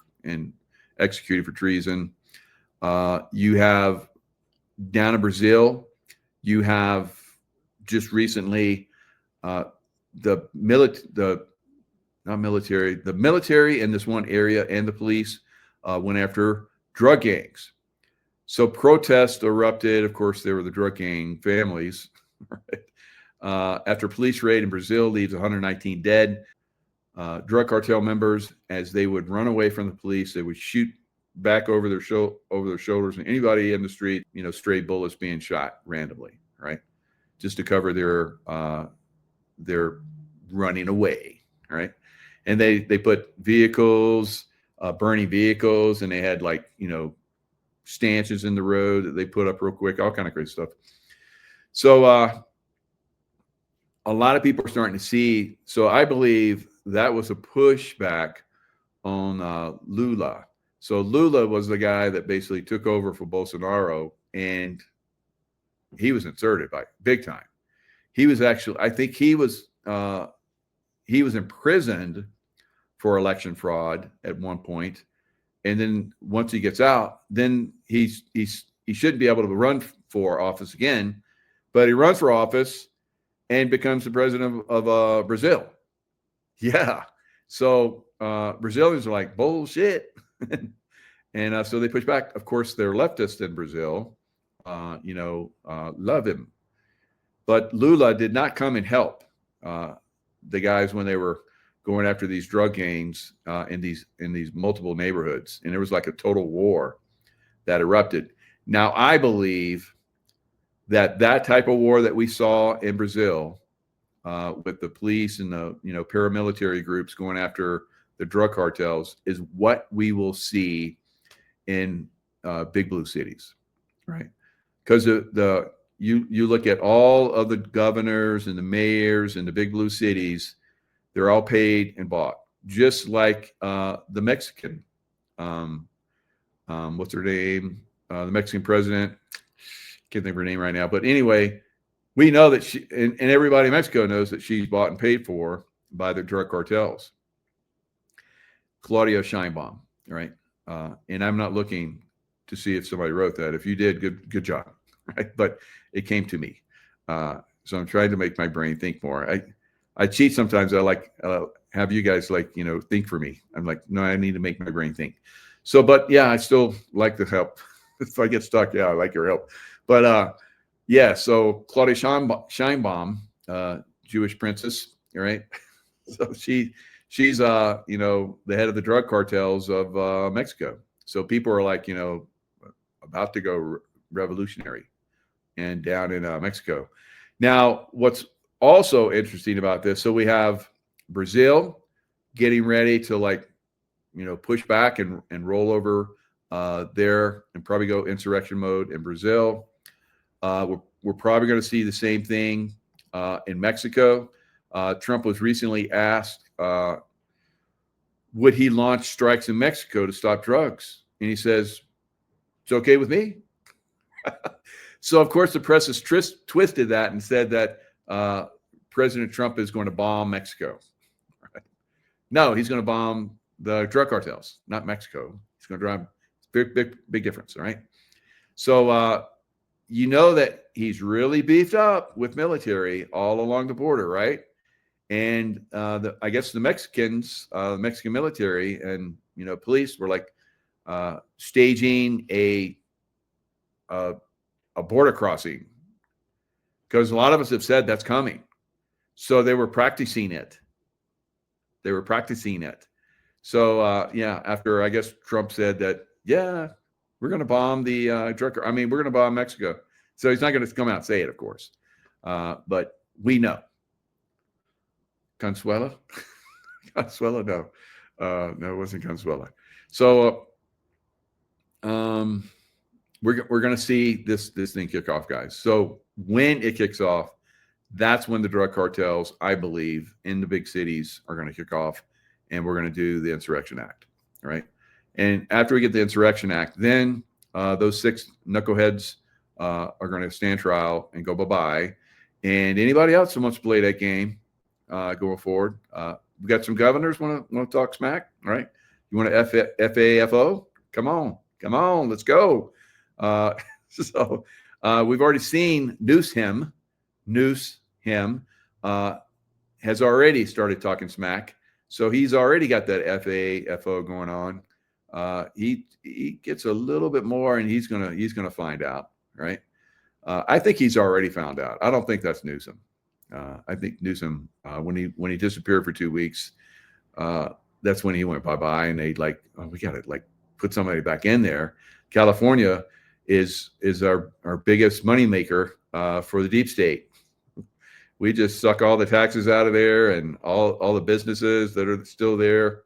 executed for treason. You have down in Brazil, you have just recently the military in this one area and the police went after drug gangs. So protests erupted. Of course, there were the drug gang families. Right? After police raid in Brazil leaves 119 dead. Drug cartel members, as they would run away from the police, they would shoot back over their shoulders, and anybody in the street, stray bullets being shot randomly, right? Just to cover their running away, right? And they put vehicles, burning vehicles, and they had stanchions in the road that they put up real quick, all kind of crazy stuff. So a lot of people are starting to see. So I believe that was a pushback on Lula. So Lula was the guy that basically took over for Bolsonaro, and he was inserted by big time. He was actually, I think he was imprisoned for election fraud at one point, and then once he gets out, then he shouldn't be able to run for office again, but he runs for office and becomes the president of Brazil. Yeah, so Brazilians are like, bullshit. And so they push back. Of course, they're leftists in Brazil, love him. But Lula did not come and help the guys when they were going after these drug gangs in these multiple neighborhoods. And there was like a total war that erupted. Now, I believe that type of war that we saw in Brazil with the police and the paramilitary groups going after the drug cartels is what we will see in big blue cities, right? Because you look at all of the governors and the mayors in the big blue cities, they're all paid and bought, just like the Mexican. What's her name? The Mexican president. Can't think of her name right now, but anyway, we know that she and everybody in Mexico knows that she's bought and paid for by the drug cartels. Claudia Scheinbaum, right? And I'm not looking to see if somebody wrote that. If you did, good job, right? But it came to me, so I'm trying to make my brain think more. I cheat sometimes. I like have you guys think for me. I'm like, no, I need to make my brain think. So, but yeah, I still like the help. If I get stuck, yeah, I like your help. But yeah, so Claudia Scheinbaum, Jewish princess, right? So she's the head of the drug cartels of Mexico. So people are like, about to go revolutionary and down in Mexico. Now, what's also interesting about this, so we have Brazil getting ready to push back and roll over there and probably go insurrection mode in Brazil. We're probably going to see the same thing in Mexico. Trump was recently asked, would he launch strikes in Mexico to stop drugs? And he says, it's okay with me. So, of course, the press has twisted that and said that President Trump is going to bomb Mexico. Right? No, he's going to bomb the drug cartels, not Mexico. He's going to drive big difference. All right. So, that he's really beefed up with military all along the border, right? And I guess the Mexican military and police were like staging a border crossing, because a lot of us have said that's coming. So they were practicing it. So yeah, after I guess Trump said that, yeah, we're going to bomb the drug. I mean, we're going to bomb Mexico. So he's not going to come out and say it, of course. But we know. Consuela? Consuela? No. No, it wasn't Consuela. So we're going to see this thing kick off, guys. So when it kicks off, that's when the drug cartels, I believe, in the big cities are going to kick off, and we're going to do the Insurrection Act, right? And after we get the Insurrection Act, then those 6 knuckleheads are going to stand trial and go bye-bye. And anybody else who wants to play that game going forward, we got some governors want to talk smack, right? You want to FAFO? Come on, let's go. So we've already seen Newsom has already started talking smack. So he's already got that FAFO going on. He gets a little bit more, and he's gonna find out, right? I think he's already found out. I don't think that's Newsom. I think Newsom, when he disappeared for 2 weeks, that's when he went bye-bye, and they we got to put somebody back in there. California is our biggest moneymaker for the deep state. We just suck all the taxes out of there, and all the businesses that are still there.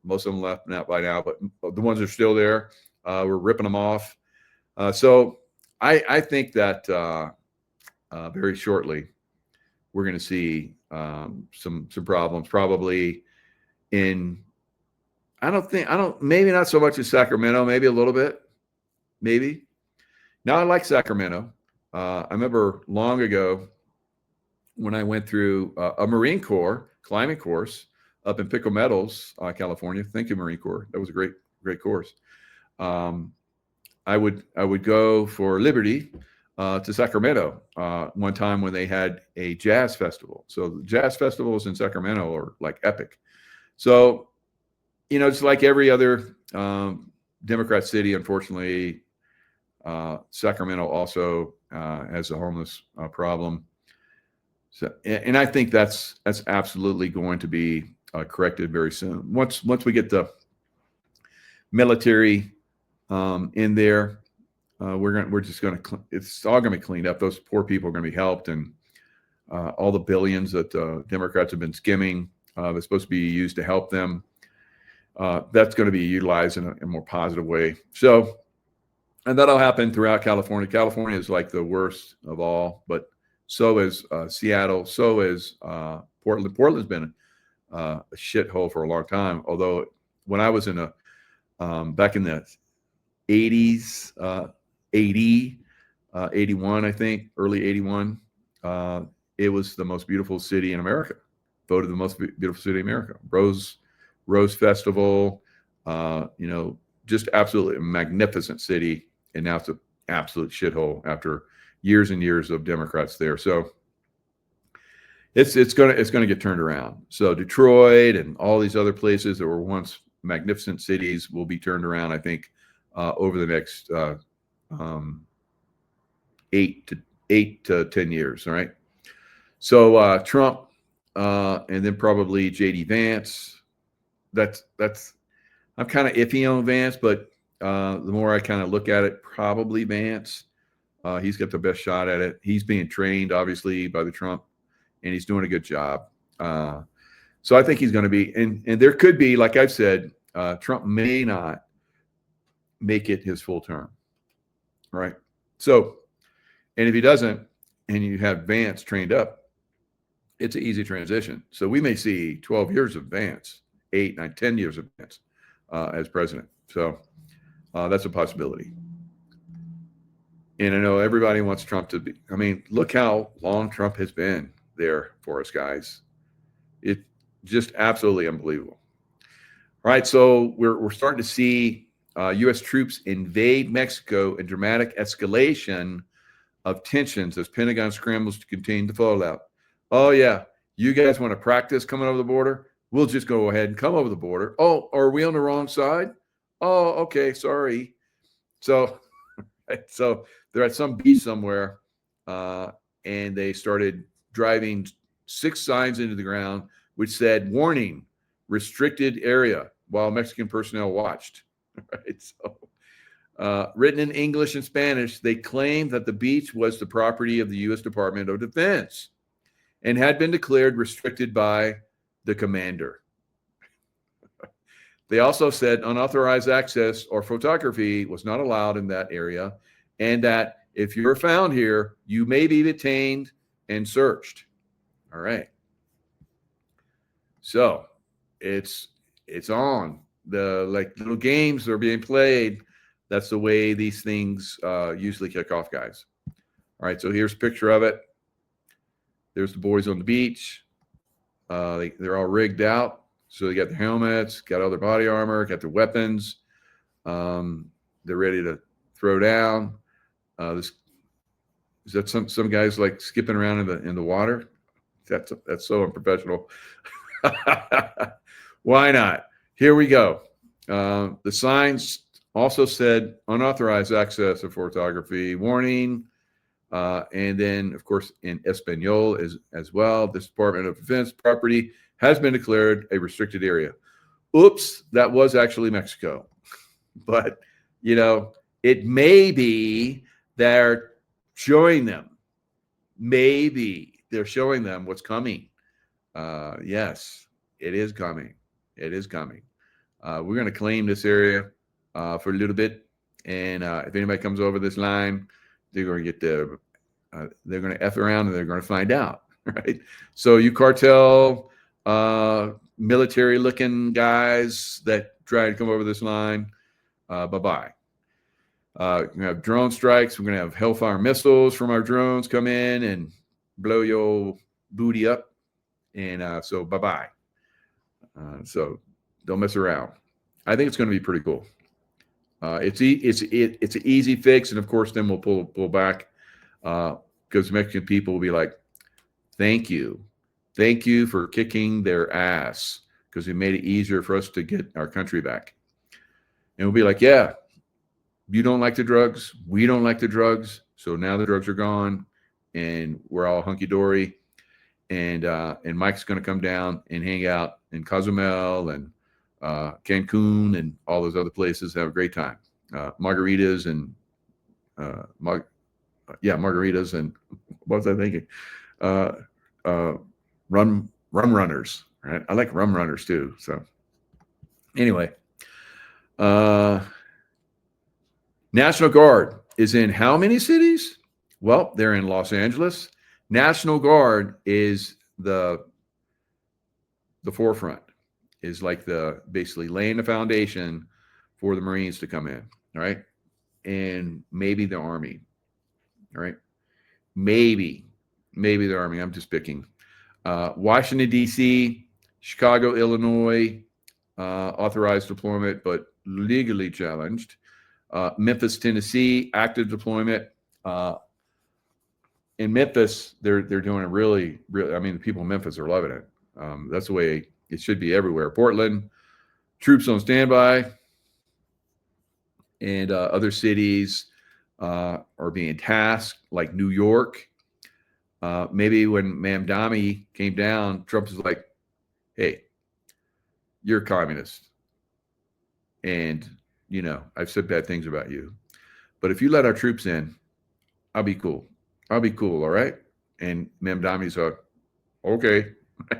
Most of them left now by now, but the ones that are still there, we're ripping them off. So I think that very shortly we're going to see some problems, probably in. Maybe not so much in Sacramento, maybe a little bit, maybe. Now I like Sacramento. I remember long ago when I went through a Marine Corps climbing course up in Pico Meadows, California. Thank you, Marine Corps. That was a great course. I would go for Liberty to Sacramento one time when they had a jazz festival. So the jazz festivals in Sacramento are like epic. So, it's like every other Democrat city, unfortunately, Sacramento also has a homeless problem. So, and I think that's absolutely going to be corrected very soon. Once we get the military in there, it's all going to be cleaned up. Those poor people are going to be helped, and all the billions that Democrats have been skimming that's supposed to be used to help them. That's going to be utilized in a more positive way. So, and that'll happen throughout California. California is like the worst of all, but so is Seattle. So is Portland. Portland's been a shithole for a long time. Although when I was in back in the 80s, 81, I think, early 81, it was the most beautiful city in America. Voted the most beautiful city in America. Rose Festival, just absolutely a magnificent city. And now it's an absolute shithole after years and years of Democrats there. So it's gonna get turned around. So Detroit and all these other places that were once magnificent cities will be turned around, I think, over the next 8 to 10 years. All right. So Trump, and then probably JD Vance. That's I'm kind of iffy on Vance, but the more I kind of look at it, probably Vance. He's got the best shot at it. He's being trained, obviously, by the Trump, and he's doing a good job. So I think he's going to be, and there could be, like I've said, Trump may not make it his full term, right? So, and if he doesn't, and you have Vance trained up, it's an easy transition. So we may see 12 years of Vance, 8, 9, 10 years of Vance as president. So that's a possibility. And I know everybody wants Trump to be, I mean, look how long Trump has been there for us, guys. It just absolutely unbelievable. All right, so we're starting to see U.S. troops invade Mexico in dramatic escalation of tensions as Pentagon scrambles to contain the fallout. Oh, yeah, you guys want to practice coming over the border? We'll just go ahead and come over the border. Oh, are we on the wrong side? Oh, okay, sorry. So they're at some beach somewhere, and they started driving 6 signs into the ground which said, "Warning, restricted area," while Mexican personnel watched. Right? So, written in English and Spanish, they claimed that the beach was the property of the U.S. Department of Defense and had been declared restricted by the commander. They also said unauthorized access or photography was not allowed in that area, and that if you're found here, you may be detained and searched. All right. So it's on. The little games are being played. That's the way these things usually kick off, guys. All right. So here's a picture of it. There's the boys on the beach. They're all rigged out. So they got their helmets, got all their body armor, got their weapons. They're ready to throw down. Is that some guys like skipping around in the water? That's so unprofessional. Why not? Here we go. The signs also said unauthorized access of photography, warning, and then of course in Espanol as well. This Department of Defense property has been declared a restricted area. Oops, that was actually Mexico. But, it may be they're showing them. Maybe they're showing them what's coming. Yes, it is coming. It is coming. We're going to claim this area for a little bit. And if anybody comes over this line, they're going to get they're going to F around and they're going to find out. Right? So you cartel, military looking guys that try to come over this line, bye-bye. We're going to have drone strikes. We're going to have Hellfire missiles from our drones come in and blow your booty up. And so bye-bye. So don't mess around. I think it's going to be pretty cool. It's an easy fix. And of course, then we'll pull back because Mexican people will be like, thank you. Thank you for kicking their ass because it made it easier for us to get our country back. And we'll be like, yeah, you don't like the drugs. We don't like the drugs. So now the drugs are gone and we're all hunky-dory. And Mike's going to come down and hang out in Cozumel and Cancun and all those other places, have a great time. Margaritas and margaritas and what was I thinking? rum runners, right? I like rum runners too. So anyway, National Guard is in how many cities? Well, they're in Los Angeles. National Guard is the forefront, is like the basically laying the foundation for the Marines to come in, all right? And maybe the Army, all right? Maybe the Army. I'm just picking. Washington, D.C., Chicago, Illinois, authorized deployment, but legally challenged. Memphis, Tennessee, active deployment. In Memphis, they're doing a really. I mean, the people in Memphis are loving it. That's the way it should be everywhere. Portland, troops on standby, and other cities are being tasked, like New York. Maybe when Mamdani came down, Trump was like, "Hey, you're a communist, and I've said bad things about you, but if you let our troops in, I'll be cool. I'll be cool, all right?" And Mamdani's like, "Okay."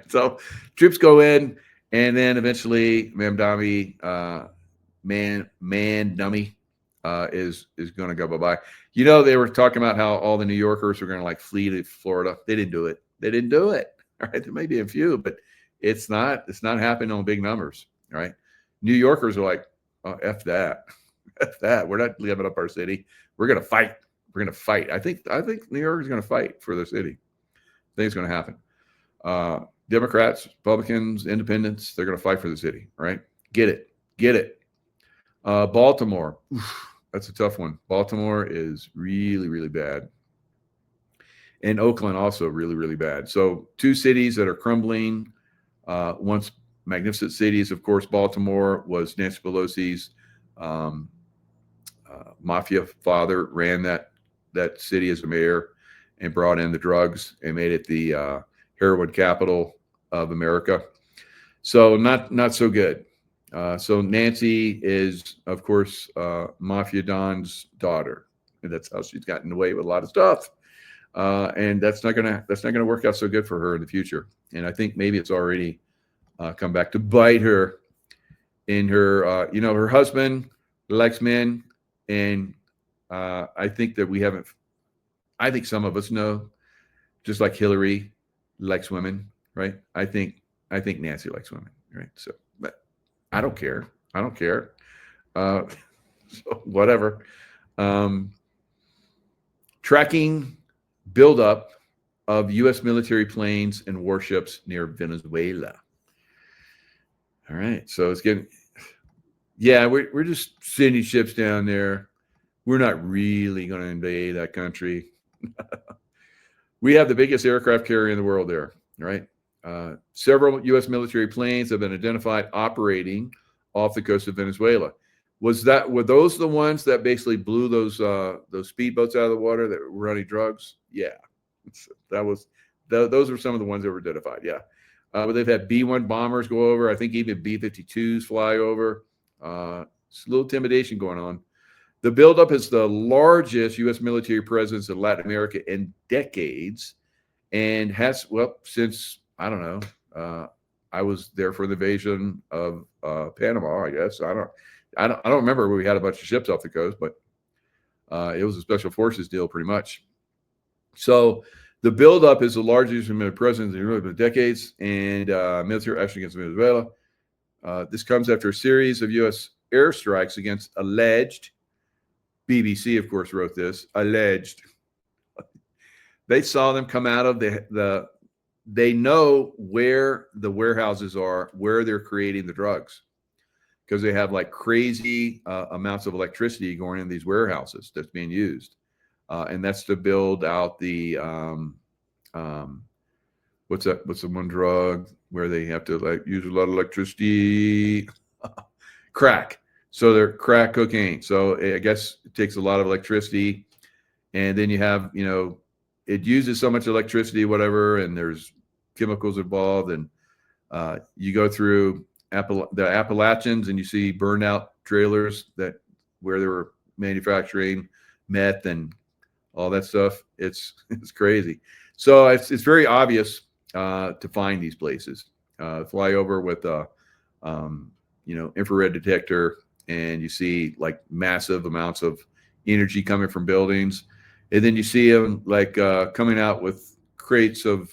So troops go in, and then eventually Mamdani, man dummy, is going to go bye-bye. They were talking about how all the New Yorkers were going to like flee to Florida. They didn't do it. All right. There may be a few, but it's not happening on big numbers. All right. New Yorkers are like, "Oh, F that. F that. We're not giving up our city. We're going to fight. We're going to fight." I think New York is going to fight for their city. I think it's going to happen. Democrats, Republicans, Independents, they're going to fight for the city. All right. Get it. Baltimore. Oof, that's a tough one. Baltimore is really, really bad. And Oakland also really, really bad. So 2 cities that are crumbling. Once magnificent cities, of course. Baltimore was Nancy Pelosi's mafia father, ran that city as a mayor and brought in the drugs and made it the heroin capital of America. So not so good. So Nancy is, of course, Mafia Don's daughter, and that's how she's gotten away with a lot of stuff. And that's not gonna work out so good for her in the future. And I think maybe it's already come back to bite her in her. Her husband likes men, and I think that we haven't. I think some of us know, just like Hillary likes women, right? I think Nancy likes women, right? So, but I don't care. So whatever. Tracking buildup of U.S. military planes and warships near Venezuela. All right. So it's getting, we're just sending ships down there. We're not really going to invade that country. We have the biggest aircraft carrier in the world there, right? Several U.S. military planes have been identified operating off the coast of Venezuela. Were those the ones that basically blew those speedboats out of the water that were running drugs? Yeah, those were some of the ones that were identified. Yeah, but they've had B-1 bombers go over. I think even B-52s fly over. It's a little intimidation going on. The buildup is the largest U.S. military presence in Latin America in decades, and has since I don't know. I was there for the invasion of Panama. I guess I don't remember where we had a bunch of ships off the coast, but it was a special forces deal pretty much. So the buildup is the largest military presence in decades, and military action against Venezuela. This comes after a series of U.S. airstrikes against alleged. BBC, of course, wrote this. Alleged. They saw them come out of they know where the warehouses are, where they're creating the drugs, because they have like crazy amounts of electricity going in these warehouses that's being used. And that's to build out the, what's the one drug where they have to like use a lot of electricity? Crack. So they're crack cocaine. So I guess it takes a lot of electricity. And then you have, it uses so much electricity, whatever, and there's chemicals involved. And you go through the Appalachians and you see burned out trailers where they were manufacturing meth and all that stuff. It's crazy. So it's very obvious to find these places. Fly over with a infrared detector, and you see like massive amounts of energy coming from buildings, and then you see them like coming out with crates of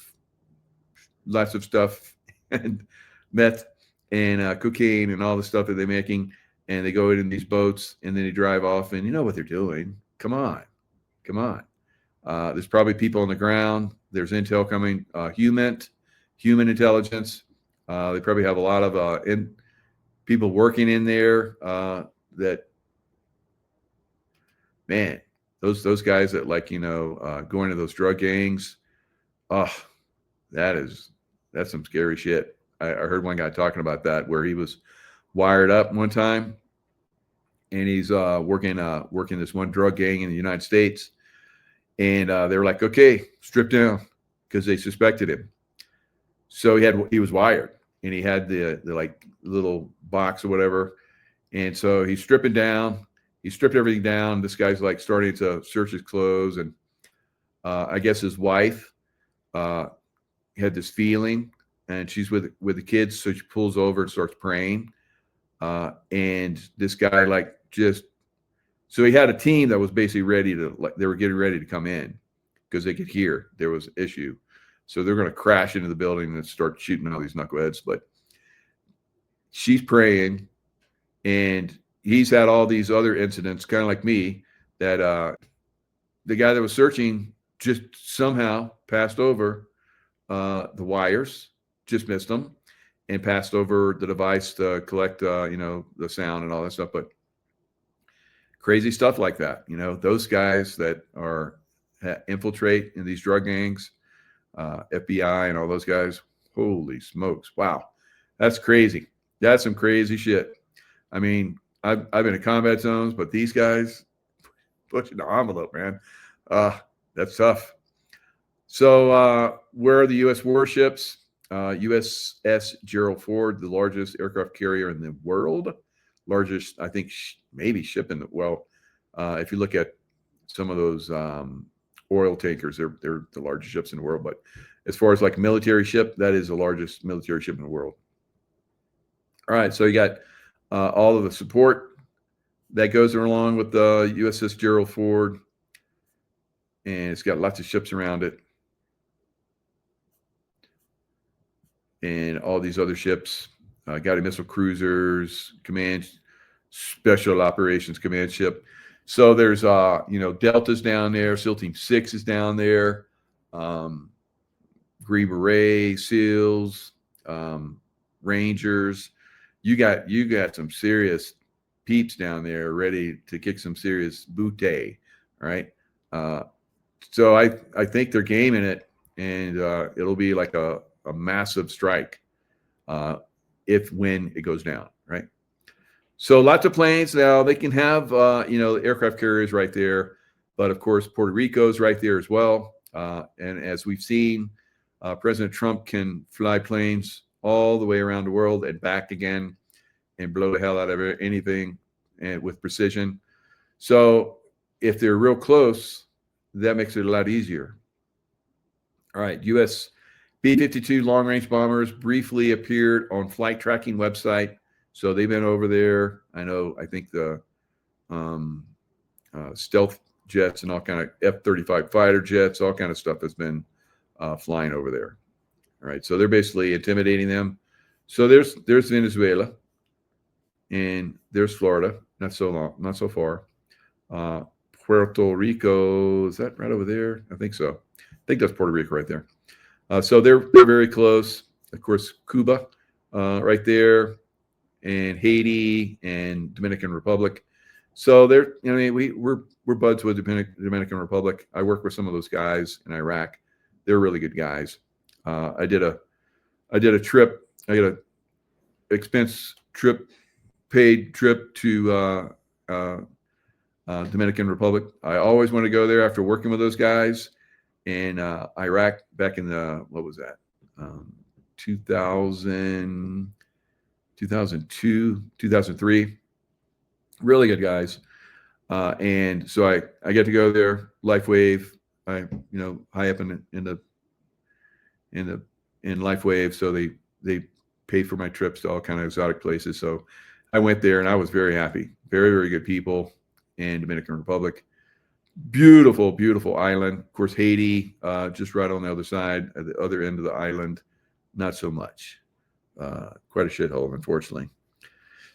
lots of stuff and meth and cocaine and all the stuff that they're making, and they go in these boats, and then they drive off, and you know what they're doing. Come on. There's probably people on the ground. There's intel coming, human intelligence. They probably have a lot of people working in there that, man, those guys that go into those drug gangs. Oh, that's some scary shit. I heard one guy talking about that, where he was wired up one time, and he's working this one drug gang in the United States, and they were like, okay, strip down, because they suspected him. So he was wired, and he had the like little box or whatever, and so he's stripping down. He stripped everything down. This guy's like starting to search his clothes, and I guess his wife had this feeling, and she's with the kids, so she pulls over and starts praying. And this guy so he had a team that was basically they were getting ready to come in because they could hear there was an issue. So they're going to crash into the building and start shooting all these knuckleheads. But she's praying, and he's had all these other incidents, kind of like me, that the guy that was searching just somehow passed over the wires, just missed them, and passed over the device to collect, the sound and all that stuff. But crazy stuff like that, those guys that infiltrate in these drug gangs, FBI and all those guys, holy smokes. Wow. That's crazy. That's some crazy shit. I mean, I've been in combat zones, but these guys pushing the envelope, man. That's tough. So where are the U.S. warships? USS Gerald Ford, the largest aircraft carrier in the world, largest, I think, maybe ship in the, well, if you look at some of those oil tankers, they're the largest ships in the world. But as far as like a military ship, that is the largest military ship in the world. All right, so you got all of the support that goes along with the USS Gerald Ford, and it's got lots of ships around it, and all these other ships, guided missile cruisers, special operations command ship. So there's Delta's down there, SEAL Team 6 is down there, Green Beret, SEALs, Rangers. You got some serious peeps down there ready to kick some serious booty, right? So I think they're gaming it, and it'll be like a massive strike when it goes down, right? So lots of planes now. They can have the aircraft carriers right there, but of course Puerto Rico's right there as well. And as we've seen, President Trump can fly planes all the way around the world and back again, and blow the hell out of anything, and with precision. So if they're real close, that makes it a lot easier. All right, U.S. B-52 long-range bombers briefly appeared on flight tracking website. So they've been over there. I think the stealth jets and all kind of F-35 fighter jets, all kind of stuff has been flying over there. All right, so they're basically intimidating them. So there's Venezuela, and there's Florida. Not so far. Puerto Rico, is that right over there? I think so. I think that's Puerto Rico right there. So they're very close. Of course, Cuba, right there, and Haiti and Dominican Republic. So we're buds with Dominican Republic. I work with some of those guys in Iraq. They're really good guys. I did a trip. I got a paid trip to Dominican Republic. I always want to go there after working with those guys in Iraq back in the, what was that? 2000, 2002, 2003. Really good guys. And so I get to go there, LifeWave. High up in the in LifeWave, so they pay for my trips to all kind of exotic places. So I went there and I was very happy. Very, very good people in Dominican Republic. Beautiful, beautiful island. Of course, Haiti, just right on the other side, at the other end of the island, not so much. Quite a shithole, unfortunately.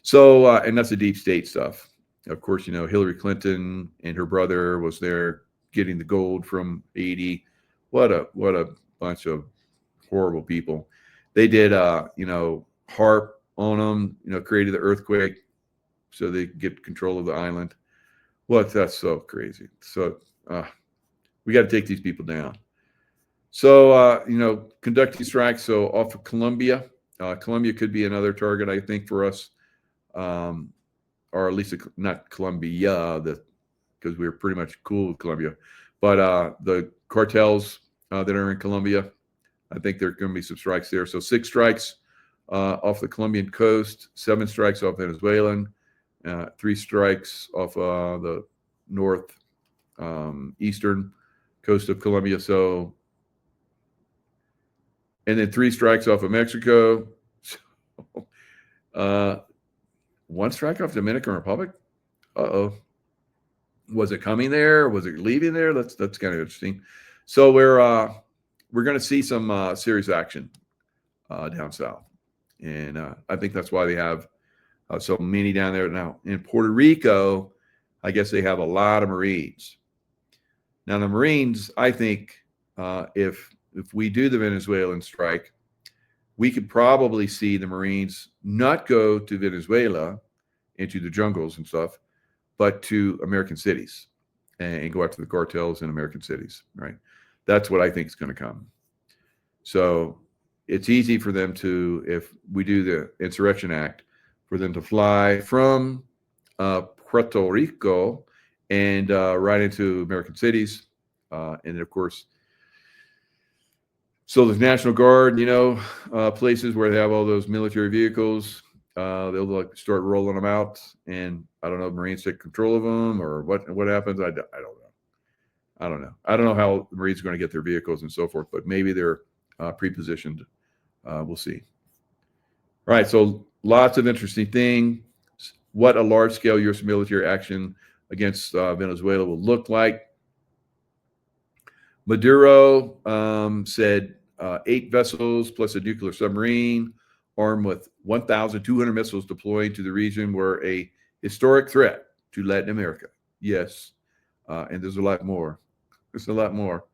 So, and that's the deep state stuff. Of course, Hillary Clinton and her brother was there getting the gold from Haiti. What a bunch of horrible people. They did, HARP on them, created the earthquake so they could get control of the island. That's so crazy. So we got to take these people down. So, conducting strikes. So off of Colombia, Colombia could be another target, I think, for us. Or at least not Colombia, because we were pretty much cool with Colombia. But the cartels that are in Colombia, I think there are going to be some strikes there. So 6 strikes off the Colombian coast, 7 strikes off Venezuelan, 3 strikes off the north eastern coast of Colombia. So, and then 3 strikes off of Mexico. So, 1 strike off Dominican Republic. Was it coming there? Was it leaving there? That's kind of interesting. So we're going to see some serious action down south, and I think that's why they have so many down there now. In Puerto Rico, I guess they have a lot of Marines. Now the Marines, I think, if we do the Venezuelan strike, we could probably see the Marines not go to Venezuela into the jungles and stuff, but to American cities and go after the cartels in American cities, right? That's what I think is going to come. So it's easy for them to, if we do the Insurrection Act, for them to fly from Puerto Rico and right into American cities. And then, of course, so the National Guard, places where they have all those military vehicles, they'll start rolling them out, and I don't know if Marines take control of them or what happens. I don't know. I don't know how the Marines are going to get their vehicles and so forth, but maybe they're pre-positioned. We'll see. All right, so lots of interesting things. What a large-scale U.S. military action against Venezuela will look like. Maduro said 8 vessels plus a nuclear submarine armed with 1,200 missiles deployed to the region were a historic threat to Latin America. Yes, and there's a lot more. There's a lot more.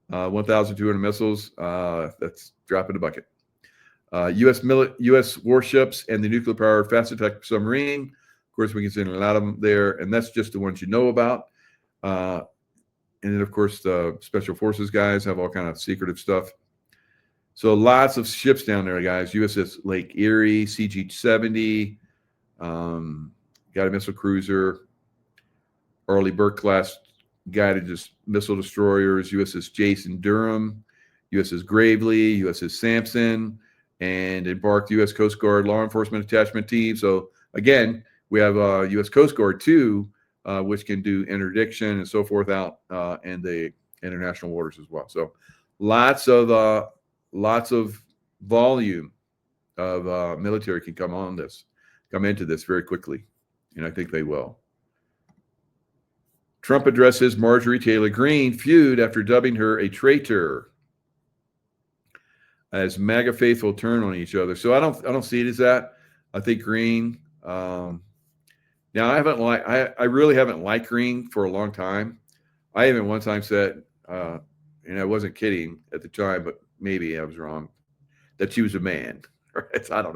1,200 missiles, that's drop in the bucket. U.S. warships and the nuclear-powered fast attack submarine. Of course, we can send a lot of them there, and that's just the ones you know about. And then, of course, the Special Forces guys have all kind of secretive stuff. So lots of ships down there, guys. USS Lake Erie, CG-70, got a missile cruiser, Arleigh Burke-class guided missile destroyers, USS Jason Durham, USS Gravely, USS Sampson, and embarked U.S. Coast Guard law enforcement attachment team. So, again, we have U.S. Coast Guard, too, which can do interdiction and so forth out in the international waters as well. So lots of volume of military can come into this very quickly, and I think they will. Trump addresses Marjorie Taylor Greene feud after dubbing her a traitor as MAGA faithful turn on each other. So I don't see it as that. I think Greene. Now I really haven't liked Greene for a long time. I even one time said, and I wasn't kidding at the time, but maybe I was wrong, that she was a man. Right? I don't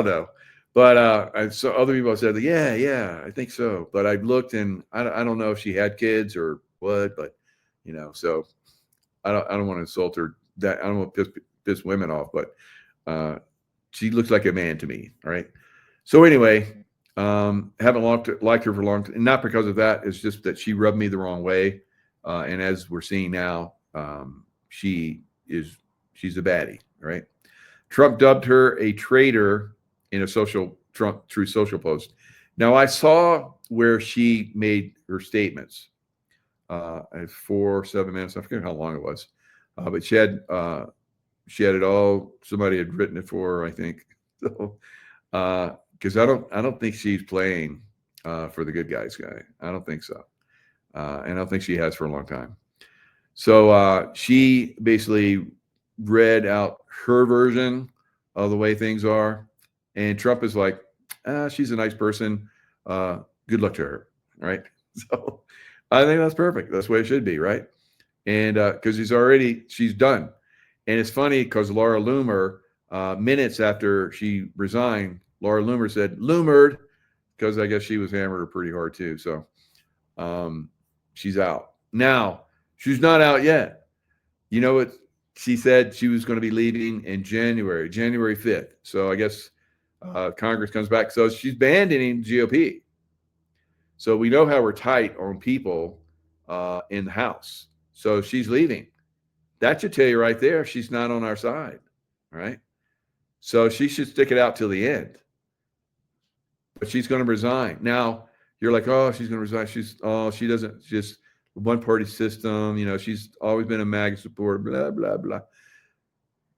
know. But so other people have said, yeah, I think so. But I looked, and I don't know if she had kids or what. But so I don't want to insult her. That I don't want to piss women off. But she looks like a man to me. All right. So anyway, haven't liked her for a long time, and not because of that. It's just that she rubbed me the wrong way. And as we're seeing now, she's a baddie, right? Trump dubbed her a traitor in a True Social post. Now I saw where she made her statements at 4 or 7 minutes. I forget how long it was, but she had she had it all. Somebody had written it for her, I think. So, because I don't think she's playing for the good guys guy. I don't think so, and I don't think she has for a long time. So she basically read out her version of the way things are, and Trump is like, she's a nice person. Good luck to her, right? So I think that's perfect. That's the way it should be, right? And because she's done. And it's funny because Laura Loomer, minutes after she resigned, Laura Loomer said, Loomered, because I guess she was hammered pretty hard too. So she's out. Now, she's not out yet. You know what? She said she was going to be leaving in January 5th. So I guess Congress comes back. So she's abandoning GOP. So we know how we're tight on people in the House. So she's leaving. That should tell you right there she's not on our side, right? So she should stick it out till the end. But she's going to resign. Now, you're like, oh, she's going to resign. She doesn't, just one party system. You know, she's always been a MAGA supporter, blah, blah, blah.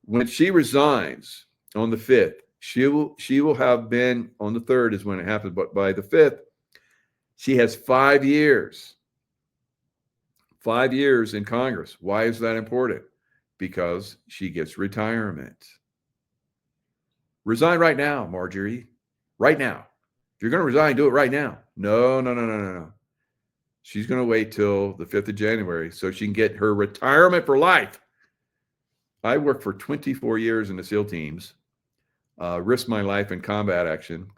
When she resigns on the 5th, she will have been, on the 3rd is when it happens, but by the 5th, she has 5 years. 5 years in Congress. Why is that important? Because she gets retirement. Resign right now, Marjorie. Right now. If you're going to resign, do it right now. No. She's going to wait till the 5th of January so she can get her retirement for life. I worked for 24 years in the SEAL teams, risked my life in combat action,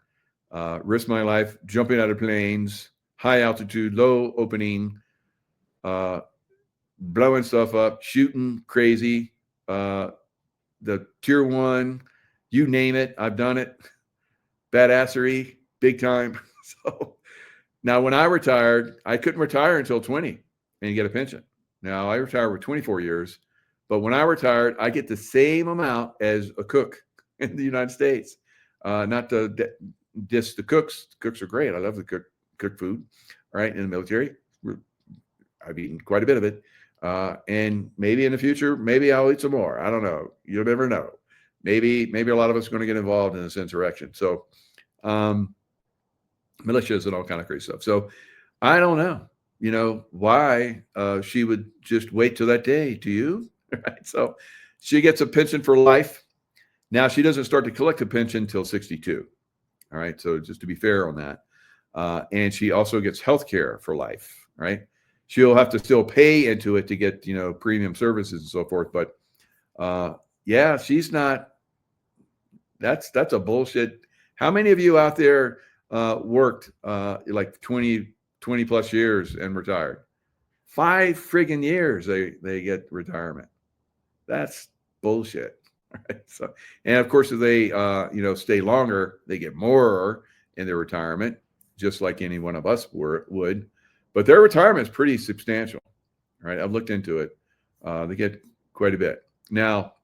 risked my life jumping out of planes, high altitude, low opening, blowing stuff up, shooting crazy, the tier 1, you name it, I've done it. Badassery, big time. So now when I retired, I couldn't retire until 20 and get a pension. Now I retired with 24 years, but when I retired, I get the same amount as a cook in the United States. Not to diss the cooks. The cooks are great. I love the cook food, right? In the military, I've eaten quite a bit of it. And maybe in the future, maybe I'll eat some more. I don't know. You'll never know. Maybe a lot of us are going to get involved in this insurrection. So militias and all kind of crazy stuff. So I don't know, why she would just wait till that day. Do you? Right. So she gets a pension for life. Now she doesn't start to collect a pension till 62. All right. So just to be fair on that. And she also gets health care for life. Right. She'll have to still pay into it to get, premium services and so forth. But yeah, she's not. That's a bullshit. How many of you out there worked like 20 plus years and retired? 5 friggin' years they get retirement. That's bullshit. Right? So, and of course, if they stay longer, they get more in their retirement, just like any one of us would. But their retirement is pretty substantial. Right? I've looked into it. They get quite a bit. Now,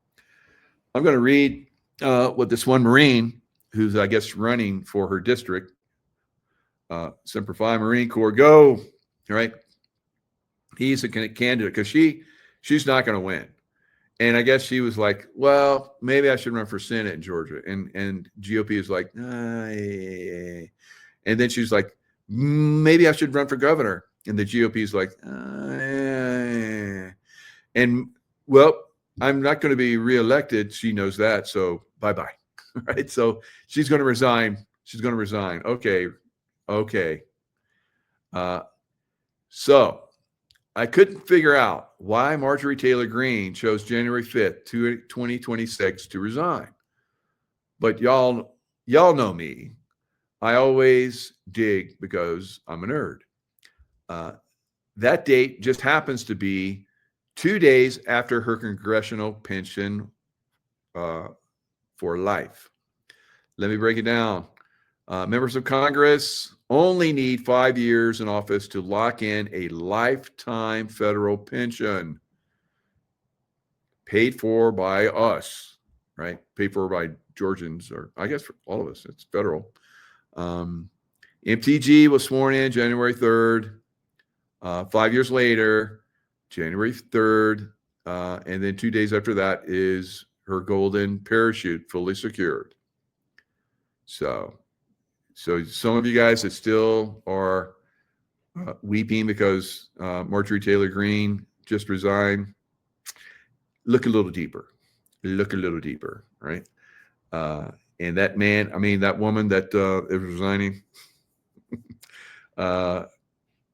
I'm going to read what this one Marine, who's I guess running for her district, Semper Fi Marine Corps, go. All right. He's a candidate because she's not going to win. And I guess she was like, well, maybe I should run for Senate in Georgia. And GOP is like, and then she's like, maybe I should run for governor. And the GOP is like, and well, I'm not going to be reelected. She knows that. So bye-bye. Right. So she's going to resign. She's going to resign. Okay. So I couldn't figure out why Marjorie Taylor Greene chose January 5th, 2026 to resign. But y'all know me. I always dig because I'm a nerd. That date just happens to be 2 days after her congressional pension for life. Let me break it down. Members of Congress only need 5 years in office to lock in a lifetime federal pension paid for by us, right? Paid for by Georgians, or I guess for all of us. It's federal. MTG was sworn in January 3rd. 5 years later, January 3rd, and then 2 days after that is her golden parachute fully secured. So some of you guys that still are weeping because Marjorie Taylor Greene just resigned, look a little deeper. Look a little deeper, right? And that man, I mean, that woman that is resigning,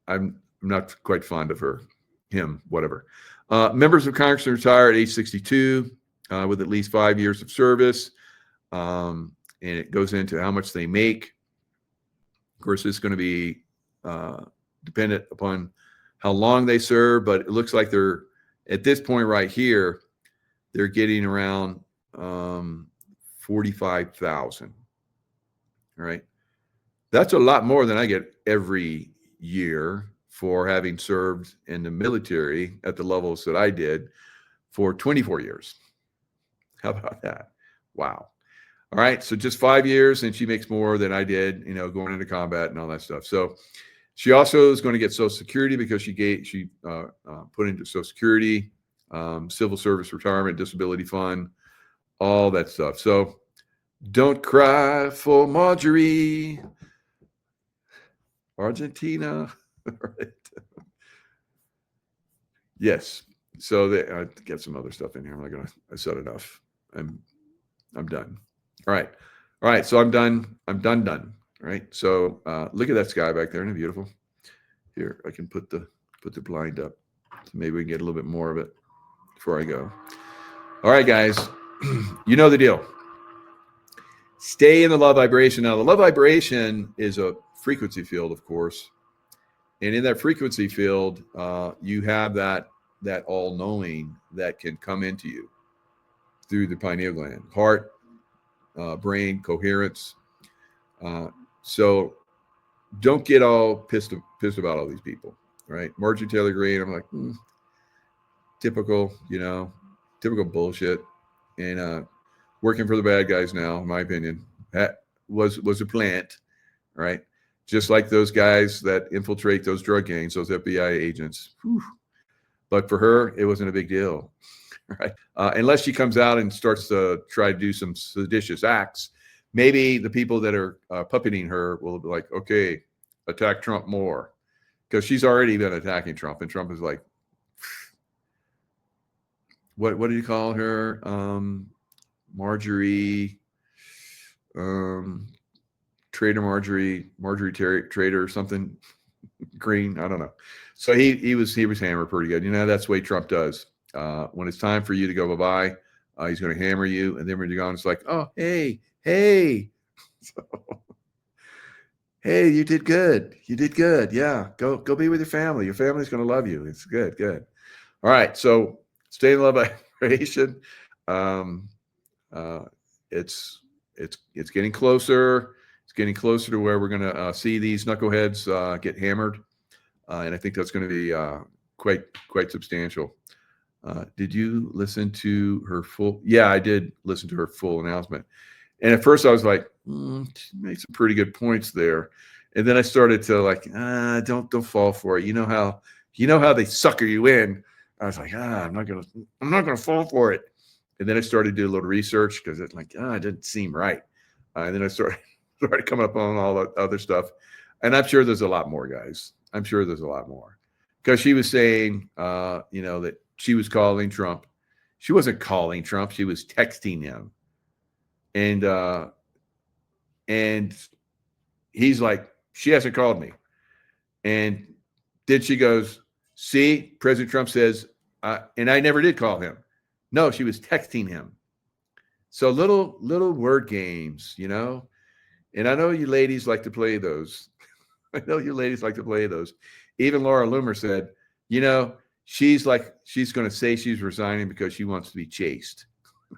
I'm not quite fond of her, him, whatever. Members of Congress can retire at age 62 with at least 5 years of service. And it goes into how much they make. Of course, it's going to be dependent upon how long they serve, but it looks like they're, at this point right here, they're getting around 45,000. All right. That's a lot more than I get every year for having served in the military at the levels that I did for 24 years. How about that? Wow. All right. So just 5 years, and she makes more than I did, you know, going into combat and all that stuff. So she also is going to get Social Security because she put into Social Security, civil service retirement, disability fund, all that stuff. So don't cry for Marjorie. Argentina. Right. Yes. So I get some other stuff in here. I'm not gonna. I said enough. I'm done. All right. All right. So I'm done. Done. All right. So look at that sky back there. Isn't it beautiful? Here, I can put the blind up. So maybe we can get a little bit more of it before I go. All right, guys. You know the deal. Stay in the love vibration. Now, the love vibration is a frequency field, of course. And in that frequency field, you have that all-knowing that can come into you through the pineal gland, heart, brain, coherence. So don't get all pissed about all these people, right? Marjorie Taylor Greene, I'm like, typical, typical bullshit. And working for the bad guys now, in my opinion, that was a plant, right? Just like those guys that infiltrate those drug gangs, those FBI agents. Whew. But for her, it wasn't a big deal, right? Unless she comes out and starts to try to do some seditious acts, maybe the people that are puppeting her will be like, okay, attack Trump more. Because she's already been attacking Trump. And Trump is like, what do you call her? Marjorie, Trader Marjorie Trader or something, Green. I don't know. So he was hammered pretty good. That's the way Trump does. When it's time for you to go bye-bye, he's going to hammer you. And then when you're gone, it's like, oh, hey. So, hey, you did good. Yeah. Go be with your family. Your family's going to love you. It's good. All right. So stay in love vibration. It's getting closer. It's getting closer to where we're going to see these knuckleheads get hammered. And I think that's going to be quite substantial. Did you listen to her full? Yeah, I did listen to her full announcement. And at first I was like, she made some pretty good points there. And then I started to like, don't fall for it. You know how they sucker you in. I was like, I'm not gonna fall for it. And then I started to do a little research because it's like, it didn't seem right. And then I started coming up on all the other stuff. And I'm sure there's a lot more, guys. I'm sure there's a lot more. Because she was saying, that she was calling Trump. She wasn't calling Trump. She was texting him. And he's like, she hasn't called me. And then she goes, see, President Trump says, and I never did call him. No, she was texting him. So little word games, And I know you ladies like to play those. Even Laura Loomer said, she's going to say she's resigning because she wants to be chased.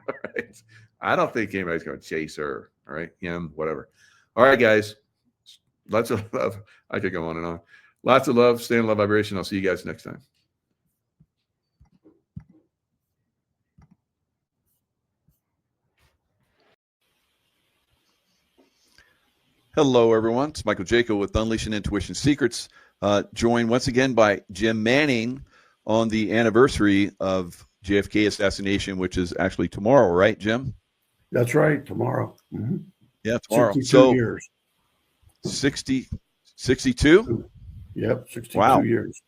All right. I don't think anybody's going to chase her. All right. Him, whatever. All right, guys. Lots of love. I could go on and on. Lots of love. Stay in love vibration. I'll see you guys next time. Hello, everyone. It's Michael Jaco with Unleashing Intuition Secrets, joined once again by Jim Manning on the anniversary of JFK assassination, which is actually tomorrow, right, Jim? That's right, tomorrow. Mm-hmm. Yeah, tomorrow. 62 So years. 62? Yep, 62 Wow. years.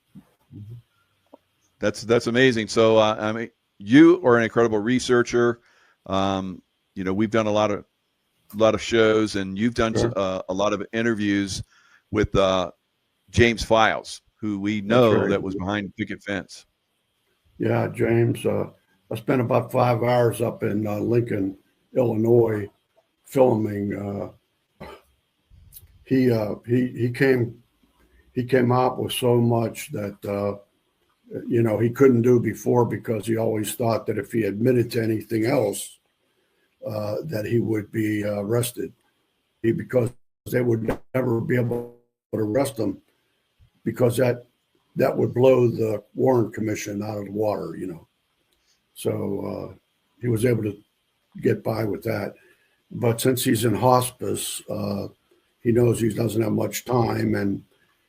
That's amazing. So I mean, you are an incredible researcher. We've done a lot of shows, and you've done Sure. a lot of interviews with James Files, who we know right. that was behind picket fence. Yeah, James. I spent about 5 hours up in Lincoln, Illinois, filming. He came out with so much that he couldn't do before, because he always thought that if he admitted to anything else, that he would be arrested. Because they would never be able to arrest him, because that would blow the Warren Commission out of the water. So he was able to get by with that. But since he's in hospice, he knows he doesn't have much time, and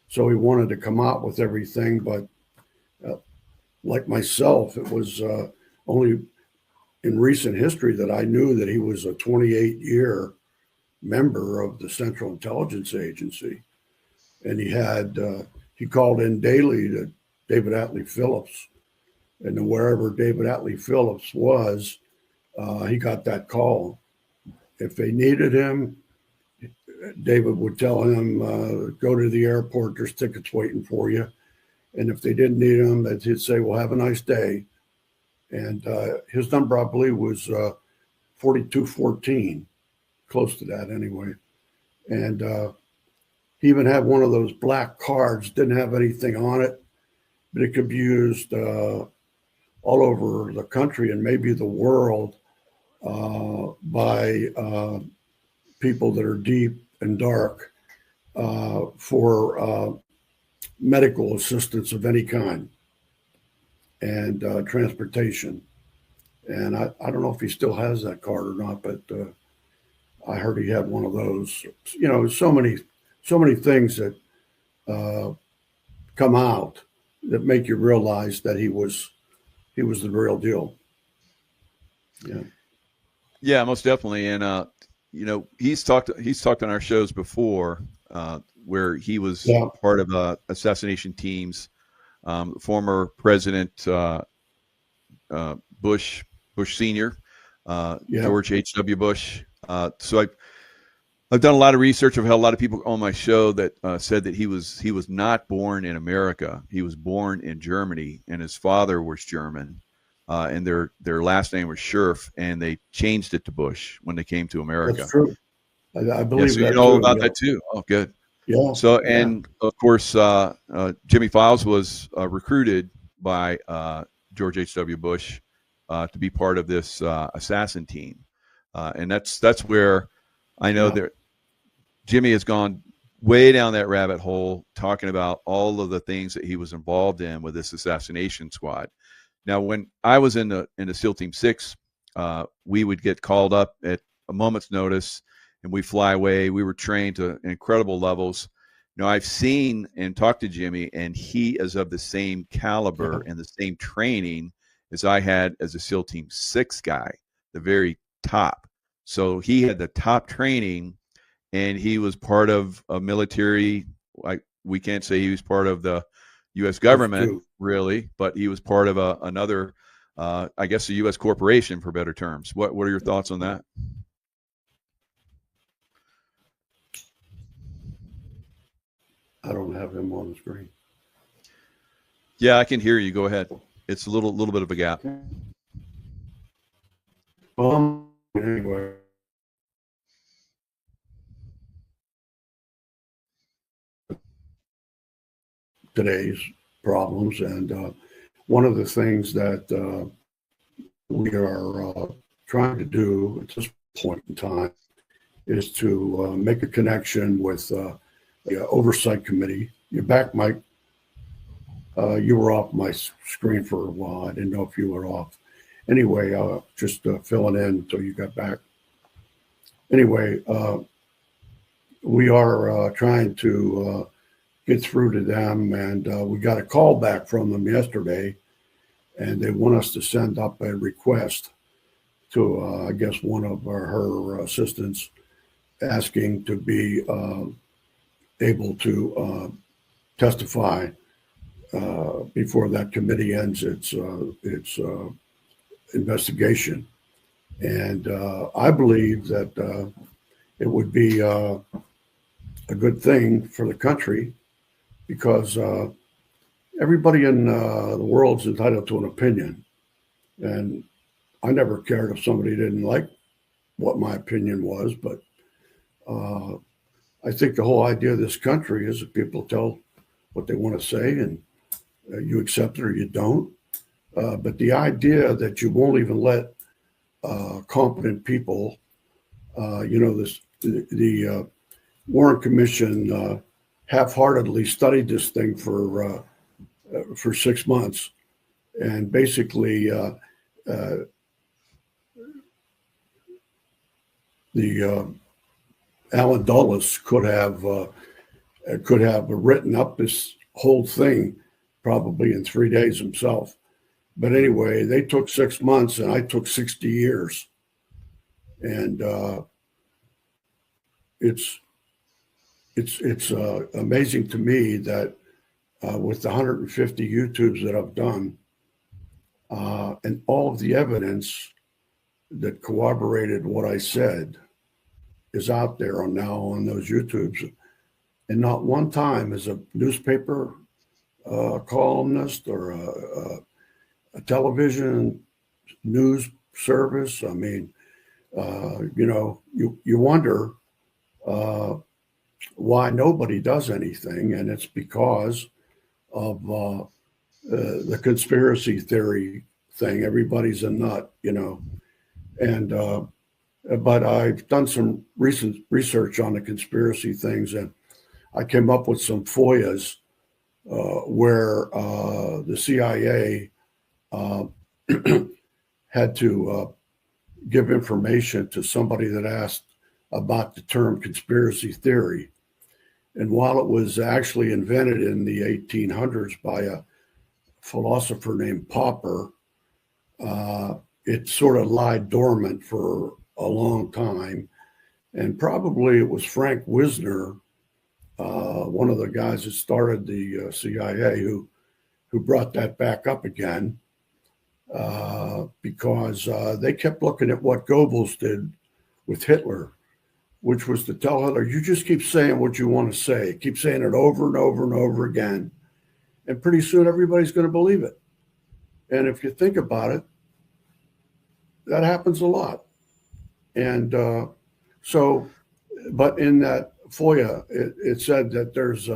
so he wanted to come out with everything. But like myself, it was only in recent history that I knew that he was a 28-year member of the Central Intelligence Agency, and he called in daily to David Atlee Phillips, and wherever David Atlee Phillips was, he got that call. If they needed him, David would tell him, go to the airport, there's tickets waiting for you. And if they didn't need him, he'd say, well, have a nice day. And his number, I believe, was 4214, close to that anyway. And he even had one of those black cards, didn't have anything on it, but it could be used all over the country and maybe the world by people that are deep and dark for medical assistance of any kind, and transportation. And I don't know if he still has that card or not, but I heard he had one of those. So many things that come out that make you realize that he was the real deal. Yeah, most definitely. And he's talked on our shows before, where he was part of assassination teams. Former President Bush Senior, George H.W. Bush. So I've done a lot of research. I've had a lot of people on my show that said that he was not born in America. He was born in Germany, and his father was German, and their last name was Scherf, and they changed it to Bush when they came to America. That's true. I believe so that. You know about that too. Oh, good. Yeah. So, and of course, Jimmy Files was recruited by George H.W. Bush to be part of this assassin team, and that's where I know that Jimmy has gone way down that rabbit hole, talking about all of the things that he was involved in with this assassination squad. Now, when I was in the SEAL Team 6, we would get called up at a moment's notice, and we fly away. We were trained to incredible levels. I've seen and talked to Jimmy, and he is of the same caliber and the same training as I had as a SEAL Team 6 guy, the very top. So he had the top training, and he was part of a military. We can't say he was part of the U.S. government, really, but he was part of another, I guess, a U.S. corporation, for better terms. What are your thoughts on that? I don't have him on the screen. Yeah, I can hear you. Go ahead. It's a little bit of a gap. Anyway. Today's problems, and one of the things that we are trying to do at this point in time is to make a connection with the oversight committee. You're back, Mike. You were off my screen for a while. I didn't know if you were off. Anyway, just filling in until you got back. Anyway, we are trying to get through to them, and we got a call back from them yesterday, and they want us to send up a request to, I guess, one of her assistants, asking to be able to testify before that committee ends its investigation. And I believe that it would be a good thing for the country, because everybody in the world's entitled to an opinion. And I never cared if somebody didn't like what my opinion was, but I think the whole idea of this country is that people tell what they want to say, and you accept it or you don't. But the idea that you won't even let competent people, the Warren Commission half-heartedly studied this thing for 6 months, and basically Alan Dulles could have written up this whole thing probably in 3 days himself. But anyway, they took 6 months, and I took 60 years. And it's amazing to me that with the 150 YouTubes that I've done, and all of the evidence that corroborated what I said is out there now on those YouTubes. And not one time as a newspaper columnist or a television news service. I mean, you wonder why nobody does anything, and it's because of the conspiracy theory thing. Everybody's a nut, and but I've done some recent research on the conspiracy things, and I came up with some FOIAs where the CIA had to give information to somebody that asked about the term conspiracy theory. And while it was actually invented in the 1800s by a philosopher named Popper, it sort of lied dormant for a long time. And probably it was Frank Wisner, one of the guys that started the CIA, who brought that back up again, because they kept looking at what Goebbels did with Hitler, which was to tell Hitler, you just keep saying what you want to say, keep saying it over and over and over again, and pretty soon everybody's going to believe it. And if you think about it, that happens a lot. And but in that FOIA, it said that there's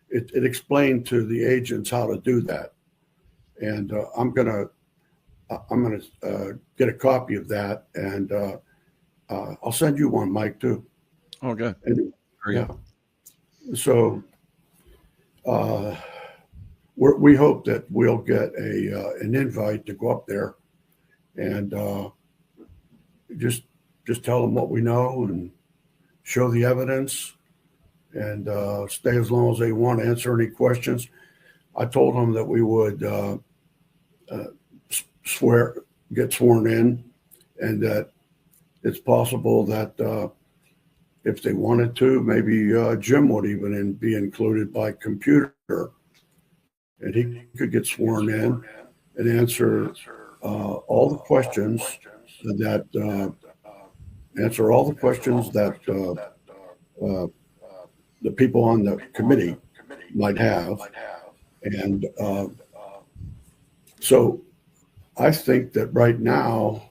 it explained to the agents how to do that. And I'm gonna get a copy of that, and I'll send you one, Mike, too. Okay. And, yeah. So we hope that we'll get an invite to go up there and just tell them what we know and show the evidence, and stay as long as they want, answer any questions. I told them that we would get sworn in, and that it's possible that if they wanted to, maybe Jim would even be included by computer, and he could get sworn in and answer all the questions that the people on the committee might have. And so I think that right now,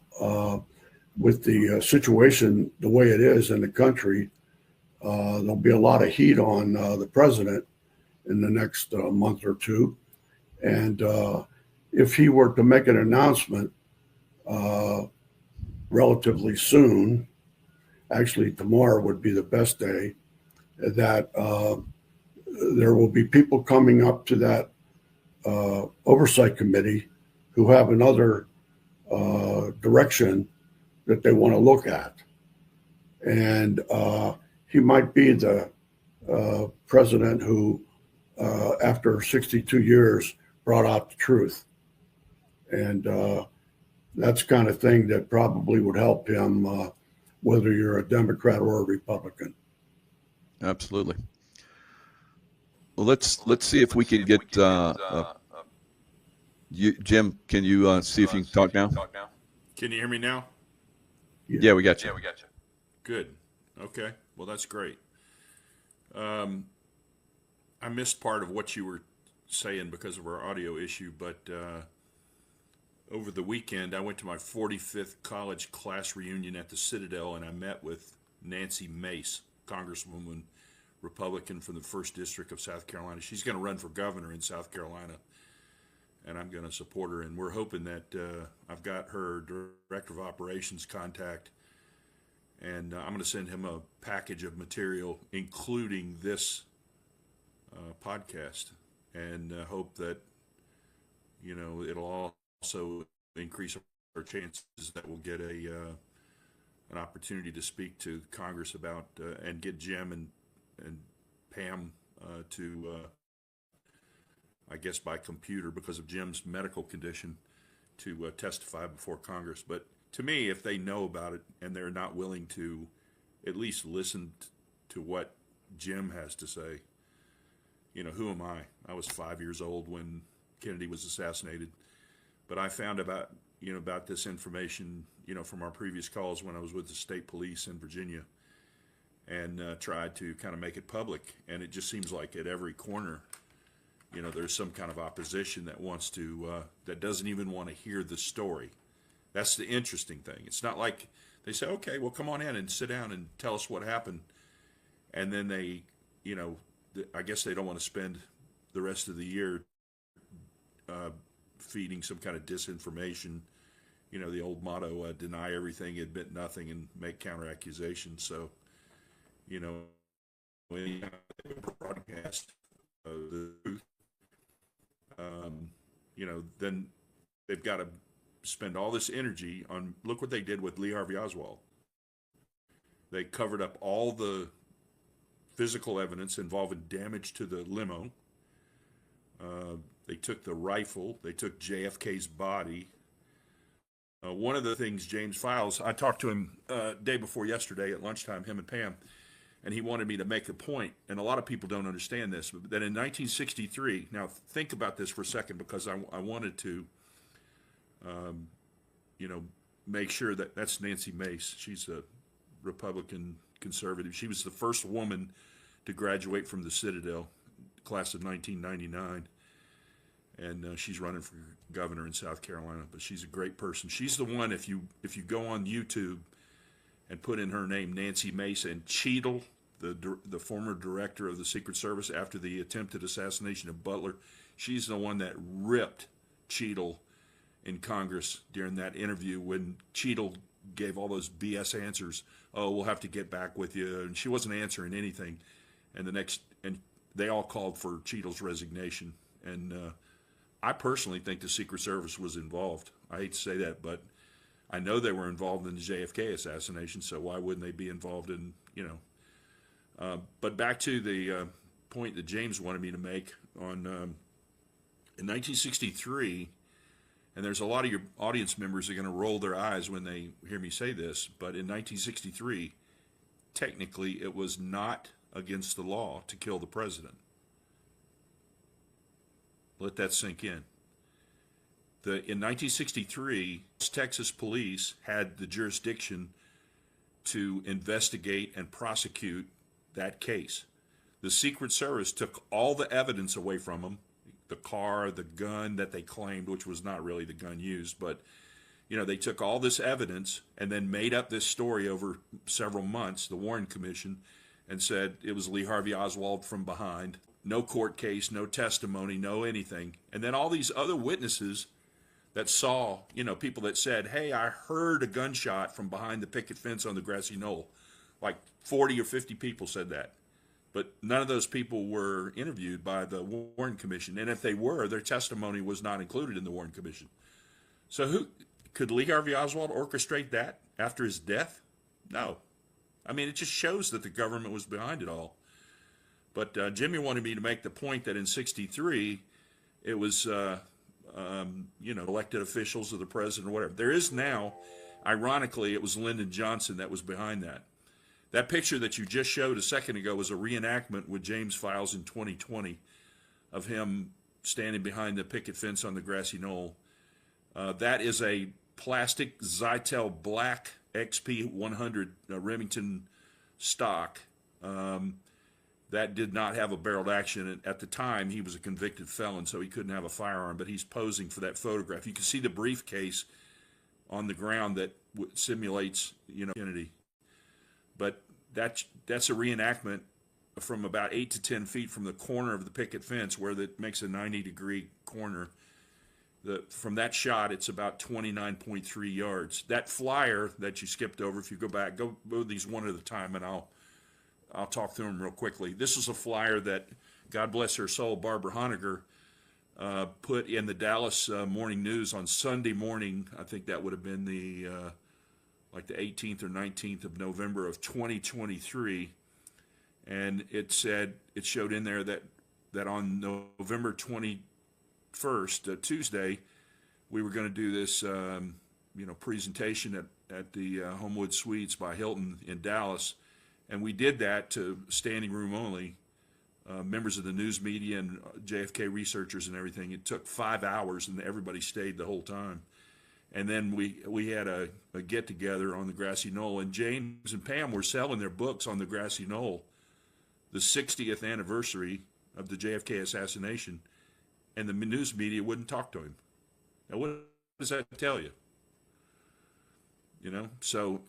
with the situation the way it is in the country, there'll be a lot of heat on the president in the next month or two. And if he were to make an announcement relatively soon, actually tomorrow would be the best day, that there will be people coming up to that oversight committee who have another direction that they want to look at. And he might be the president who, after 62 years, brought out the truth. And that's the kind of thing that probably would help him, whether you're a Democrat or a Republican. Absolutely. Well, let's see if we can get Jim. Can you see if you can talk now? Can you hear me now? Yeah, we got you. Good. Okay. Well, that's great. I missed part of what you were saying because of our audio issue, but over the weekend, I went to my 45th college class reunion at the Citadel, and I met with Nancy Mace, Congresswoman, Republican from the 1st District of South Carolina. She's going to run for governor in South Carolina, and I'm going to support her. And we're hoping that I've got her Director of Operations contact, and I'm going to send him a package of material, including this podcast, and hope that, it'll also increase our chances that we'll get an opportunity to speak to Congress about and get Jim and Pam to, I guess by computer because of Jim's medical condition, to testify before Congress. But to me, if they know about it and they're not willing to at least listen to what Jim has to say, who am I? I was 5 years old when Kennedy was assassinated, but I found about this information, from our previous calls when I was with the state police in Virginia, and tried to kind of make it public. And it just seems like at every corner, there's some kind of opposition that wants to, that doesn't even want to hear the story. That's the interesting thing. It's not like they say, okay, well, come on in and sit down and tell us what happened. And then they, I guess they don't want to spend the rest of the year feeding some kind of disinformation. The old motto, deny everything, admit nothing, and make counter accusations. So, when you broadcast the truth, then they've got to spend all this energy on, look what they did with Lee Harvey Oswald. They covered up all the physical evidence involving damage to the limo. They took the rifle. They took JFK's body. One of the things James Files, I talked to him day before yesterday at lunchtime, him and Pam, and he wanted me to make a point, and a lot of people don't understand this, but that in 1963, now think about this for a second, because I wanted to, make sure that's Nancy Mace. She's a Republican conservative. She was the first woman to graduate from the Citadel, class of 1999. And she's running for governor in South Carolina, but she's a great person. She's the one, if you go on YouTube and put in her name, Nancy Mace, and Cheadle, the former director of the Secret Service after the attempted assassination of Butler, she's the one that ripped Cheadle in Congress during that interview when Cheadle gave all those BS answers. Oh, we'll have to get back with you. And she wasn't answering anything. And they all called for Cheadle's resignation. And I personally think the Secret Service was involved. I hate to say that, but I know they were involved in the JFK assassination, so why wouldn't they be involved in, but back to the point that James wanted me to make on, in 1963, and there's a lot of your audience members are going to roll their eyes when they hear me say this, but in 1963, technically it was not against the law to kill the president. Let that sink in. In 1963, Texas police had the jurisdiction to investigate and prosecute that case. The Secret Service took all the evidence away from them, the car, the gun that they claimed, which was not really the gun used, but they took all this evidence and then made up this story over several months, the Warren Commission, and said it was Lee Harvey Oswald from behind. No court case, no testimony, no anything. And then all these other witnesses that saw, people that said, hey, I heard a gunshot from behind the picket fence on the grassy knoll. Like 40 or 50 people said that. But none of those people were interviewed by the Warren Commission. And if they were, their testimony was not included in the Warren Commission. So could Lee Harvey Oswald orchestrate that after his death? No. I mean, it just shows that the government was behind it all. But Jimmy wanted me to make the point that in '63, it was elected officials or the president or whatever. There is now, ironically, it was Lyndon Johnson that was behind that. That picture that you just showed a second ago was a reenactment with James Files in 2020 of him standing behind the picket fence on the grassy knoll. That is a plastic Zytel Black XP 100 Remington stock. That did not have a barreled action. And at the time, he was a convicted felon, so he couldn't have a firearm, but he's posing for that photograph. You can see the briefcase on the ground that simulates, Kennedy. But that's a reenactment from about 8 to 10 feet from the corner of the picket fence where that makes a 90-degree corner. From that shot, it's about 29.3 yards. That flyer that you skipped over, if you go back, go these one at a time, and I'll talk through them real quickly. This is a flyer that, God bless her soul, Barbara Honegger put in the Dallas Morning News on Sunday morning. I think that would have been the 18th or 19th of November of 2023. And it showed in there that on November 21st, Tuesday, we were going to do this, presentation at the Homewood Suites by Hilton in Dallas. And we did that to standing room only, members of the news media and JFK researchers and everything. It took 5 hours, and everybody stayed the whole time. And then we had a get-together on the grassy knoll, and James and Pam were selling their books on the grassy knoll, the 60th anniversary of the JFK assassination, and the news media wouldn't talk to him. Now, what does that tell you? So,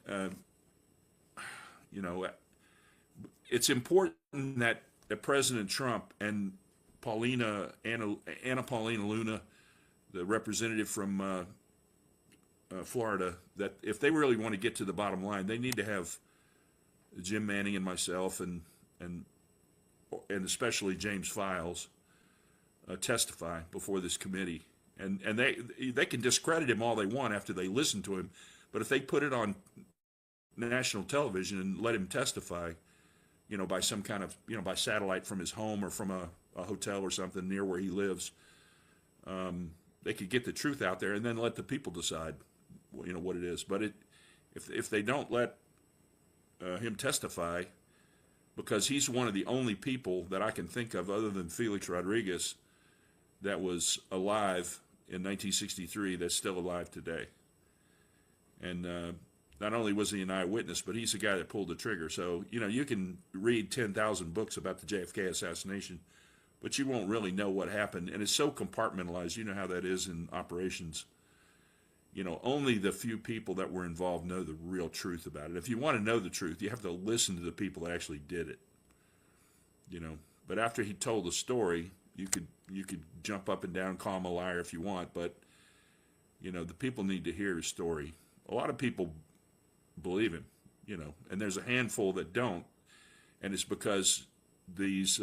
it's important that President Trump and Anna Paulina Luna, the representative from Florida, that if they really want to get to the bottom line, they need to have Jim Manning and myself and especially James Files testify before this committee. And they can discredit him all they want after they listen to him, but if they put it on national television and let him testify, by some kind of, by satellite from his home or from a hotel or something near where he lives, they could get the truth out there and then let the people decide, what it is. But if they don't let him testify, because he's one of the only people that I can think of other than Felix Rodriguez that was alive in 1963 that's still alive today. And not only was he an eyewitness, but he's the guy that pulled the trigger. So, you can read 10,000 books about the JFK assassination, but you won't really know what happened. And it's so compartmentalized. You know how that is in operations. Only the few people that were involved know the real truth about it. If you want to know the truth, you have to listen to the people that actually did it. But after he told the story, you could jump up and down, call him a liar if you want, but the people need to hear his story. A lot of people believe him, and there's a handful that don't, and it's because these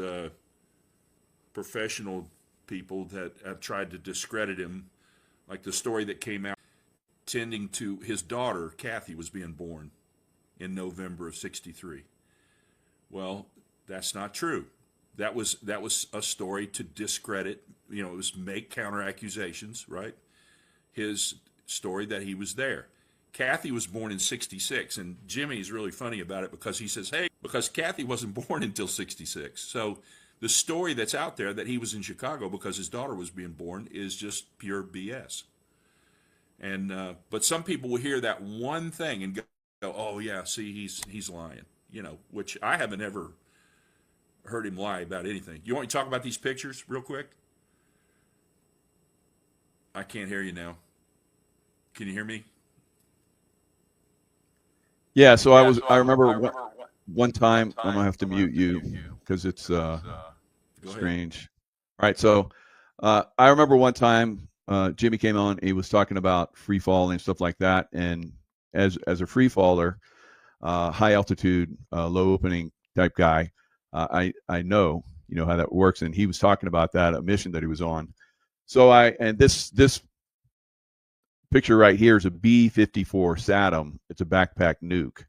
professional people that have tried to discredit him, like the story that came out tending to his daughter, Kathy, was being born in November of 63. Well, that's not true. That was a story to discredit, it was make counter accusations, right? His story that he was there. Kathy was born in 66, and Jimmy's really funny about it because he says, hey, because Kathy wasn't born until 66. So the story that's out there that he was in Chicago because his daughter was being born is just pure BS. And but some people will hear that one thing and go, oh yeah, see, he's lying, which I haven't ever heard him lie about anything. You want me to talk about these pictures real quick? I can't hear you now. Can you hear me? Yeah, so I remember one time, I'm gonna have to mute you because it's strange. All right, so I remember one time Jimmy came on, he was talking about free falling and stuff like that, and as a free faller, high altitude, low opening type guy, I know how that works, and he was talking about that, a mission that he was on. So this picture right here is a B-54 Saddam. It's a backpack nuke,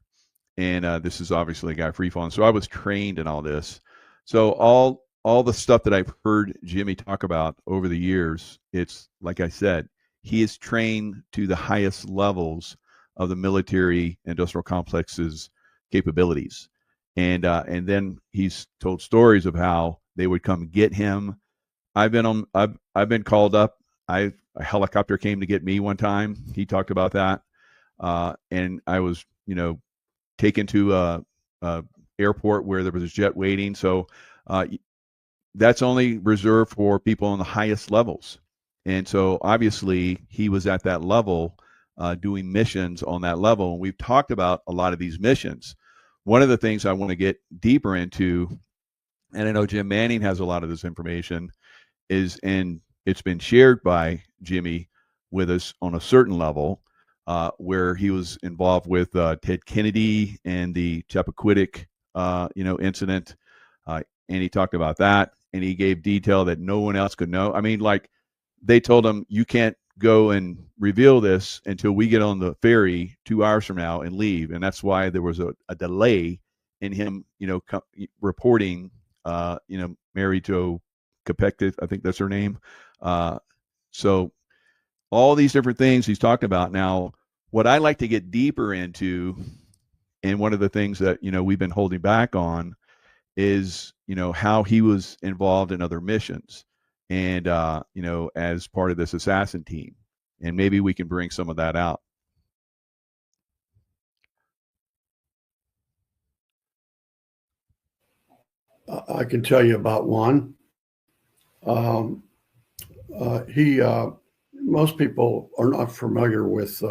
and this is obviously a guy free falling. So I was trained in all this. So all all the stuff that I've heard Jimmy talk about over the years, it's like I said, he is trained to the highest levels of the military industrial complex's capabilities. And then he's told stories of how they would come get him. I've been called up. A helicopter came to get me one time. He talked about that. And I was, taken to a airport where there was a jet waiting. So that's only reserved for people on the highest levels. And so obviously he was at that level, doing missions on that level. And we've talked about a lot of these missions. One of the things I want to get deeper into, and I know Jim Manning has a lot of this information, and it's been shared by Jimmy with us on a certain level, where he was involved with Ted Kennedy and the Chappaquiddick, incident. And he talked about that, and he gave detail that no one else could know. I mean, like, they told him, you can't go and reveal this until we get on the ferry 2 hours from now and leave. And that's why there was a delay in him, reporting, Mary Jo Kopechne, I think that's her name. So all these different things he's talked about. Now, what I like to get deeper into, and one of the things that, we've been holding back on, is, how he was involved in other missions and, as part of this assassin team. And maybe we can bring some of that out. I can tell you about one. Most people are not familiar with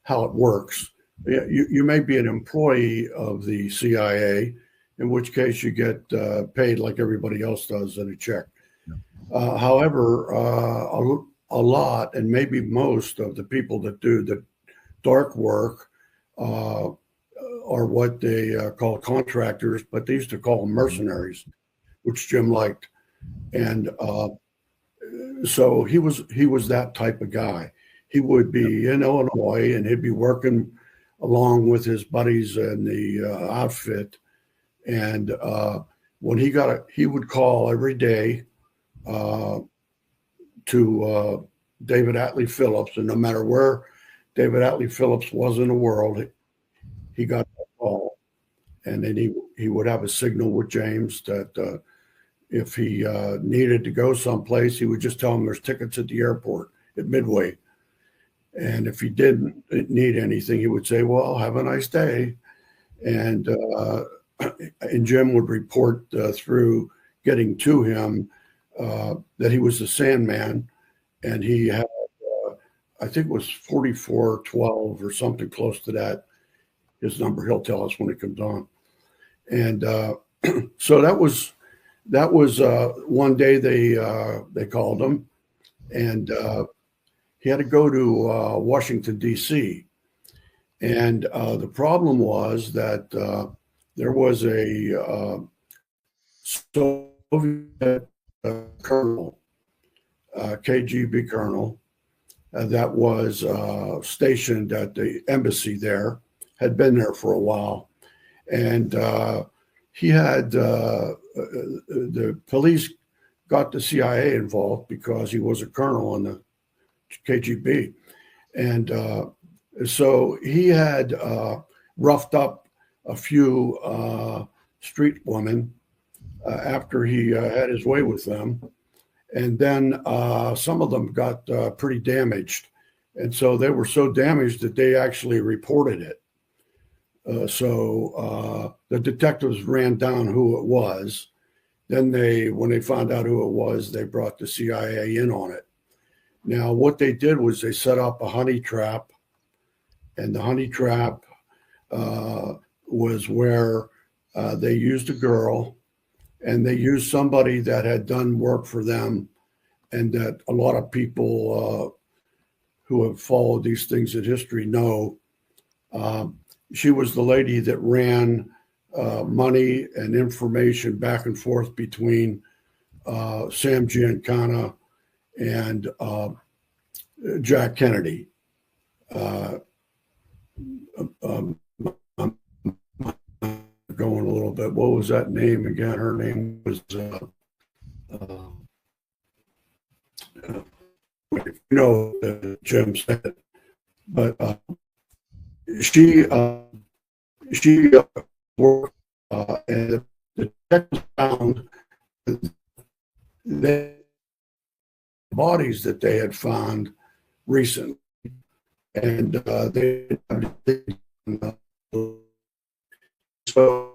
how it works. You may be an employee of the CIA, in which case you get paid like everybody else does in a check. However, a lot, and maybe most of the people that do the dark work are what they call contractors, but they used to call them mercenaries, which Jim liked. And so he was that type of guy. He would be in Illinois, and he'd be working along with his buddies in the outfit. And when he would call every day to David Atlee Phillips, and no matter where David Atlee Phillips was in the world, he got that call. And then he would have a signal with James that if he needed to go someplace, he would just tell him there's tickets at the airport at Midway. And if he didn't need anything, he would say, well, have a nice day. And Jim would report through getting to him that he was the Sandman, and he had, I think it was 4412 or something close to that. His number, he'll tell us when it comes on. And so that was one day they called him, and he had to go to Washington, D.C. And the problem was that there was a Soviet colonel, KGB colonel, that was stationed at the embassy there, had been there for a while. And he had, the police got the CIA involved because he was a colonel in the KGB. And so he had roughed up a few street women after he had his way with them. And then some of them got pretty damaged. And so they were so damaged that they actually reported it. So the detectives ran down who it was. Then when they found out who it was, they brought the CIA in on it. Now, what they did was they set up a honey trap, and the honey trap was where they used a girl, and they used somebody that had done work for them, and that a lot of people who have followed these things in history know. She was the lady that ran money and information back and forth between Sam Giancana and Jack Kennedy. I'm going a little bit. What was that name again? Her name was uh, you know, Jim said, but she she worked and the detectives found the bodies that they had found recently, and they so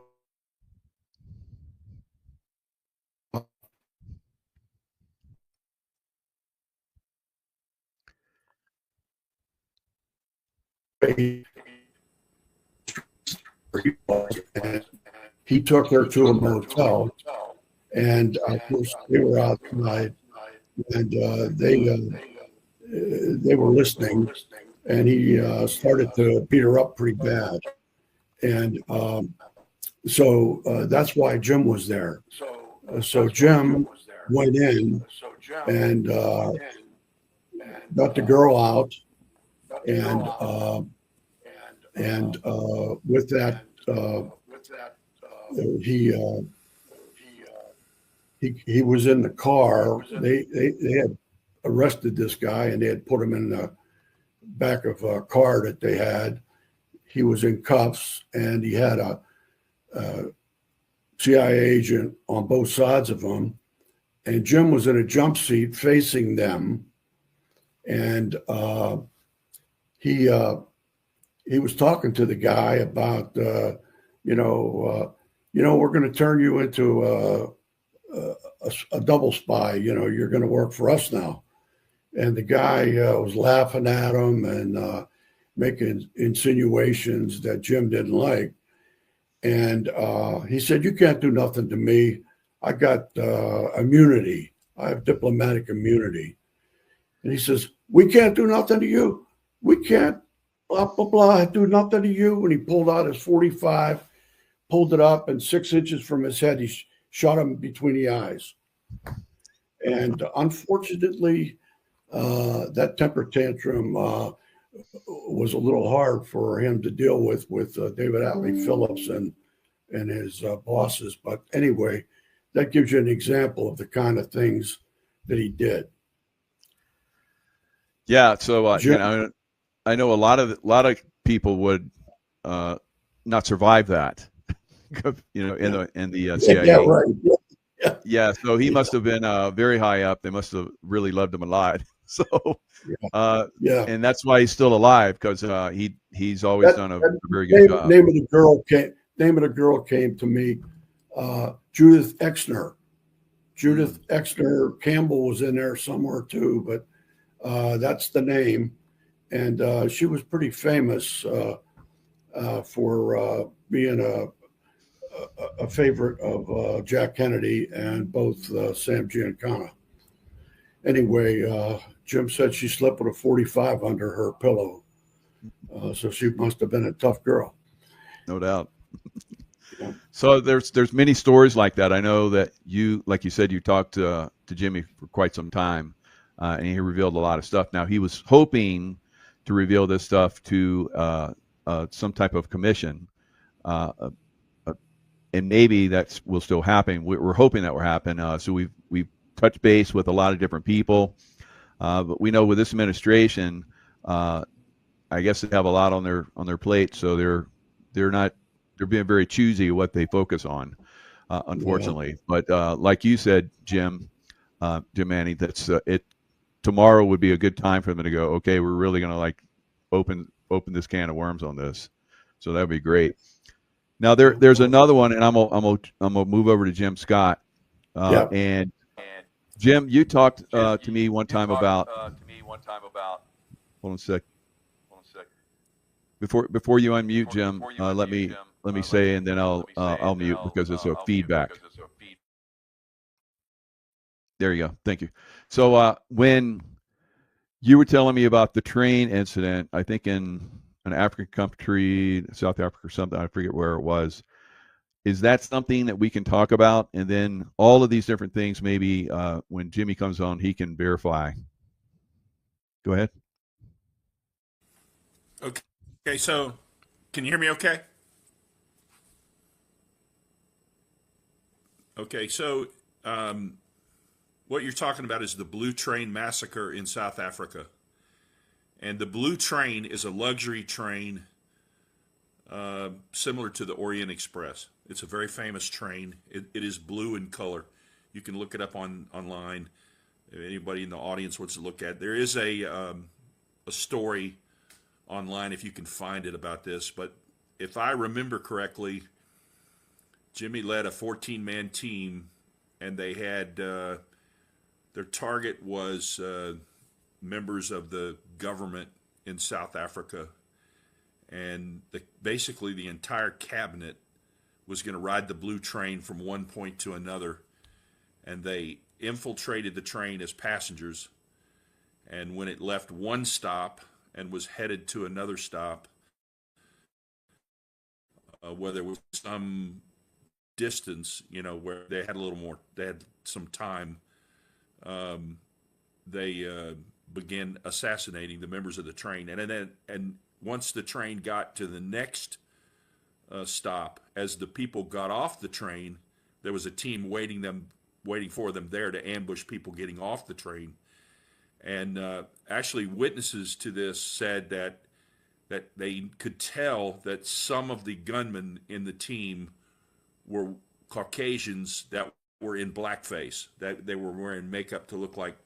he, and he took her to a motel, and of course they were outside, and they were listening, and he started to beat her up pretty bad, and so that's why Jim was there. So Jim went in and got the girl out, and with that he he was in the car. They had arrested this guy, and they had put him in the back of a car that they had. He was in cuffs, and he had a CIA agent on both sides of him. And Jim was in a jump seat facing them, and he was talking to the guy about we're going to turn you into a double spy. You're going to work for us now. And the guy was laughing at him and making insinuations that Jim didn't like. And he said, "You can't do nothing to me. I got immunity. I have diplomatic immunity." And he says, "We can't do nothing to you. We can't, blah, blah, blah, do nothing to you." And he pulled out his 45, pulled it up, and 6 inches from his head, he shot him between the eyes. And unfortunately, that temper tantrum was a little hard for him to deal with David Atlee Phillips and his bosses. But anyway, that gives you an example of the kind of things that he did. Yeah. So I know a lot of people would not survive that. In the CIA. Yeah, right. Yeah. So he must have been very high up. They must have really loved him a lot. So, yeah, and that's why he's still alive, because he's always done a very good job. Name of the girl came to me. Judith Exner. Judith Exner Campbell was in there somewhere too, but that's the name. And she was pretty famous for being a favorite of Jack Kennedy and both Sam Giancana. Anyway, Jim said she slept with a 45 under her pillow. So she must have been a tough girl. No doubt. Yeah. So there's many stories like that. I know that you, like you said, you talked to Jimmy for quite some time, and he revealed a lot of stuff. Now, he was hoping to reveal this stuff to some type of commission, and maybe that will still happen. We're hoping that will happen. So we've touched base with a lot of different people, but we know with this administration, I guess they have a lot on their plate, so they're being very choosy what they focus on, unfortunately. Yeah. But like you said, Jim Manning, that's it. Tomorrow would be a good time for them to go, okay, we're really going to open this can of worms on this. So that would be great. Now there's another one, and I'm gonna move over to Jim Scott. And Jim, you talked to me one time about. Hold on a sec. Before you unmute, Jim, let me say, and then I'll mute because it's a feedback. There you go. Thank you. So when you were telling me about the train incident, I think in an African country, South Africa or something, I forget where it was. Is that something that we can talk about? And then all of these different things, maybe when Jimmy comes on, he can verify. Go ahead. Okay, so can you hear me okay? Okay, so What you're talking about is the Blue Train massacre in South Africa. And the Blue Train is a luxury train similar to the Orient Express. It's a very famous train. It is blue in color. You can look it up online. If anybody in the audience wants to look at it. There is a story online, if you can find it, about this. But if I remember correctly, Jimmy led a 14-man team, and they had their target was members of the government in South Africa, and basically the entire cabinet was going to ride the Blue Train from one point to another, and they infiltrated the train as passengers, and when it left one stop and was headed to another stop, where there was some distance, where they had they had some time, they began assassinating the members of the train. And once the train got to the next stop, as the people got off the train, there was a team waiting for them there to ambush people getting off the train. And actually, witnesses to this said that they could tell that some of the gunmen in the team were Caucasians that were in blackface, that they were wearing makeup to look like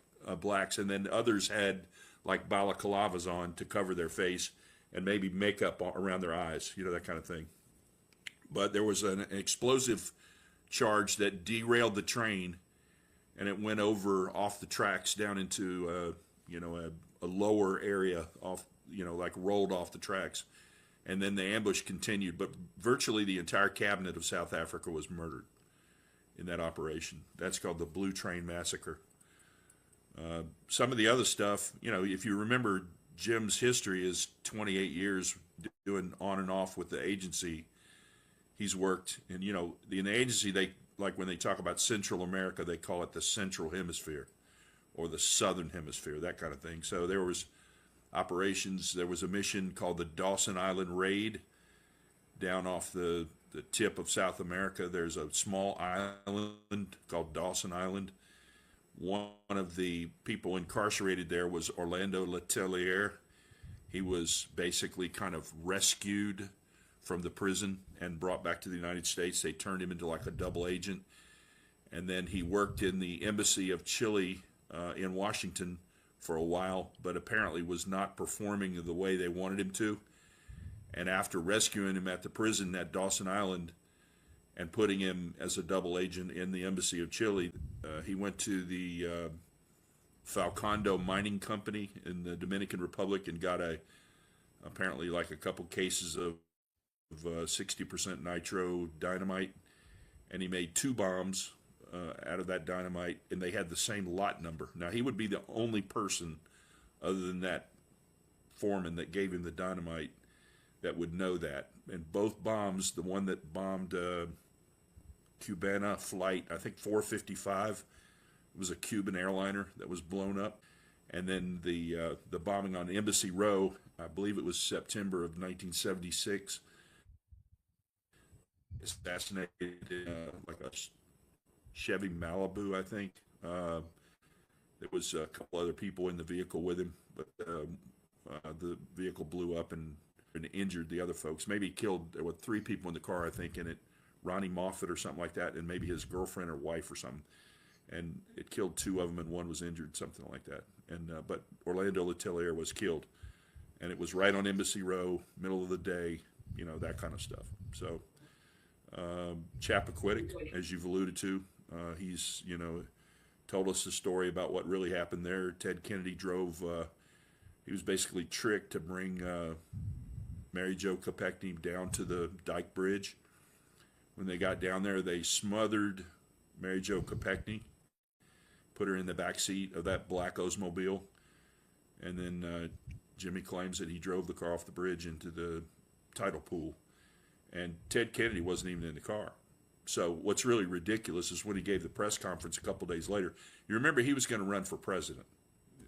blacks, and then others had like balaclavas on to cover their face and maybe makeup around their eyes, that kind of thing. But there was an explosive charge that derailed the train, and it went off the tracks down into a lower area off, like rolled off the tracks. And then the ambush continued, but virtually the entire cabinet of South Africa was murdered in that operation. That's called the Blue Train Massacre. Some of the other stuff, if you remember, Jim's history is 28 years doing on and off with the agency. He's worked, and in the agency, they, like when they talk about Central America, they call it the Central Hemisphere or the Southern Hemisphere, that kind of thing. So there was operations. There was a mission called the Dawson Island Raid down off the tip of South America. There's a small island called Dawson Island. One of the people incarcerated there was Orlando Letelier. He was basically kind of rescued from the prison and brought back to the United States. They turned him into like a double agent. And then he worked in the embassy of Chile in Washington for a while, but apparently was not performing the way they wanted him to. And after rescuing him at the prison at Dawson Island and putting him as a double agent in the embassy of Chile, he went to the Falcando Mining Company in the Dominican Republic and got apparently like a couple cases of 60% nitro dynamite, and he made 2 bombs out of that dynamite, and they had the same lot number. Now, he would be the only person other than that foreman that gave him the dynamite that would know that. And both bombs, the one that bombed Cubana flight, I think 455, it was a Cuban airliner that was blown up. And then the bombing on Embassy Row, I believe it was September of 1976, assassinated like a Chevy Malibu, I think. There was a couple other people in the vehicle with him, but the vehicle blew up and injured the other folks. Maybe killed, there were 3 people in the car, I think, in it. Ronnie Moffat or something like that, and maybe his girlfriend or wife or something. And it killed 2 of them, and 1 was injured, something like that. And but Orlando Letelier was killed, and it was right on Embassy Row, middle of the day, that kind of stuff. So Chappaquiddick, as you've alluded to, he's told us the story about what really happened there. Ted Kennedy drove. He was basically tricked to bring Mary Jo Kopechne down to the Dyke Bridge. When they got down there, they smothered Mary Jo Kopechne, put her in the back seat of that black Oldsmobile, and then Jimmy claims that he drove the car off the bridge into the tidal pool, and Ted Kennedy wasn't even in the car. So what's really ridiculous is when he gave the press conference a couple days later. You remember he was going to run for president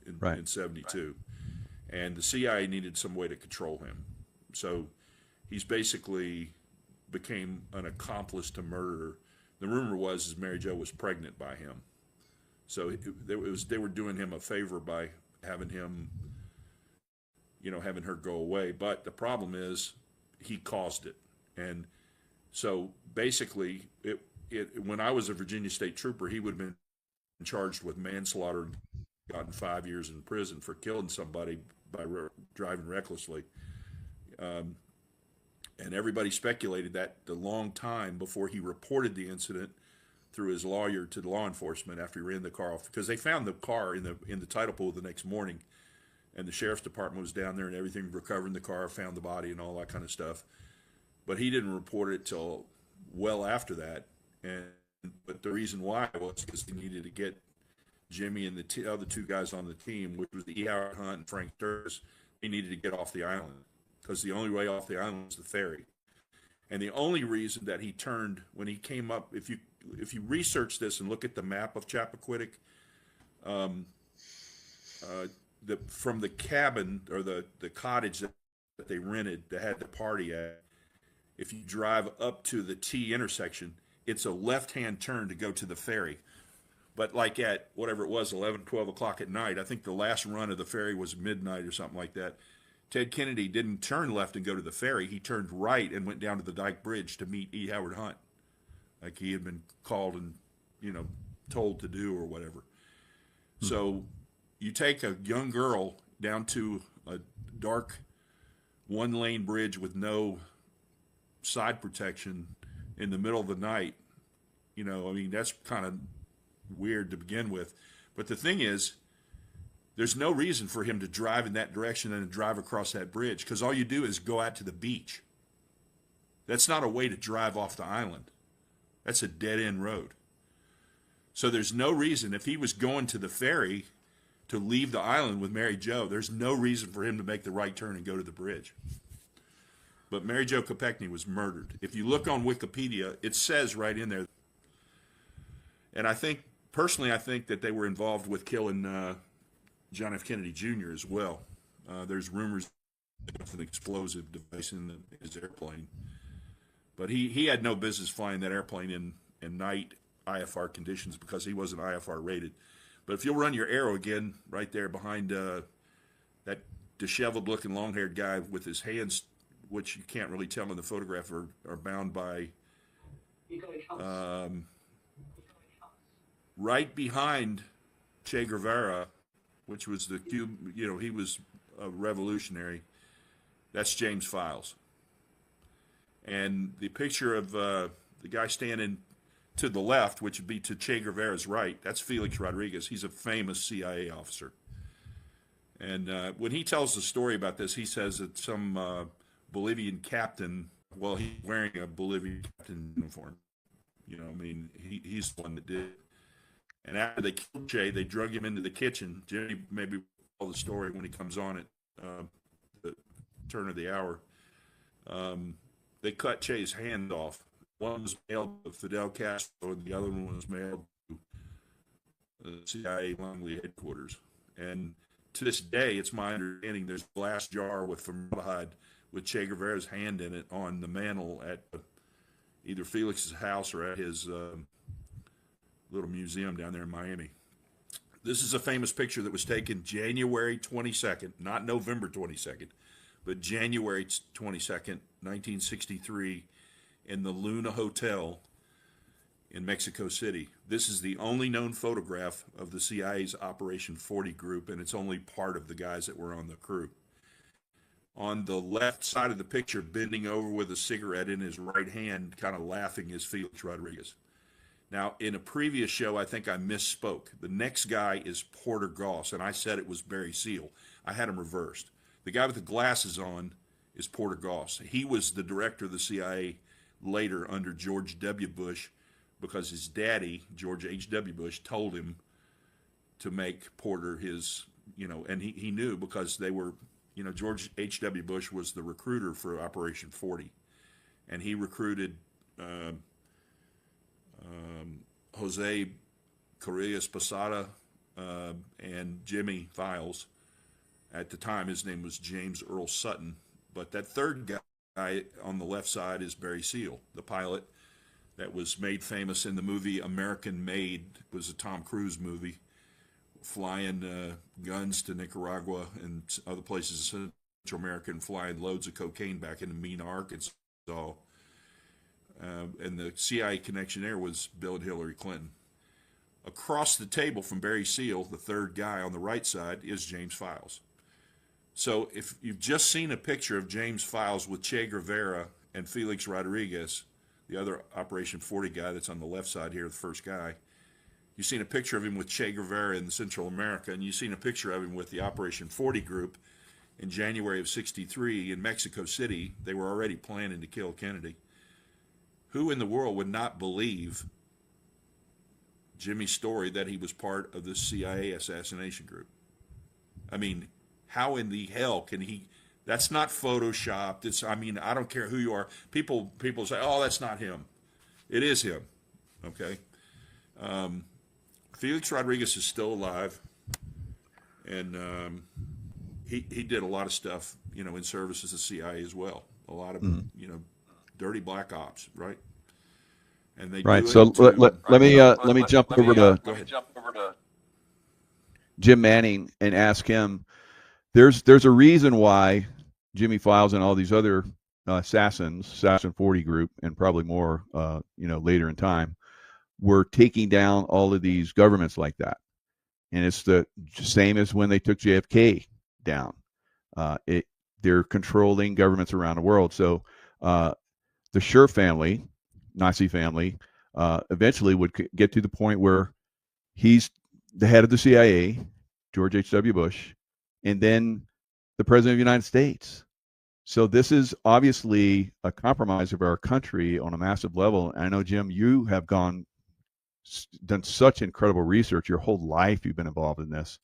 in 72, and the CIA needed some way to control him. So he's basically became an accomplice to murder. The rumor was Mary Jo was pregnant by him. So they were doing him a favor by having him, having her go away. But the problem is he caused it. And so basically, when I was a Virginia State Trooper, he would have been charged with manslaughter and gotten 5 years in prison for killing somebody by driving recklessly. And everybody speculated that the long time before he reported the incident through his lawyer to the law enforcement after he ran the car off, because they found the car in the tidal pool the next morning, and the sheriff's department was down there and everything, recovering the car, found the body and all that kind of stuff. But he didn't report it till well after that. But the reason why was because he needed to get Jimmy and the other two guys on the team, which was the E. Howard Hunt and Frank Sturgis, he needed to get off the island, because the only way off the island was the ferry. And the only reason that he turned when he came up, if you research this and look at the map of Chappaquiddick, from the cabin or the cottage that they rented that had the party at, if you drive up to the T intersection, it's a left-hand turn to go to the ferry. But like at whatever it was, 11, 12 o'clock at night, I think the last run of the ferry was midnight or something like that. Ted Kennedy didn't turn left and go to the ferry. He turned right and went down to the Dyke Bridge to meet E. Howard Hunt, like he had been called and, told to do or whatever. So you take a young girl down to a dark one-lane bridge with no side protection in the middle of the night. That's kind of weird to begin with. But the thing is, there's no reason for him to drive in that direction and drive across that bridge, because all you do is go out to the beach. That's not a way to drive off the island. That's a dead-end road. So there's no reason, if he was going to the ferry to leave the island with Mary Jo, there's no reason for him to make the right turn and go to the bridge. But Mary Jo Kopechne was murdered. If you look on Wikipedia, it says right in there. And I think that they were involved with killing John F. Kennedy Jr. as well. There's rumors of an explosive device in his airplane. But he had no business flying that airplane in night IFR conditions, because he wasn't IFR rated. But if you'll run your arrow again right there behind that disheveled-looking long-haired guy with his hands, which you can't really tell in the photograph, are bound by right behind Che Guevara, which was the Cuban, he was a revolutionary. That's James Files. And the picture of the guy standing to the left, which would be to Che Guevara's right, that's Felix Rodriguez. He's a famous CIA officer. And when he tells the story about this, he says that some Bolivian captain, well, he's wearing a Bolivian captain uniform. He's the one that did it. And after they killed Che, they drug him into the kitchen. Jimmy maybe will tell the story when he comes on at the turn of the hour. They cut Che's hand off. One was mailed to Fidel Castro, and the other one was mailed to the CIA Langley headquarters. And to this day, it's my understanding there's a glass jar with formaldehyde with Che Guevara's hand in it on the mantle at either Felix's house or at his little museum down there in Miami. This is a famous picture that was taken January 22nd, not November 22nd, but January 22nd, 1963, in the Luna Hotel in Mexico City. This is the only known photograph of the CIA's Operation 40 group, and it's only part of the guys that were on the crew. On the left side of the picture, bending over with a cigarette in his right hand, kind of laughing, is Felix Rodriguez. Now, in a previous show, I think I misspoke. The next guy is Porter Goss, and I said it was Barry Seal. I had him reversed. The guy with the glasses on is Porter Goss. He was the director of the CIA later under George W. Bush, because his daddy, George H.W. Bush, told him to make Porter his, and he knew, because they were, George H.W. Bush was the recruiter for Operation 40, and he recruited Jose Corrales Posada and Jimmy Files. At the time, his name was James Earl Sutton. But that third guy on the left side is Barry Seal, the pilot that was made famous in the movie American Made. It was a Tom Cruise movie, flying guns to Nicaragua and other places in Central America and flying loads of cocaine back into Mena, Arkansas. And the CIA connection there was Bill and Hillary Clinton. Across the table from Barry Seal, the third guy on the right side, is James Files. So if you've just seen a picture of James Files with Che Guevara and Felix Rodriguez, the other Operation 40 guy that's on the left side here, the first guy, you've seen a picture of him with Che Guevara in Central America, and you've seen a picture of him with the Operation 40 group in January of '63 in Mexico City. They were already planning to kill Kennedy. Who in the world would not believe Jimmy's story that he was part of the CIA assassination group? I mean, how in the hell can he? That's not photoshopped. It's, I mean, I don't care who you are. People say, oh, that's not him. It is him. Okay. Felix Rodriguez is still alive, and he did a lot of stuff, you know, in service as the CIA as well. A lot of you know, dirty black ops, right? And they Right. do So it let me jump over to to Jim Manning and ask him. There's a reason why Jimmy Files and all these other Assassin 40 group, and probably more, you know, later in time, were taking down all of these governments like that. And it's the same as when they took JFK down. They're controlling governments around the world. So the Schur family, Nazi family, eventually would get to the point where he's the head of the CIA, George H.W. Bush, and then the President of the United States. So this is obviously a compromise of our country on a massive level. And I know, Jim, you have done such incredible research. Your whole life you've been involved in this.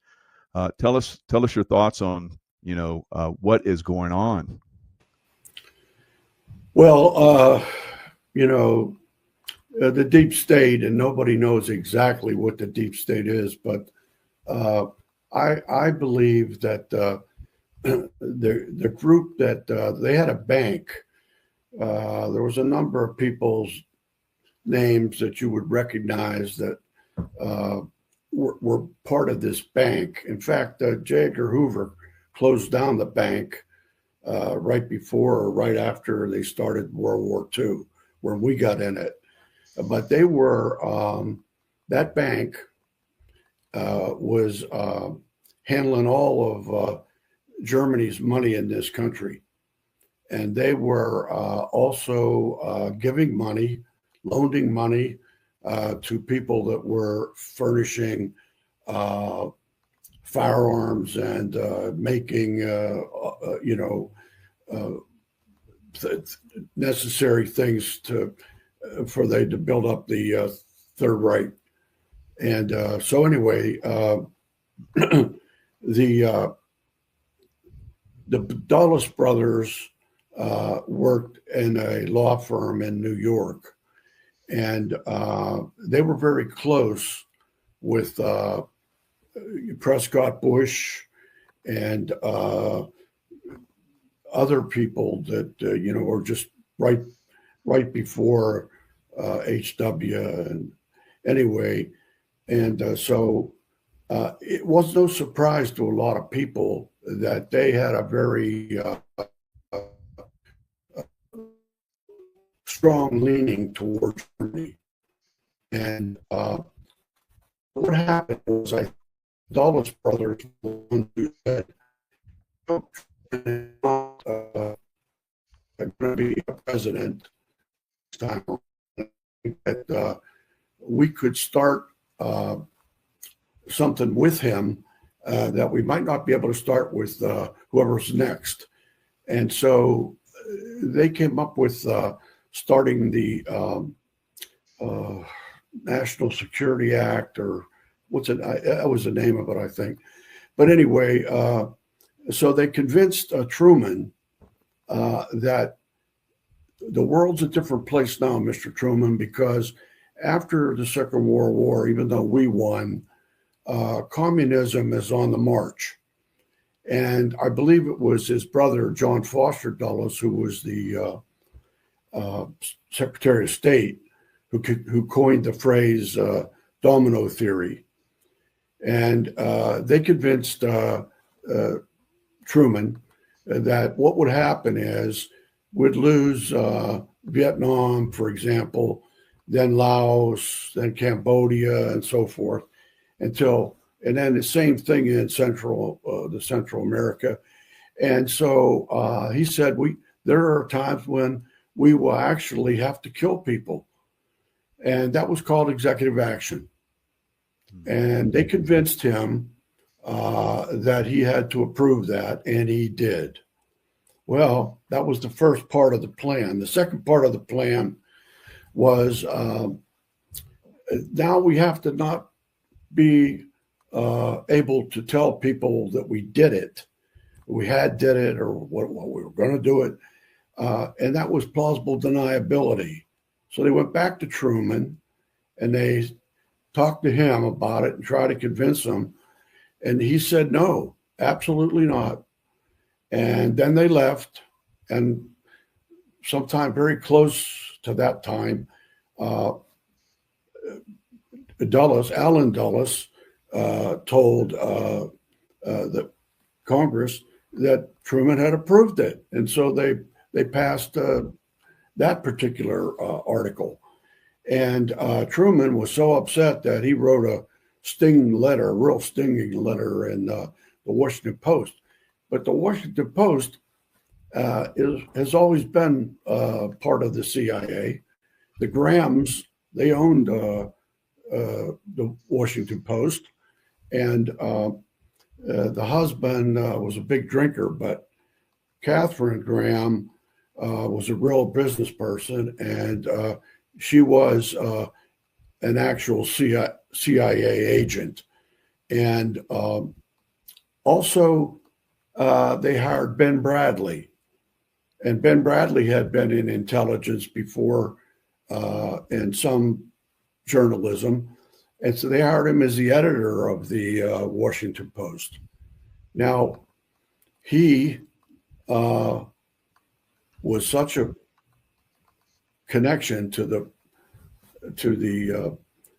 Tell us your thoughts on, you know, what is going on. Well, you know, the deep state, and nobody knows exactly what the deep state is, but I believe that the group that they had a bank. There was a number of people's names that you would recognize that were part of this bank. In fact, J. Edgar Hoover closed down the bank right before or right after they started World War II, when we got in it. But they were, that bank was handling all of Germany's money in this country. And they were also giving money, loaning money to people that were furnishing firearms and making, you know, necessary things for they to build up the Third Reich. And so anyway, the Dulles brothers worked in a law firm in New York, and they were very close with Prescott Bush and other people that you know, were just right before HW. And anyway, and so it was no surprise to a lot of people that they had a very strong leaning towards Germany. And what happened was, Dulles brothers were the ones who said, I'm going to be a president this time. That we could start something with him that we might not be able to start with whoever's next. And so they came up with starting the National Security Act, or what's it? That was the name of it, I think. But anyway, so they convinced Truman that the world's a different place now, Mr. Truman, because after the Second World War, even though we won, communism is on the march. And I believe it was his brother, John Foster Dulles, who was the Secretary of State, who coined the phrase domino theory. And they convinced Truman that what would happen is we'd lose Vietnam, for example, then Laos, then Cambodia, and so forth, and then the same thing in Central America. And so he said, there are times when we will actually have to kill people. And that was called executive action. And they convinced him that he had to approve that, and he did. Well, that was the first part of the plan. The second part of the plan was now we have to not be able to tell people that we did it, did it, or what we were going to do it. And that was plausible deniability. So they went back to Truman and they talked to him about it and tried to convince him. And he said, no, absolutely not. And then they left. And sometime very close to that time, Allen Dulles, told the Congress that Truman had approved it. And so they passed that particular article. And Truman was so upset that he wrote a real stinging letter in the Washington Post. But the Washington Post has always been part of the CIA. The Grahams, they owned the Washington Post. And the husband was a big drinker, but Catherine Graham was a real business person, and she was an actual CIA agent. And also, they hired Ben Bradley. And Ben Bradley had been in intelligence before and some journalism. And so they hired him as the editor of the Washington Post. Now, he was such a connection to the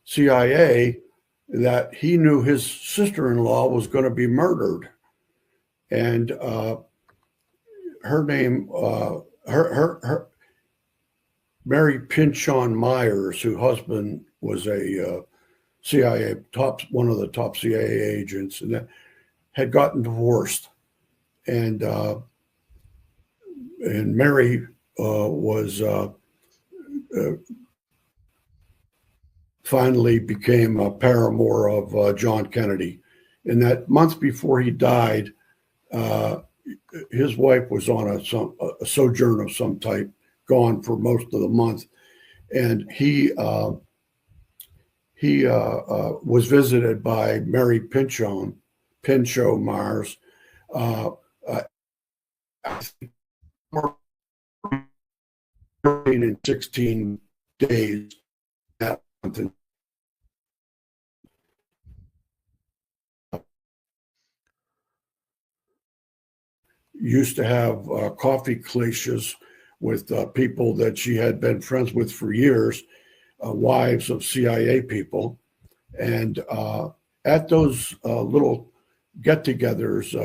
CIA that he knew his sister-in-law was going to be murdered. And her name, her Mary Pinchon Myers, whose husband was a one of the top CIA agents, and that had gotten divorced, and Mary was finally became a paramour of John Kennedy. In that month before he died, his wife was on a sojourn of some type, gone for most of the month, and he was visited by Mary Pinchon Myers. I think 14 and 16 days that month. Used to have coffee clashes with people that she had been friends with for years, wives of CIA people. And at those little get-togethers,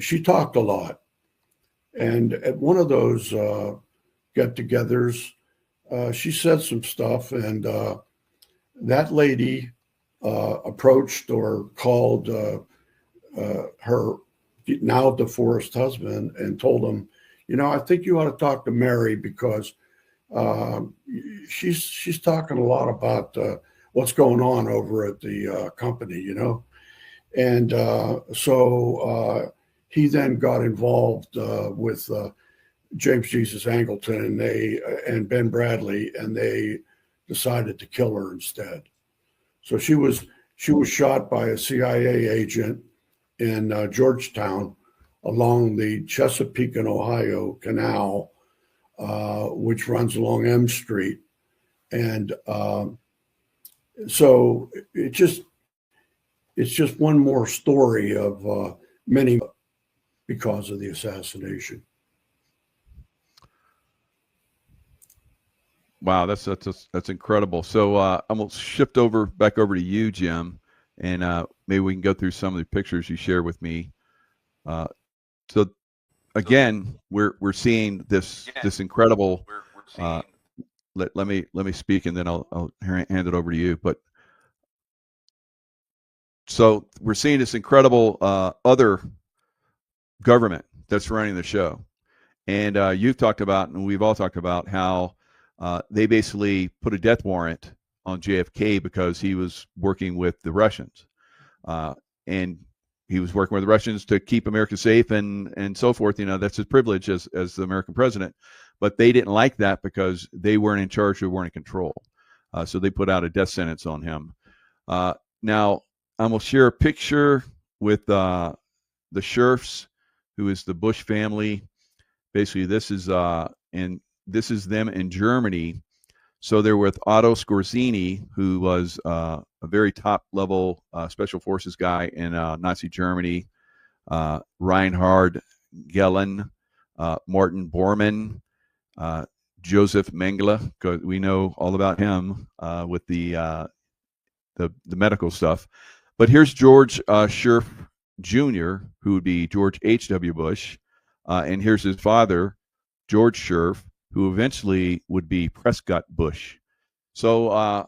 she talked a lot. And at one of those get-togethers, she said some stuff, and that lady approached or called her now divorced husband and told him, I think you ought to talk to Mary because she's talking a lot about what's going on over at the company, And so he then got involved with James Jesus Angleton and Ben Bradley, and they decided to kill her instead. So she was shot by a CIA agent in Georgetown along the Chesapeake and Ohio Canal, which runs along M Street. And so it's just one more story of many because of the assassination. Wow, that's incredible. So I'm gonna shift back over to you, Jim, and maybe we can go through some of the pictures you shared with me. Uh, so again, we're seeing this incredible. Let me speak, and then I'll hand it over to you. But so we're seeing this incredible other government that's running the show. And you've talked about, and we've all talked about, how they basically put a death warrant on JFK because he was working with the Russians. And he was working with the Russians to keep America safe and so forth. You know, that's his privilege as the American president. But they didn't like that because they weren't in charge, they weren't in control. So they put out a death sentence on him. Now, I'm going to share a picture with the Scherfs, who is the Bush family. Basically, this is them in Germany. So they're with Otto Skorzeny, who was a very top level special forces guy in Nazi Germany. Reinhard Gehlen, Martin Bormann, Joseph Mengele. We know all about him with the medical stuff. But here's George Scherf Jr., who would be George H.W. Bush. And here's his father, George Scherf, who eventually would be Prescott Bush. So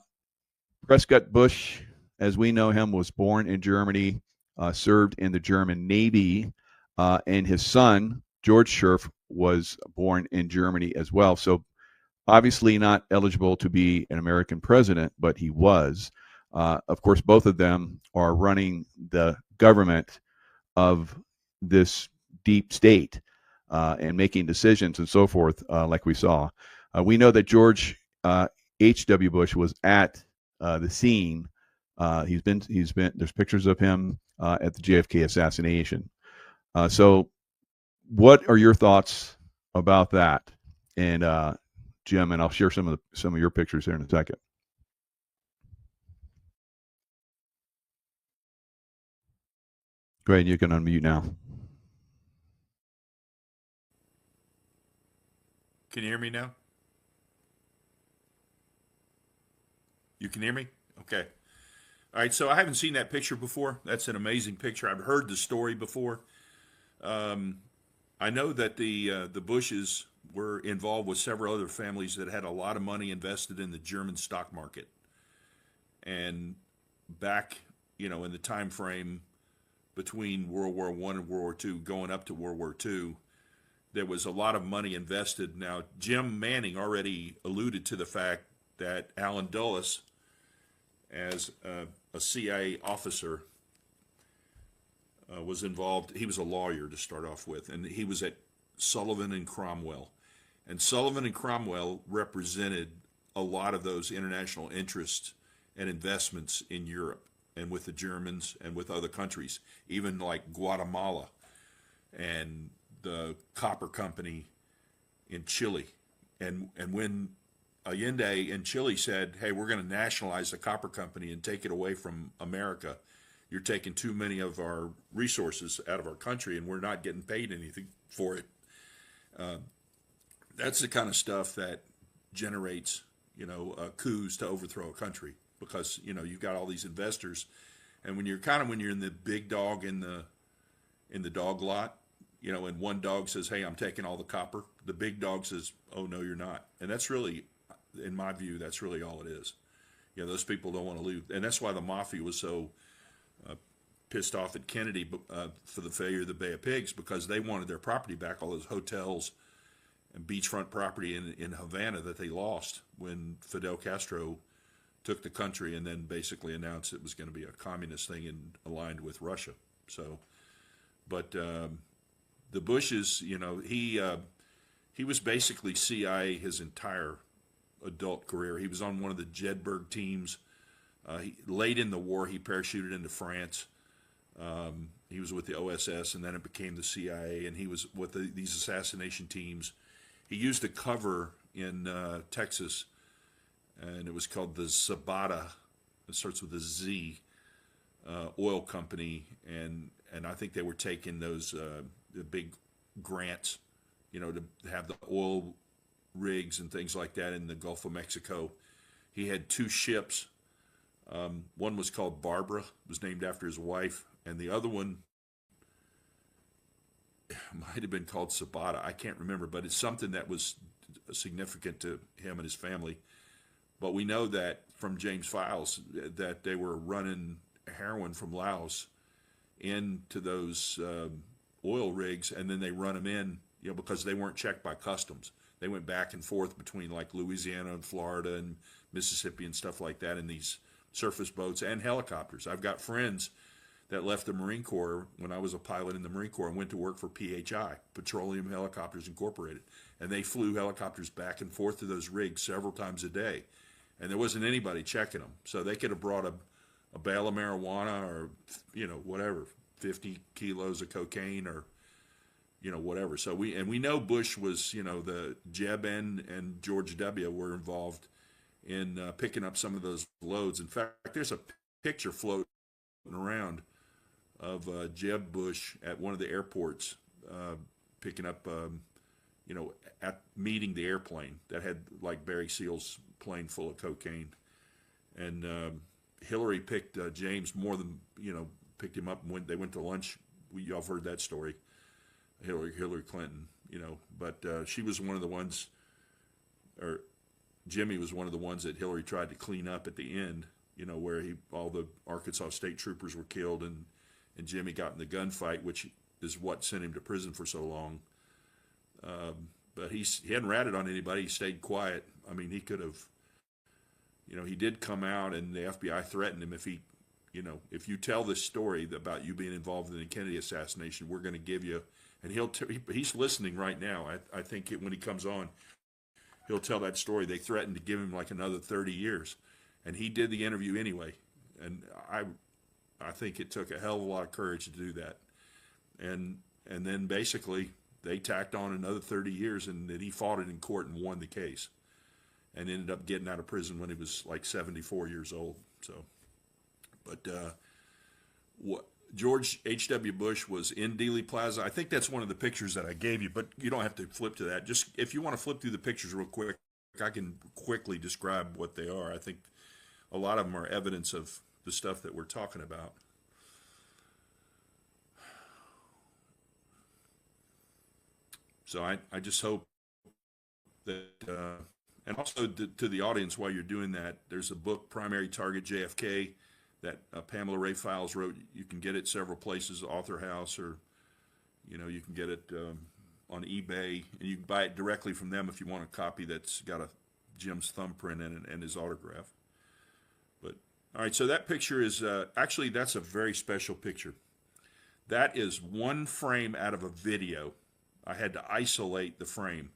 Prescott Bush, as we know him, was born in Germany, served in the German Navy, and his son, George Scherf, was born in Germany as well. So obviously not eligible to be an American president, but he was. Of course, both of them are running the government of this deep state and making decisions and so forth, like we saw. We know that George H.W. Bush was at the scene. He's been. There's pictures of him at the JFK assassination. So, what are your thoughts about that? And Jim, and I'll share some of your pictures here in a second. Go ahead, you can unmute now. Can you hear me now? You can hear me? Okay. All right, so I haven't seen that picture before. That's an amazing picture. I've heard the story before. I know that the Bushes were involved with several other families that had a lot of money invested in the German stock market. And back, in the time frame between World War I and World War II, going up to World War II, there was a lot of money invested. Now, Jim Manning already alluded to the fact that Allen Dulles, as a CIA officer, was involved. He was a lawyer to start off with, and he was at Sullivan and Cromwell. And Sullivan and Cromwell represented a lot of those international interests and investments in Europe and with the Germans and with other countries, even like Guatemala and the copper company in Chile. And when Allende in Chile said, hey, we're going to nationalize the copper company and take it away from America, you're taking too many of our resources out of our country and we're not getting paid anything for it. That's the kind of stuff that generates, coups to overthrow a country, because, you've got all these investors. And when you're in the big dog in the dog lot, and one dog says, hey, I'm taking all the copper, the big dog says, oh, no, you're not. And that's really, in my view, that's really all it is. Those people don't want to lose. And that's why the mafia was so pissed off at Kennedy for the failure of the Bay of Pigs, because they wanted their property back, all those hotels and beachfront property in Havana that they lost when Fidel Castro took the country and then basically announced it was going to be a communist thing and aligned with Russia. So, but the Bushes, he was basically CIA his entire adult career. He was on one of the Jedburgh teams. Late in the war, he parachuted into France. He was with the OSS, and then it became the CIA, and he was with these assassination teams. He used a cover in Texas, and it was called the Zabata. It starts with a Z, oil company, and I think they were taking those the big grants, to have the oil rigs and things like that in the Gulf of Mexico. He had two ships. One was called Barbara, was named after his wife, and the other one might have been called Sabata. I can't remember, but it's something that was significant to him and his family. But we know that from James Files that they were running heroin from Laos into those oil rigs, and then they run them in, because they weren't checked by customs. They went back and forth between like Louisiana and Florida and Mississippi and stuff like that in these surface boats and helicopters. I've got friends that left the Marine Corps when I was a pilot in the Marine Corps and went to work for PHI, Petroleum Helicopters Incorporated. And they flew helicopters back and forth to those rigs several times a day. And there wasn't anybody checking them. So they could have brought a bale of marijuana or, whatever, 50 kilos of cocaine or, whatever. So we know Bush was, the Jeb and George W. were involved in picking up some of those loads. In fact, there's a picture floating around of Jeb Bush at one of the airports picking up, at meeting the airplane that had like Barry Seal's plane full of cocaine. And Hillary picked James more than, picked him up and they went to lunch. Y'all have heard that story. Hillary Clinton, but she was one of the ones, or Jimmy was one of the ones that Hillary tried to clean up at the end, where all the Arkansas state troopers were killed and Jimmy got in the gunfight, which is what sent him to prison for so long. But he hadn't ratted on anybody. He stayed quiet. I mean, he could have, he did come out and the FBI threatened him if you tell this story about you being involved in the Kennedy assassination, we're going to give you, and he's listening right now. I think when he comes on, he'll tell that story. They threatened to give him like another 30 years, and he did the interview anyway. And I think it took a hell of a lot of courage to do that. And then basically they tacked on another 30 years, and then he fought it in court and won the case, and ended up getting out of prison when he was like 74 years old. So, but George H.W. Bush was in Dealey Plaza. I think that's one of the pictures that I gave you, but you don't have to flip to that. Just if you want to flip through the pictures real quick, I can quickly describe what they are. I think a lot of them are evidence of the stuff that we're talking about. So I just hope that, and also to the audience while you're doing that, there's a book, Primary Target JFK, that Pamela Ray Files wrote. You can get it several places, Author House, or you can get it on eBay, and you can buy it directly from them if you want a copy that's got Jim's thumbprint in it and his autograph. But all right, so that picture is actually, that's a very special picture. That is one frame out of a video. I had to isolate the frame,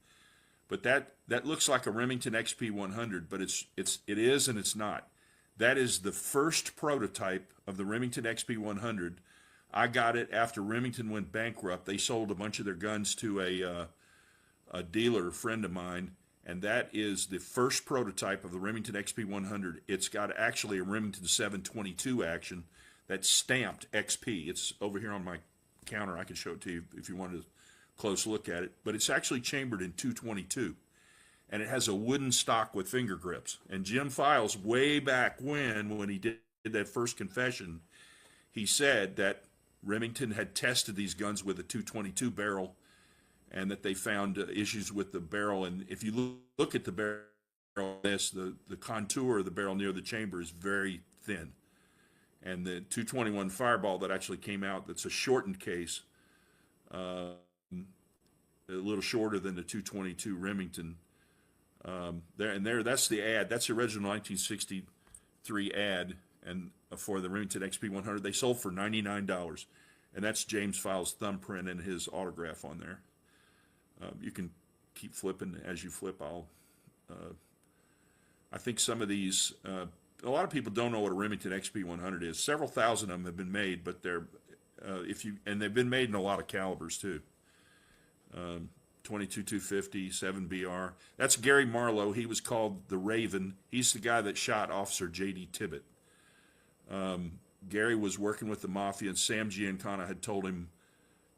but that looks like a Remington XP100, but it is and it's not. That is the first prototype of the Remington XP100. I got it after Remington went bankrupt. They sold a bunch of their guns to a dealer, a friend of mine, and that is the first prototype of the Remington XP100. It's got actually a Remington 722 action that's stamped XP. It's over here on my counter. I can show it to you if you wanted a close look at it. But it's actually chambered in 222. And it has a wooden stock with finger grips. And Jim Files, way back when he did that first confession, he said that Remington had tested these guns with a 222 barrel and that they found issues with the barrel. And if you look at the barrel, the contour of the barrel near the chamber is very thin. And the 221 Fireball that actually came out, that's a shortened case, a little shorter than the 222 Remington. That's the ad. That's the original 1963 ad, and for the Remington XP100, they sold for $99, and that's James Files' thumbprint and his autograph on there. You can keep flipping as you flip. I think some of these, a lot of people don't know what a Remington XP100 is. Several thousand of them have been made, but and they've been made in a lot of calibers too. 22 250, 7BR. That's Gary Marlowe. He was called the Raven. He's the guy that shot Officer J.D. Tibbet. Gary was working with the Mafia, and Sam Giancana had told him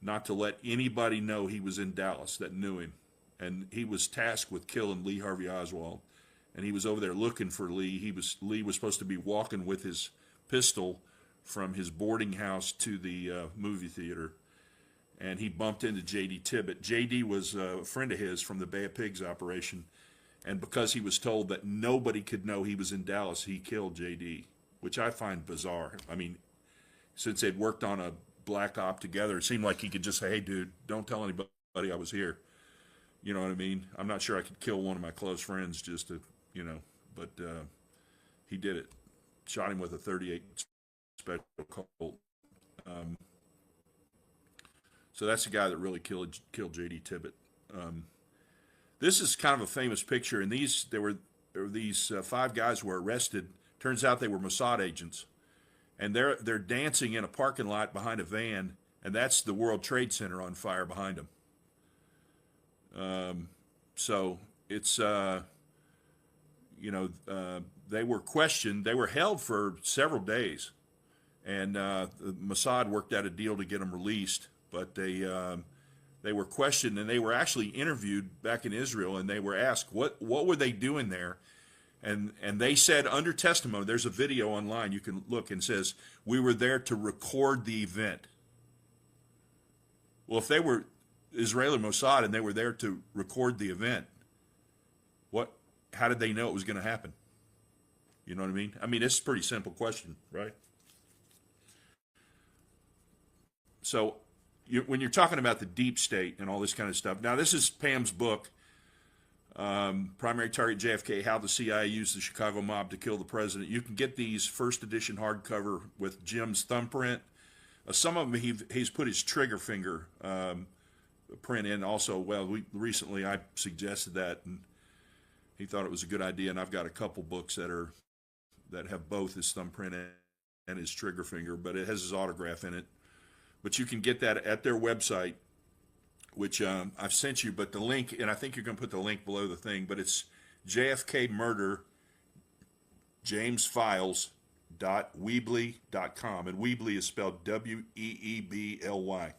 not to let anybody know he was in Dallas that knew him. and he was tasked with killing Lee Harvey Oswald, and he was over there looking for Lee. Lee was supposed to be walking with his pistol from his boarding house to the movie theater, and he bumped into J.D. Tippit. J.D. was a friend of his from the Bay of Pigs operation, and because he was told that nobody could know he was in Dallas, he killed J.D., which I find bizarre. I mean, since they'd worked on a black op together, it seemed like he could just say, hey, dude, don't tell anybody I was here. You know what I mean? I'm not sure I could kill one of my close friends just to, but he did it. Shot him with a .38 special Colt. So that's the guy that really killed J.D. Tippit. This is kind of a famous picture, and there were these 5 guys who were arrested. Turns out they were Mossad agents, and they're dancing in a parking lot behind a van, and that's the World Trade Center on fire behind them. So it's they were questioned. They were held for several days, and Mossad worked out a deal to get them released. But they were questioned, and they were actually interviewed back in Israel, and they were asked what were they doing there, and they said under testimony. There's a video online you can look, and says we were there to record the event. Well, if they were Israeli Mossad and they were there to record the event, how did they know it was going to happen? You know what I mean? I mean, it's a pretty simple question, right? So when you're talking about the deep state and all this kind of stuff, now this is Pam's book, Primary Target JFK, How the CIA Used the Chicago Mob to Kill the President. You can get these first edition hardcover with Jim's thumbprint. Some of them he's put his trigger finger print in also. Well, recently I suggested that, and he thought it was a good idea, and I've got a couple books that have both his thumbprint and his trigger finger, but it has his autograph in it. But you can get that at their website, which I've sent you, but the link, and I think you're going to put the link below the thing, but it's JFK Murder jamesfiles.weebly.com, and Weebly is spelled W-E-E-B-L-Y.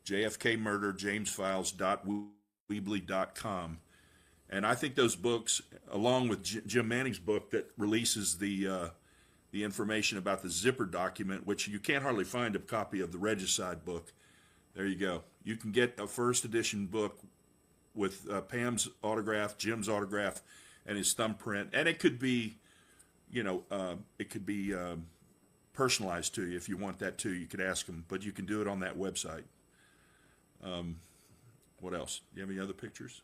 JFK Murder jamesfiles.weebly.com. And I think those books, along with Jim Manning's book that releases the information about the zipper document, which you can't hardly find a copy of the Regicide book. There you go. You can get a first edition book with Pam's autograph, Jim's autograph, and his thumbprint. And it could be, personalized to you if you want that too. You could ask them, but you can do it on that website. What else? Do you have any other pictures?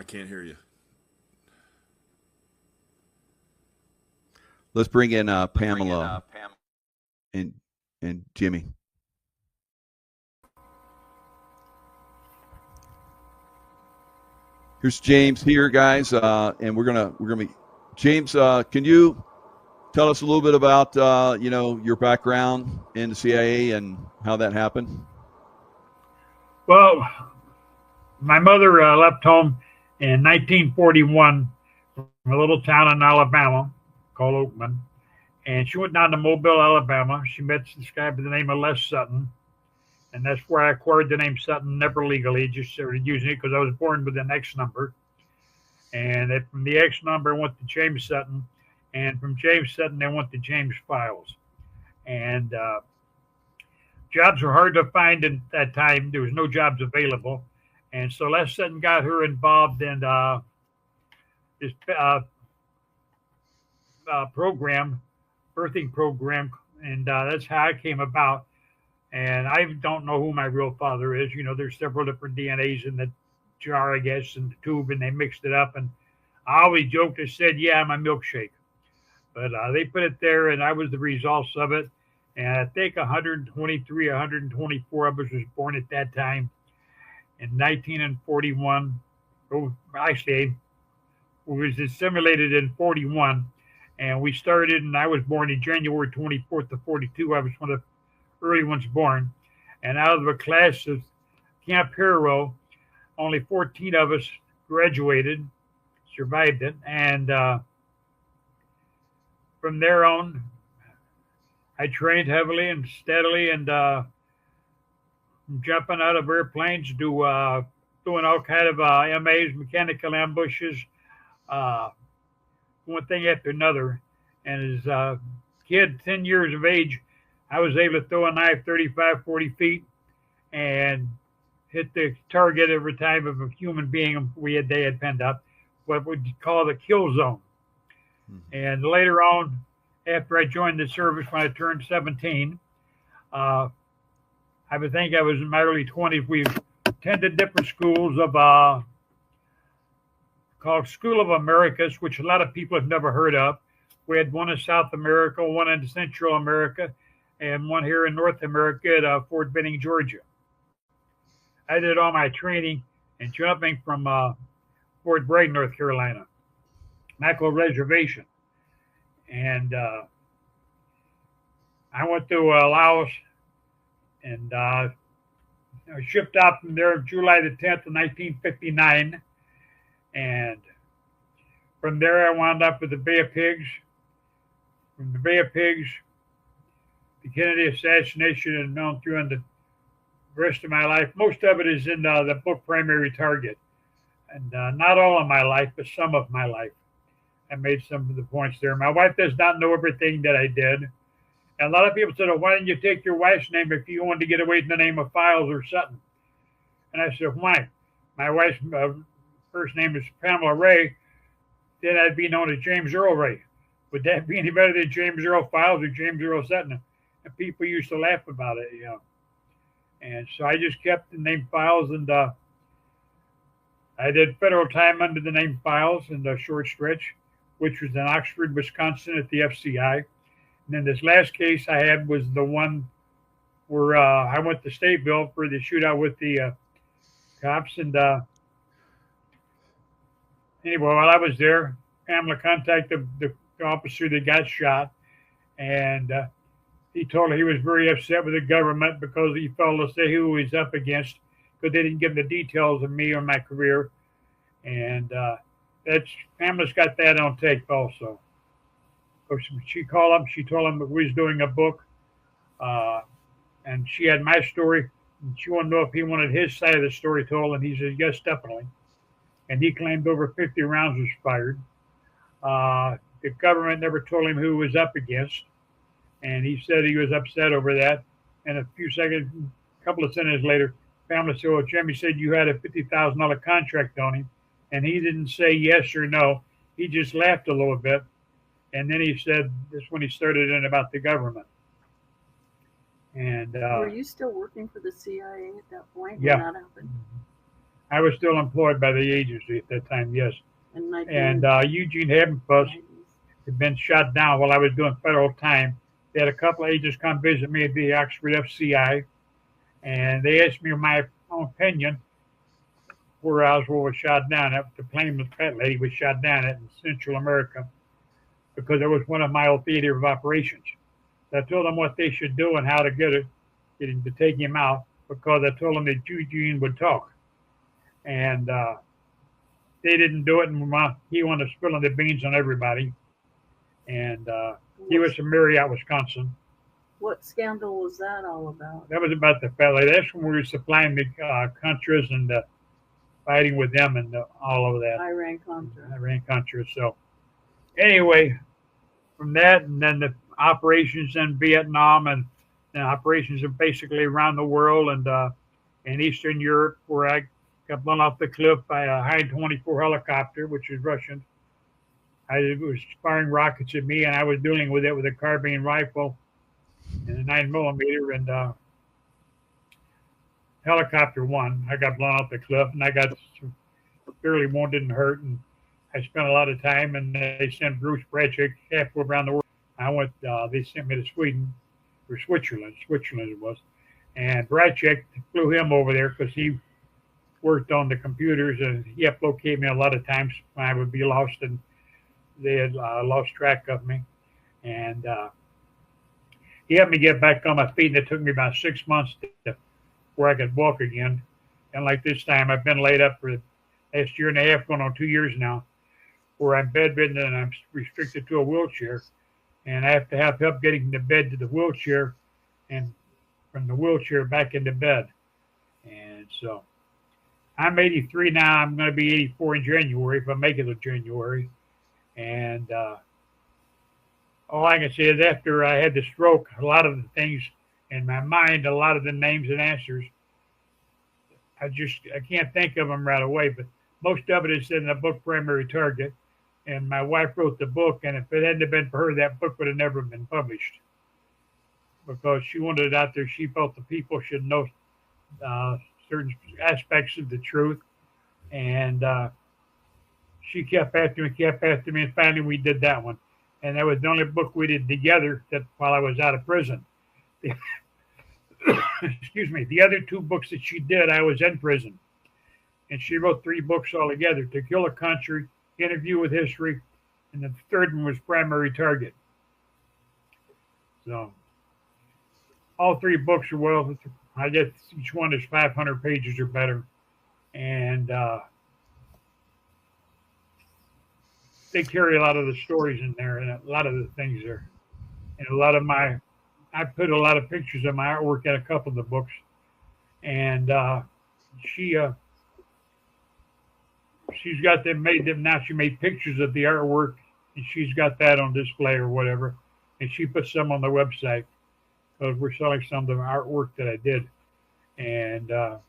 I can't hear you. Let's bring in Pamela and Jimmy. Here's James here, guys, and we're gonna be James. Can you tell us a little bit about your background in the CIA and how that happened? Well, my mother left home in 1941 from a little town in Alabama called Oakman, and she went down to Mobile, Alabama. She met this guy by the name of Les Sutton, and that's where I acquired the name Sutton, never legally, just started using it because I was born with an X number. And from the X number, I went to James Sutton, and from James Sutton, I went to James Files. And jobs were hard to find at that time. There was no jobs available. And so Les Sutton got her involved in this program, birthing program, and that's how I came about. And I don't know who my real father is. There's several different DNAs in the jar, I guess, in the tube, and they mixed it up. And I always joked and said, yeah, I'm a milkshake. But they put it there, and I was the results of it. And I think 123, 124 of us was born at that time. In 1941, actually, it was assimilated in 41. And we started, and I was born in January 24th of 42. I was one of the early ones born. And out of a class of Camp Hero, only 14 of us graduated, survived it. And from there on, I trained heavily and steadily, and from jumping out of airplanes to doing all kind of MAs, mechanical ambushes, one thing after another. And as a kid, 10 years of age, I was able to throw a knife 35, 40 feet and hit the target every time of a human being they had pinned up, what we'd call the kill zone. And later on, after I joined the service when I turned 17, I would think I was in my early 20s. We attended different schools of called School of Americas, which a lot of people have never heard of. We had one in South America, one in Central America, and one here in North America at Fort Benning, Georgia. I did all my training and jumping from Fort Bragg, North Carolina, Mackerel Reservation. And I went to Laos, and I shipped out from there July the 10th of 1959. And from there, I wound up with the Bay of Pigs. From the Bay of Pigs, the Kennedy assassination is known through in the rest of my life. Most of it is in the book Primary Target. And not all of my life, but some of my life. I made some of the points there. My wife does not know everything that I did. And a lot of people said, oh, why didn't you take your wife's name if you wanted to get away from the name of Files or something? And I said, why? My wife's first name is Pamela Ray. Then I'd be known as James Earl Ray. Would that be any better than James Earl Files or James Earl Sutton? And people used to laugh about it, you know. And so I just kept the name Files, and I did federal time under the name Files in the short stretch, which was in Oxford, Wisconsin at the FCI. And then this last case I had was the one where I went to Stateville for the shootout with the cops. And anyway, while I was there, Pamela contacted the officer that got shot. And he told her he was very upset with the government because he felt to say who he was up against because they didn't give him the details of me or my career. And Pamela's got that on tape also. So she called him. She told him that we was doing a book, and she had my story. And she wanted to know if he wanted his side of the story told, and he said yes, definitely. And he claimed over 50 rounds was fired. The government never told him who he was up against, and he said he was upset over that. And a couple of sentences later, Pamela said, "Well, Jimmy said you had a $50,000 contract on him." And he didn't say yes or no. He just laughed a little bit. And then he said, this is when he started in about the government. And were you still working for the CIA at that point? Yeah. When that happened? I was still employed by the agency at that time, yes. And Eugene Habenfuss had been shot down while I was doing federal time. They had a couple of agents come visit me at the Oxford FCI. And they asked me my own opinion where Oswald was shot down at. The plane that lady was shot down at in Central America because it was one of my old theater of operations. So I told them what they should do and how to get him to take him out because I told them that Eugene would talk. And they didn't do it, and he wanted to spill the beans on everybody. And he was from Marriott, Wisconsin. What scandal was that all about? That was about the fat lady. That's when we were supplying the Contras and fighting with them and all of that. Iran-Contra. So anyway, from that, and then the operations in Vietnam and operations are basically around the world and in Eastern Europe, where I got blown off the cliff by a Hi-24 helicopter, which is Russian. It was firing rockets at me, and I was dealing with it with a carbine rifle and a 9mm, and helicopter won. I got blown off the cliff, and I got severely wounded and hurt, and I spent a lot of time, and they sent Bruce Bradchick halfway around the world. I went, they sent me to Sweden, or Switzerland it was, and Bradchick flew him over there because he worked on the computers, and he helped locate me a lot of times when I would be lost, and they had lost track of me. And he helped me get back on my feet, and it took me about 6 months where I could walk again. And like this time, I've been laid up for the last year and a half, going on 2 years now, where I'm bedridden and I'm restricted to a wheelchair. And I have to have help getting from the bed to the wheelchair and from the wheelchair back into bed. so I'm 83 now. I'm going to be 84 in January if I make it to January. And all I can say is after I had the stroke, a lot of the things in my mind, a lot of the names and answers, I can't think of them right away. But most of it is in the book Primary Target. And my wife wrote the book, and if it hadn't been for her, that book would have never been published. Because she wanted it out there. She felt the people should know certain aspects of the truth. And she kept after me, and finally we did that one. And that was the only book we did together that while I was out of prison. Excuse me. The other two books that she did, I was in prison. And she wrote 3 books altogether: To Kill a Country, Interview with History, and the third one was Primary Target. So all 3 books are, well, I guess each one is 500 pages or better. And they carry a lot of the stories in there, and a lot of the things there. And I put a lot of pictures of my artwork in a couple of the books. And she's got them, made them, now she made pictures of the artwork, and she's got that on display or whatever. And she put some on the website, because we're selling some of the artwork that I did. And at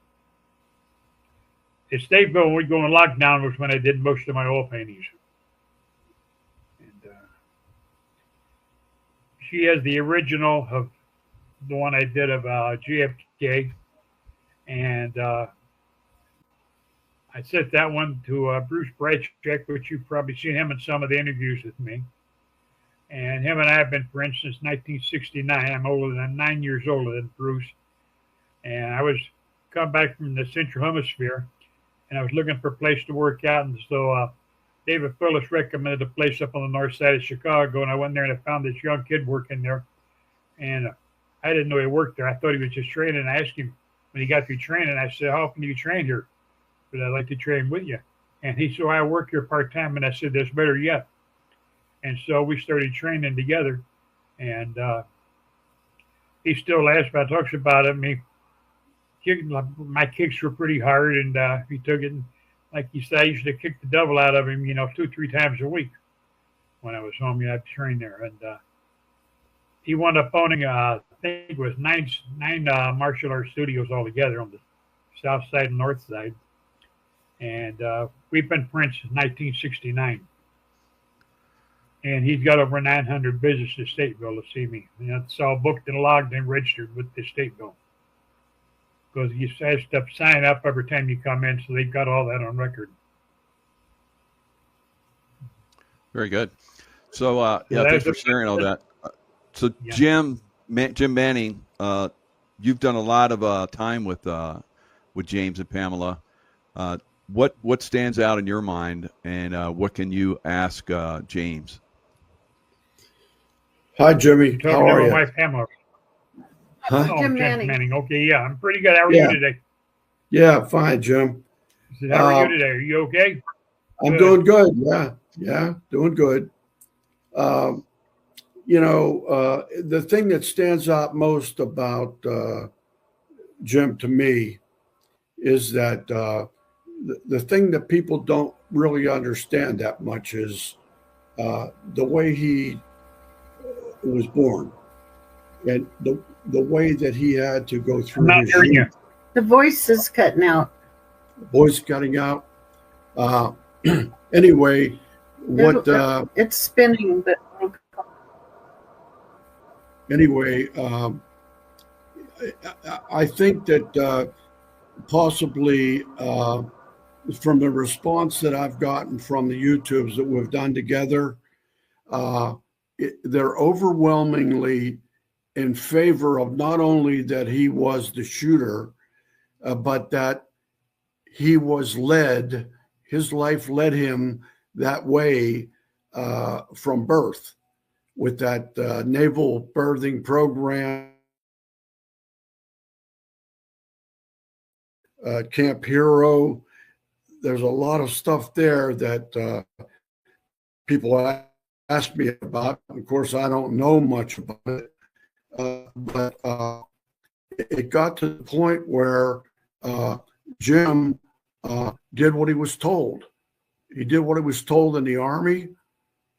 Stateville, when we go in lockdown, was when I did most of my oil paintings. And she has the original of the one I did of JFK. And I sent that one to Bruce Breitscheck, which you've probably seen him in some of the interviews with me. And him and I have been friends since 1969. I'm 9 years older than Bruce. And I was come back from the Central Hemisphere, and I was looking for a place to work out. And so David Phillips recommended a place up on the north side of Chicago, and I went there and I found this young kid working there. And I didn't know he worked there. I thought he was just training. I asked him when he got through training, I said, "How often do you train here? But I'd like to train with you." And he said, "I work here part-time." And I said, "That's better yet." And so we started training together. And he still laughs about, talks about it. I mean, my kicks were pretty hard, and he took it. And like he said, I used to kick the devil out of him, 2-3 times a week when I was home. I'd train there. And he wound up owning, I think it was nine martial arts studios altogether on the south side and north side. And we've been friends since 1969. And he's got over 900 visits to Stateville to see me. And it's all booked and logged and registered with the Stateville. Because you have to sign up every time you come in, so they've got all that on record. Very good. So, thanks for sharing all that. So, yeah. Jim Manning, you've done a lot of time with James and Pamela. What stands out in your mind, and what can you ask James? Hi, Jimmy. How are you? My wife, Pamela. Huh? Jim Manning. Okay, yeah, I'm pretty good. How are you today? Yeah, fine, Jim. How are you today? Are you okay? I'm doing good. Yeah, doing good. The thing that stands out most about Jim to me is that the thing that people don't really understand that much is the way he was born, and the way that he had to go through. I'm not hearing you. The voice is cutting out. Voice cutting out. Anyway, it's spinning, but anyway, I think that possibly from the response that I've gotten from the YouTubes that we've done together, they're overwhelmingly in favor of not only that he was the shooter, but that he was led, his life led him that way from birth with that naval birthing program, Camp Hero. There's a lot of stuff there that people ask me about. Of course, I don't know much about it, but it got to the point where Jim did what he was told. He did what he was told in the Army.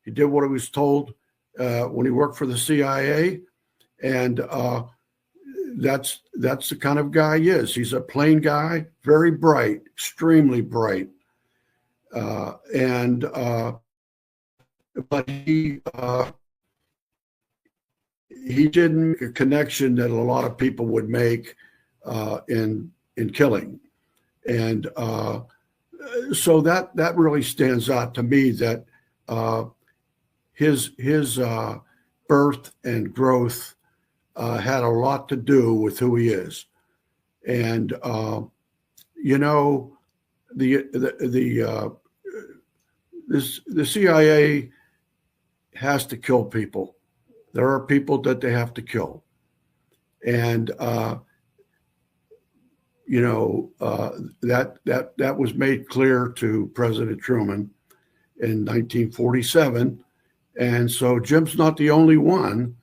He did what he was told when he worked for the CIA, and that's the kind of guy he is. He's a plain guy, very bright, extremely bright, but he didn't make a connection that a lot of people would make in killing, and so that really stands out to me. That his birth and growth had a lot to do with who he is, and the CIA has to kill people. There are people that they have to kill, and that was made clear to President Truman in 1947, and so Jim's not the only one,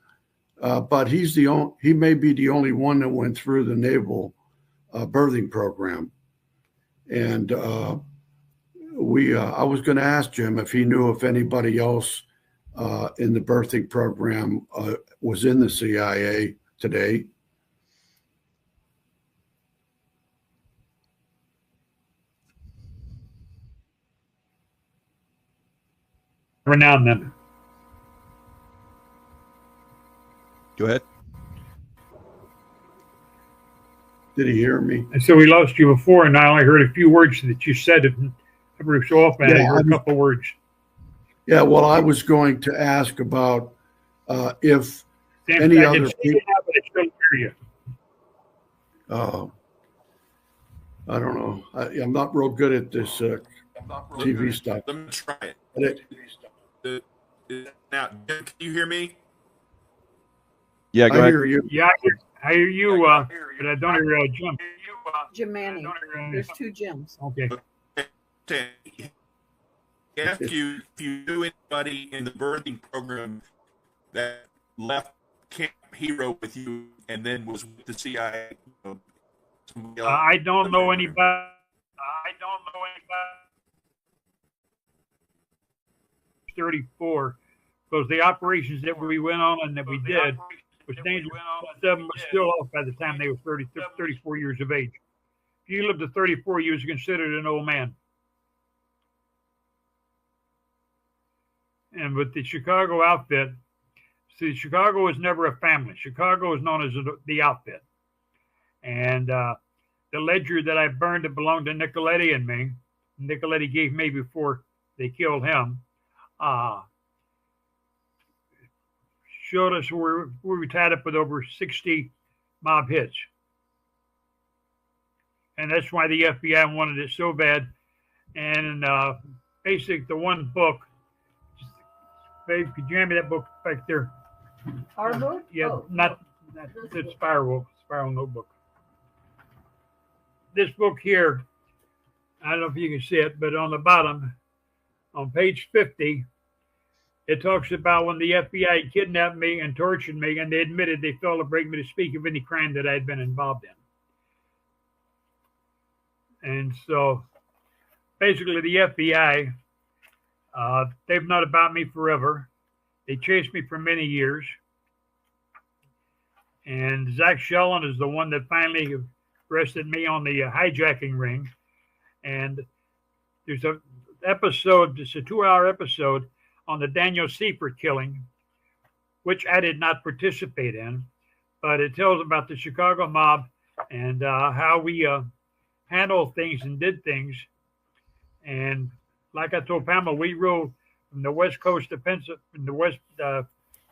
but he may be the only one that went through the naval birthing program, and I was going to ask Jim if he knew if anybody else in the birthing program was in the CIA today. Every now and then. Go ahead. Did he hear me? And so we lost you before, and I only heard a few words that you said. Every so often, I heard a couple words. Yeah, well, I was going to ask about if any other people. I don't know. I'm not real good at this TV stuff. Let me try it. Now, can you hear me? Yeah, go ahead. Hear you. Yeah, I hear you, but I don't hear Jim. Jim Manning. There's two Jims. Okay. Ask you if you knew anybody in the birthing program that left Camp Hero with you and then was with the CIA. I don't know anybody. 34, because the operations that we went on and that we did was dangerous. Some of them were still off by the time they were 34 years of age. If you lived to 34, you was considered an old man. And with the Chicago outfit, see, Chicago was never a family. Chicago is known as the outfit. And the ledger that I burned that belonged to Nicoletti and me, Nicoletti gave me before they killed him, showed us where we were tied up with over 60 mob hits. And that's why the FBI wanted it so bad. And basically, the one book, babe, could you hand me that book back there? Our book? Yeah, oh, not the spiral notebook. This book here, I don't know if you can see it, but on the bottom, on page 50, it talks about when the FBI kidnapped me and tortured me, and they admitted they failed to bring me to speak of any crime that I had been involved in. And so, basically, the FBI, they've known about me forever. They chased me for many years. And Zach Shellen is the one that finally arrested me on the hijacking ring. And there's a episode, it's a 2-hour episode on the Daniel Seifert killing, which I did not participate in, but it tells about the Chicago mob and how we handled things and did things. And like I told Pamela, we ruled from the west coast of from the west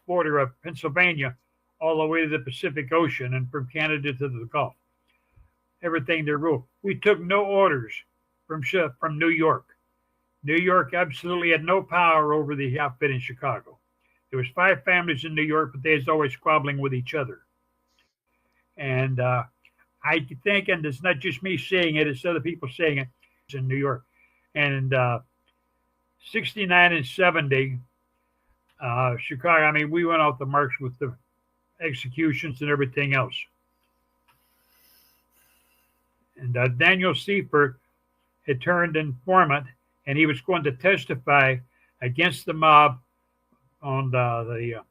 border of Pennsylvania all the way to the Pacific Ocean and from Canada to the Gulf. Everything they ruled. We took no orders from New York. New York absolutely had no power over the outfit in Chicago. There was 5 families in New York, but they was always squabbling with each other. And I think, and it's not just me saying it, it's other people saying it, it's in New York. And 69 and 70, Chicago, I mean, we went off the marks with the executions and everything else. And Daniel Seifert had turned informant, and he was going to testify against the mob on the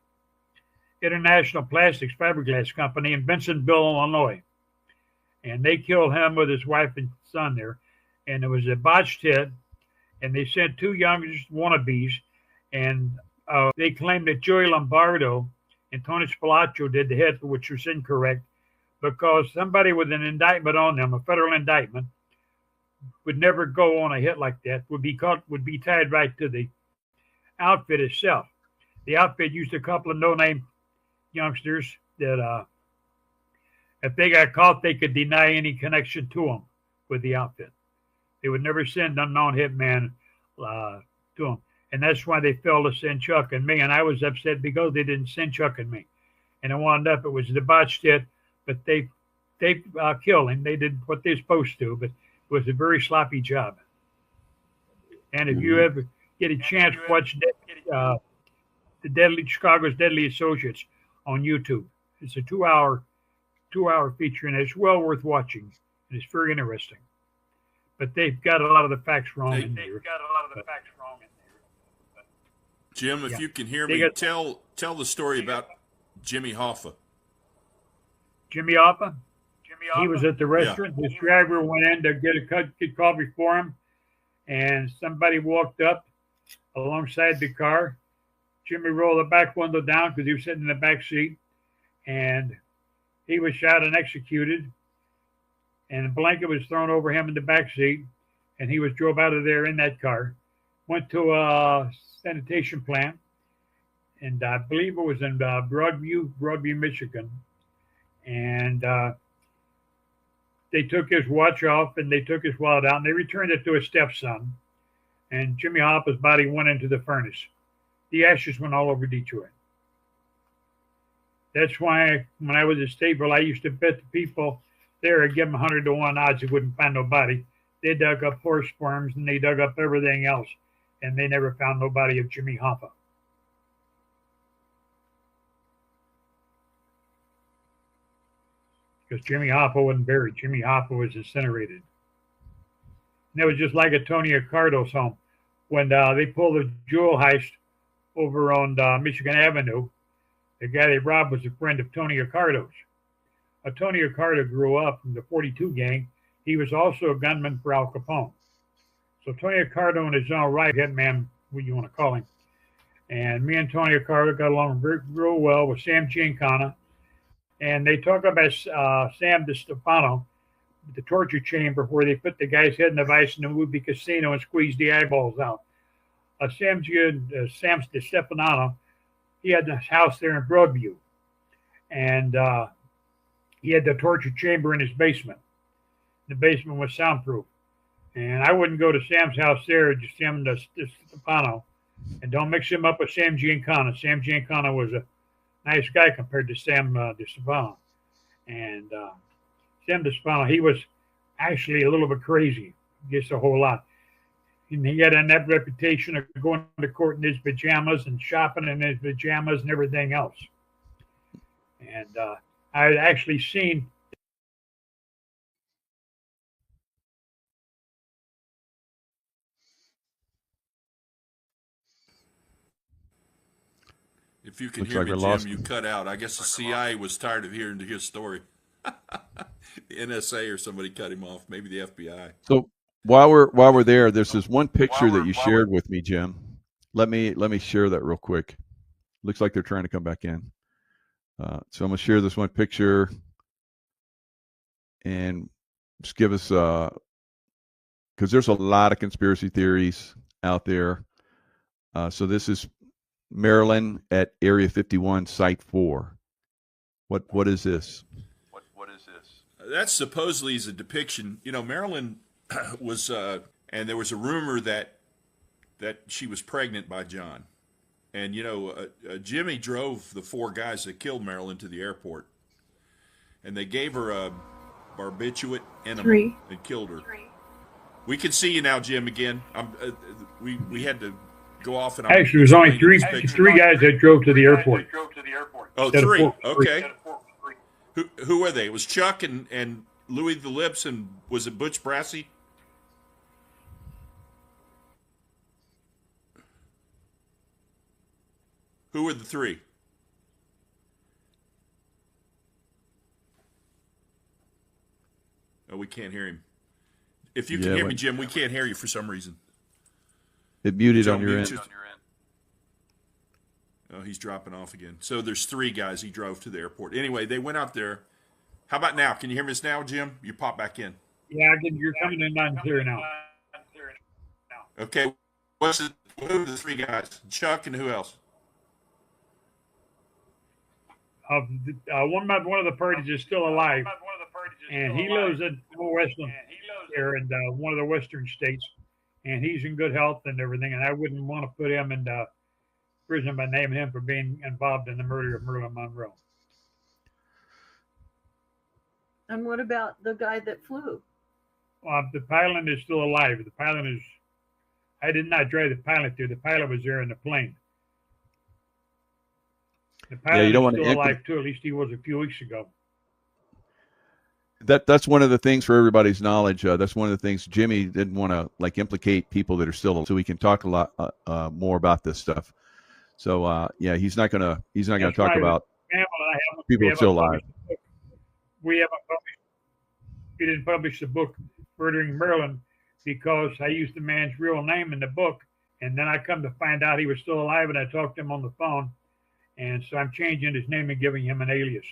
International Plastics Fiberglass Company in Bensenville, Illinois. And they killed him with his wife and son there. And it was a botched hit, and they sent 2 youngest wannabes, and they claimed that Joey Lombardo and Tony Spilaccio did the hit, which was incorrect, because somebody with an indictment on them, a federal indictment, would never go on a hit like that, would be tied right to the outfit itself. The outfit used a couple of no-name youngsters that if they got caught, they could deny any connection to them with the outfit. They would never send unknown hitman to them. And that's why they failed to send Chuck and me. And I was upset because they didn't send Chuck and me. And it wound up, it was a debauched hit, but they killed him. They did what they're supposed to, but it was a very sloppy job. And if you ever get a chance, watch Chicago's Deadly Associates on YouTube. It's a 2-hour feature, and it's well worth watching. And it's very interesting. But they've got a lot of the facts wrong in there. Jim, if you can hear me, tell the story about Jimmy Hoffa. Jimmy Hoffa? He was at the restaurant. Yeah. This driver went in to get coffee for him, and somebody walked up alongside the car. Jimmy rolled the back window down because he was sitting in the back seat, and he was shot and executed. And a blanket was thrown over him in the back seat, and he was drove out of there in that car. Went to a sanitation plant, and I believe it was in Broadview, Michigan. And they took his watch off, and they took his wallet out, and they returned it to his stepson. And Jimmy Hoffa's body went into the furnace. The ashes went all over Detroit. That's why when I was at Stateville, I used to bet the people there, I'd give them 100-to-1 odds they wouldn't find nobody. They dug up horse sperms, and they dug up everything else, and they never found nobody of Jimmy Hoffa. Because Jimmy Hoffa wasn't buried. Jimmy Hoffa was incinerated. And it was just like at Tony Accardo's home. When they pulled the jewel heist over on Michigan Avenue, the guy they robbed was a friend of Tony Accardo's. Tony Accardo grew up in the 42 gang. He was also a gunman for Al Capone. So Tony Accardo in his own right, hitman, what you want to call him. And me and Tony Accardo got along real well with Sam Giancana. And they talk about Sam DeStefano, the torture chamber where they put the guy's head in a vice in the movie Casino and squeezed the eyeballs out. Sam DeStefano, he had this house there in Broadview. And he had the torture chamber in his basement. The basement was soundproof. And I wouldn't go to Sam's house there, just Sam DeStefano. And don't mix him up with Sam Giancana. Sam Giancana was a nice guy compared to Sam DeStefano. And Sam DeStefano, he was actually a little bit crazy, just a whole lot. And he had that reputation of going to court in his pajamas and shopping in his pajamas and everything else. And I had actually seen If you can hear me, Jim, you cut out. I guess the CIA was tired of hearing his story. The NSA or somebody cut him off. Maybe the FBI. So while we're there, there's this one picture that you shared with me, Jim. Let me share that real quick. Looks like they're trying to come back in. So I'm gonna share this one picture and just give us because there's a lot of conspiracy theories out there. So this is Maryland at Area 51, Site 4. What is this? What is this? That supposedly is a depiction. You know, Maryland was, and there was a rumor that she was pregnant by John. And, you know, Jimmy drove the 4 guys that killed Marilyn to the airport. And they gave her a barbiturate enema and killed her. We can see you now, Jim, again. We had to go off. And actually, it was only three guys that drove to the airport. Oh, 3. Okay. Who were they? It was Chuck and Louis the Lips, and was it Butch Brassey? Who were the three? Oh, we can't hear him. If you can hear me, Jim, we can't hear you for some reason. It muted Joe, on your end. Oh, he's dropping off again. So there's three guys he drove to the airport. Anyway, they went out there. How about now? Can you hear me now, Jim? You pop back in. Yeah, you're coming in loud and clear now. Okay. Who are the three guys? Chuck and who else? One of the parties is still alive, and he lives in Westland here in one of the western states, and he's in good health and everything. And I wouldn't want to put him in prison by naming him for being involved in the murder of Marilyn Monroe. And what about the guy that flew? The pilot is still alive. The pilot is. I did not drive the pilot there. The pilot was there in the plane. The pilot is still alive too. At least he was a few weeks ago. That's one of the things for everybody's knowledge. That's one of the things Jimmy didn't want to implicate people that are still alive, so we can talk a lot more about this stuff. So he's not gonna talk about people still alive. We didn't publish the book Murdering Marilyn because I used the man's real name in the book, and then I come to find out he was still alive, and I talked to him on the phone, and so I'm changing his name and giving him an alias.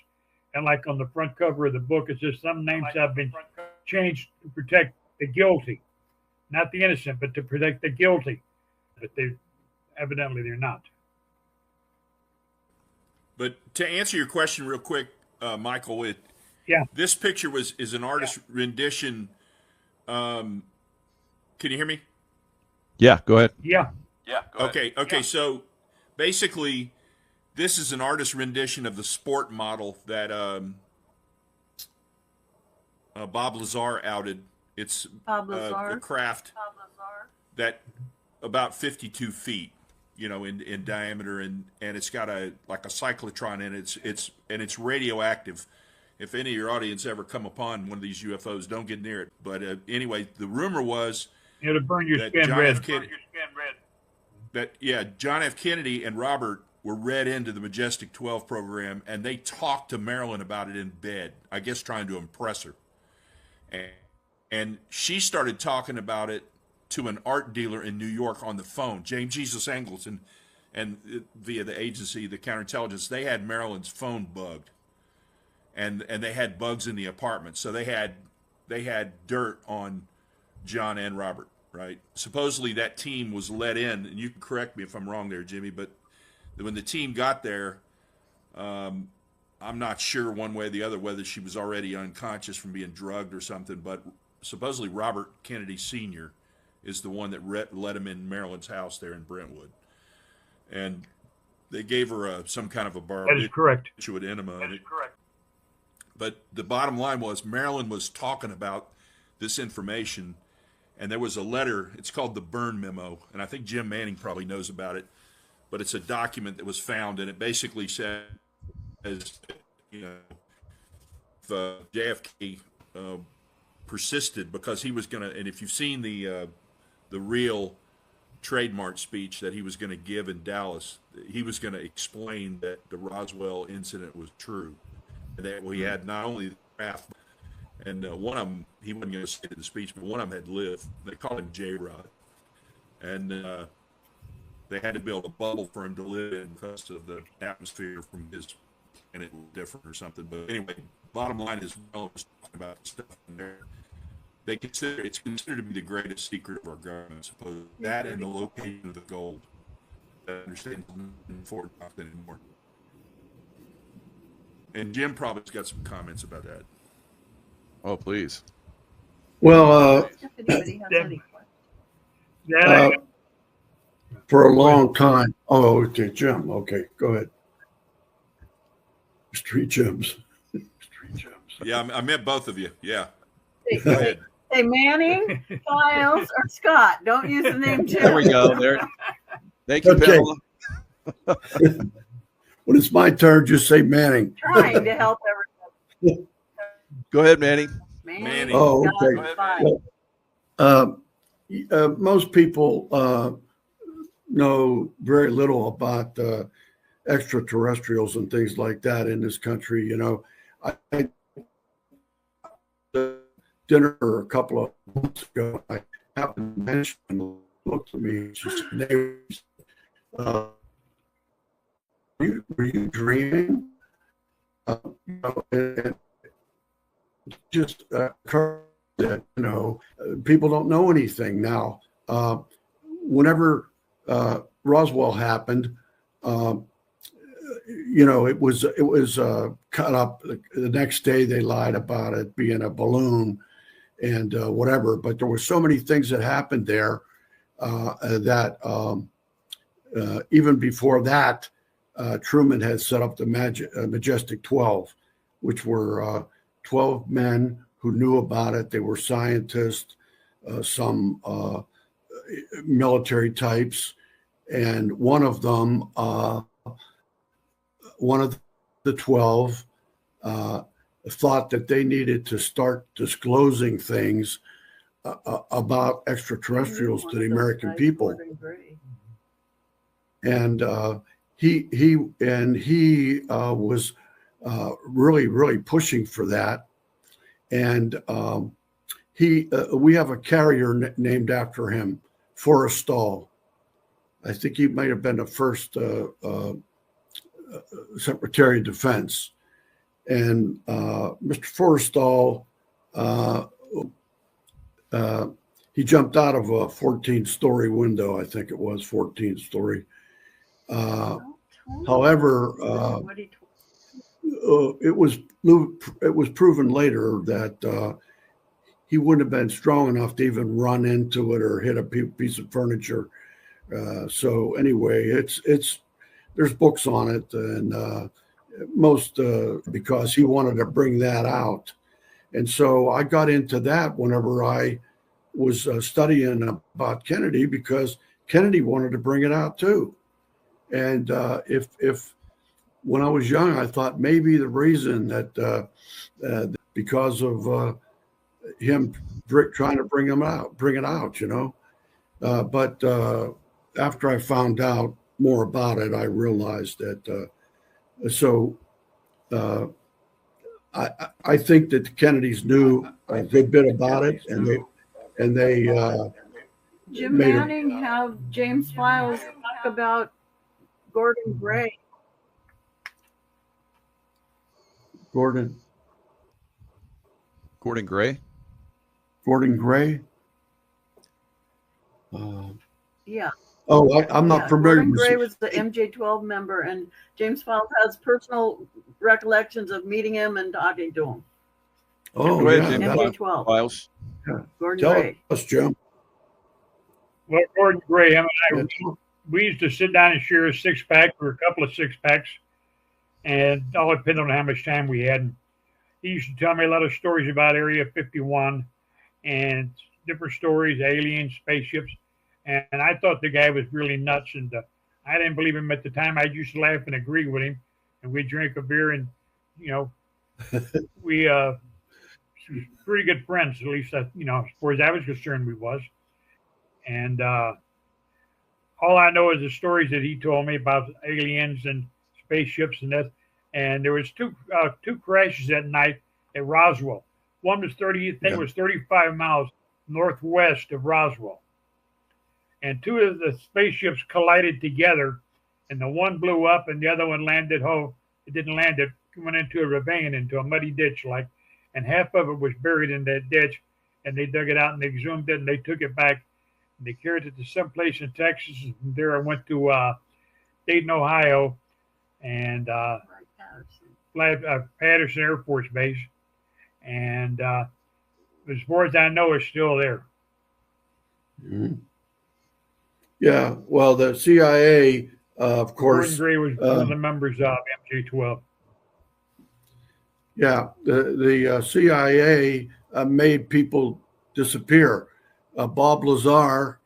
And like on the front cover of the book, it says some names have been changed to protect the guilty, not the innocent, but to protect the guilty. But evidently they're not. But to answer your question real quick, Michael, this picture is an artist rendition. Can you hear me? Yeah, go ahead. Yeah. Okay. So basically, this is an artist rendition of the sport model that Bob Lazar outed. It's the craft that about 52 feet, in diameter, and it's got a cyclotron in it. It's radioactive. If any of your audience ever come upon one of these UFOs, don't get near it. But anyway, the rumor was it'll burn your skin red. John F. Kennedy and Robert were read into the Majestic 12 program, and they talked to Marilyn about it in bed, I guess trying to impress her. And she started talking about it to an art dealer in New York on the phone, James Jesus Angles, and via the agency, the counterintelligence, they had Marilyn's phone bugged. And they had bugs in the apartment, so they had dirt on John and Robert, right? Supposedly that team was let in, and you can correct me if I'm wrong there, Jimmy, but when the team got there, I'm not sure one way or the other whether she was already unconscious from being drugged or something, but supposedly Robert Kennedy Sr. is the one that let him in Marilyn's house there in Brentwood. And they gave her some kind of a barbiturate enema. That is correct. But the bottom line was Marilyn was talking about this information, and there was a letter. It's called the Byrne Memo, and I think Jim Manning probably knows about it. But it's a document that was found, and it basically says, if JFK persisted, because he was going to, and if you've seen the real trademark speech that he was going to give in Dallas, he was going to explain that the Roswell incident was true. That we had not only the craft, and one of them, he wasn't going to say the speech, but one of them had lived. They called him J-Rod. And they had to build a bubble for him to live in because of the atmosphere from his, and it was different or something. But anyway, bottom line is, well, was talking about stuff in there. It's considered to be the greatest secret of our government, supposedly. That and the location of the gold. I understand Ford talked anymore. And Jim probably's got some comments about that. Oh, please. Well, for a long time. Oh, okay, Jim. Okay, go ahead. Street Gems. Yeah, I meant both of you. Yeah. Go ahead. Hey, Manning, Files, or Scott. Don't use the name Jim. There we go. There. Thank you, Pamela. When it's my turn, just say Manning. Trying to help everyone. Go ahead, Manning. Manning. Oh, got okay. it, fine. Well, most people know very little about extraterrestrials and things like that in this country. You know, I dinner a couple of months ago. I happened to mention, looked at me, she said, were you dreaming? You know, and just occurred that, you know, people don't know anything now. Whenever Roswell happened, you know, it was cut up. The next day they lied about it being a balloon and whatever. But there were so many things that happened there that even before that, Truman had set up the Majestic 12, which were 12 men who knew about it. They were scientists, some military types, and one of them, one of the 12, thought that they needed to start disclosing things about extraterrestrials to the American people. And he was really pushing for that. And we have a carrier named after him, Forrestal. I think he might have been the first Secretary of Defense. And Mr. Forrestal, he jumped out of a 14-story window. I think it was 14-story. However, it was proven later that he wouldn't have been strong enough to even run into it or hit a piece of furniture. So anyway, there's books on it, and most because he wanted to bring that out. And so I got into that whenever I was studying about Kennedy, because Kennedy wanted to bring it out too. And if when I was young, I thought maybe the reason that because of him trying to bring it out, you know. But after I found out more about it, I realized that. I think that the Kennedys knew a good bit about it, and they Jim Manning have James Files talk about Gordon Gray. Gordon Gray. Gordon Gray. Yeah. Oh, I'm not familiar. Gordon Gray was the MJ-12 member, and James Files has personal recollections of meeting him and talking to him. Oh, yeah. MJ-12. Files. Gordon Tell Gray. us, Jim. Well, Gordon Gray, him and I, we used to sit down and share a six-pack or a couple of six-packs, and all depended on how much time we had. And he used to tell me a lot of stories about Area 51 and different stories, aliens, spaceships. And I thought the guy was really nuts, and I didn't believe him at the time. I used to laugh and agree with him, and we'd drink a beer, and we pretty good friends, at least as far as I was concerned, we was. And all I know is the stories that he told me about aliens and spaceships and that. And there was two crashes that night at Roswell. One was 35 miles northwest of Roswell. And two of the spaceships collided together, and the one blew up and the other one landed. It didn't land. It went into a ravine, into a muddy ditch, and half of it was buried in that ditch. And they dug it out and they exhumed it and they took it back. And they carried it to someplace in Texas. And from there I went to Dayton, Ohio, and Patterson Air Force Base. And as far as I know, it's still there. Mm-hmm. Yeah, well, the CIA, of course. Gordon Gray was one of the members of MJ-12. Yeah, the CIA made people disappear. Bob Lazar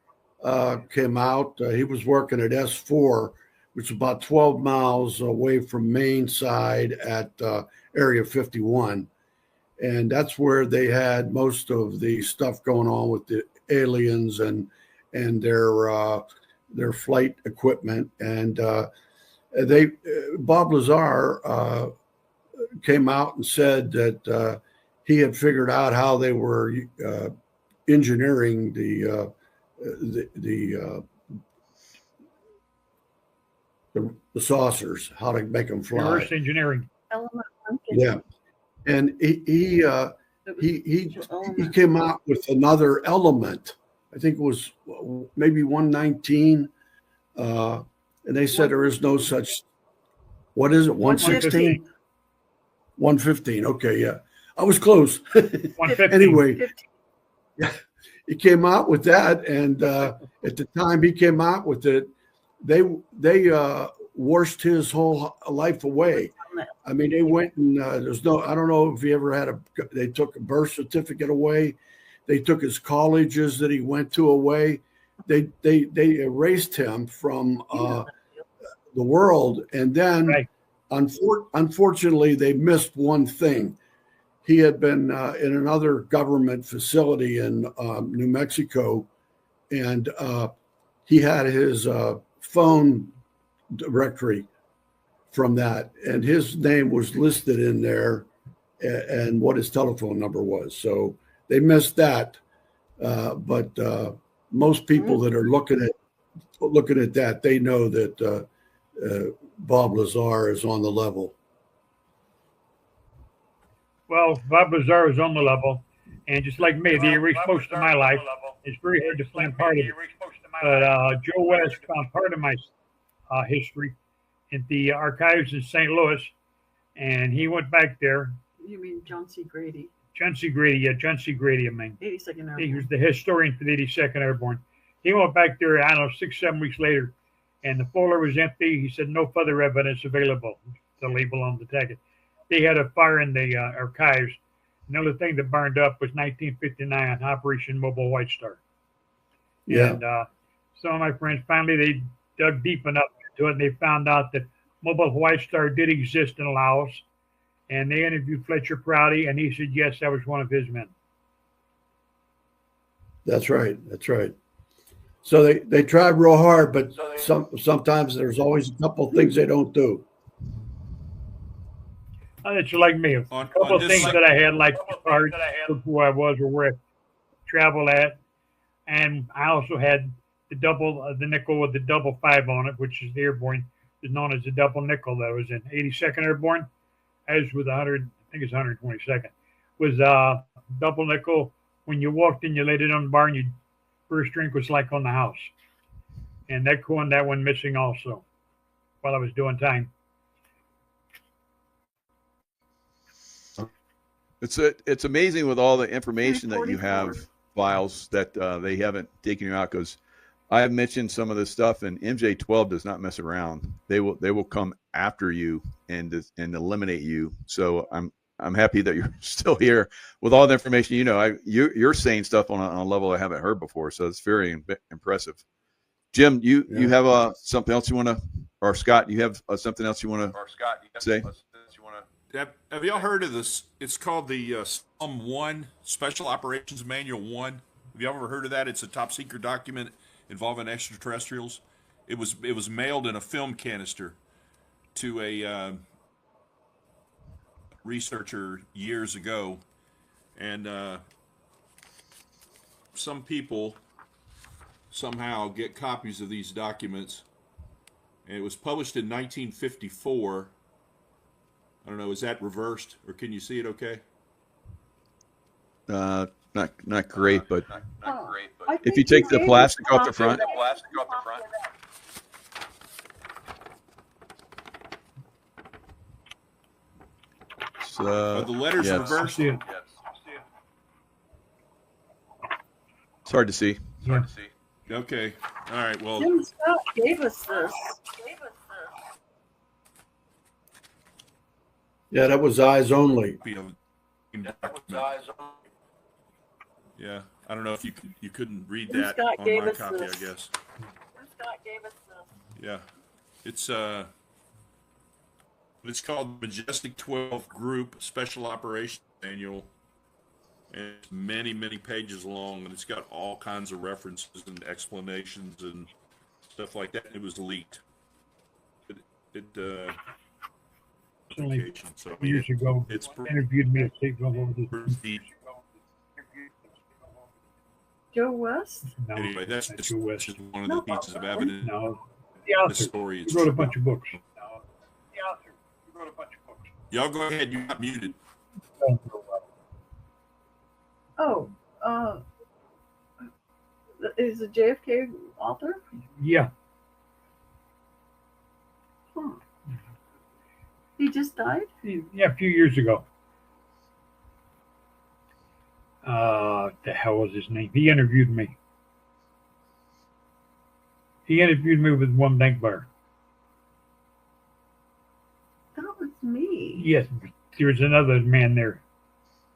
came out. He was working at S4, which is about 12 miles away from Main side at Area 51. and that's where they had most of the stuff going on with the aliens and their flight equipment. And Bob Lazar came out and said that he had figured out how they were engineering the saucers, how to make them fly. Reverse engineering. Element Yeah, and he came out with another element. I think it was maybe 119, and they said there is no such. What is it? 116. 115. Okay, yeah, I was close. 115. Anyway, yeah, he came out with that, and at the time he came out with it, they washed his whole life away. I mean, they went and there's no. I don't know if he ever had they took a birth certificate away. They took his colleges that he went to away. They erased him from the world, and then. Right. Unfortunately, they missed one thing. He had been in another government facility in New Mexico, and he had his phone directory from that, and his name was listed in there and what his telephone number was. So they missed that. But most people that are looking at that, they know that Bob Lazar is on the level. Well, Bob Lazar is on the level, and just like me, they erased most of my life. It's very hard to find part of it. But Joe West found part of my history in the archives in St. Louis, and he went back there. You mean John C. Grady? John C. Grady, yeah, John C. Grady, I mean. 82nd Airborne. He was the historian for the 82nd Airborne. He went back there, I don't know, 6-7 weeks later, and the folder was empty. He said, no further evidence available, the label on the ticket. They had a fire in the archives. Another thing that burned up was 1959, Operation Mobile White Star. Yeah. And some of my friends, finally, they dug deep enough into it, and they found out that Mobile White Star did exist in Laos. And they interviewed Fletcher Prouty, and he said, yes, that was one of his men. That's right. That's right. So they tried real hard, but sometimes there's always a couple of things they don't do. It's like me. A couple of things that I had, like the card of who I was or where I traveled at. And I also had the nickel with the double 5 on it, which is the airborne, is known as the double nickel. That was in 82nd Airborne, as with 100, I think it's 122nd, was double nickel. When you walked in, you laid it on the bar, and your first drink was like on the house. And that one missing also while I was doing time. It's amazing with all the information that you have, files that they haven't taken you out, because I have mentioned some of this stuff, and MJ12 does not mess around. They will come after you and eliminate you. So I'm happy that you're still here with all the information. You're saying stuff on a level I haven't heard before, so it's very impressive. Jim, you have something else you want to, or Scott, you have something else you want to say? Have y'all heard of this? It's called the SOM 1, Special Operations Manual 1. Have you ever heard of that? It's a top secret document involving extraterrestrials. It was mailed in a film canister to a researcher years ago, and some people somehow get copies of these documents, and it was published in 1954. I don't know, is that reversed, or can you see it okay? Not great, but if you take the plastic off the front. The letters reversed. Yeah. It's hard to see. Yeah. Okay. All right. Well, Jim Scott gave us this. Yeah, that was eyes only. Yeah, I don't know if you couldn't read Jim that Scott on gave my us copy, this. I guess. Scott gave us this. Yeah, it's called Majestic 12 Group Special Operations manual, and it's many, many pages long, and it's got all kinds of references and explanations and stuff like that. It was leaked. Only So, I mean, years ago, it's interviewed me at Stateville over this. pretty. Joe West? No, Anyway, that's not just, Joe West. just one of the pieces of evidence. No, the The author. story He is wrote a true. bunch of books. Y'all go ahead. You're not muted. Oh, is a JFK author? Yeah, Huh. He just died? yeah, a few years ago. The hell was his name? He interviewed me. He interviewed me with one bank bar. That was me. Yes, there was another man there.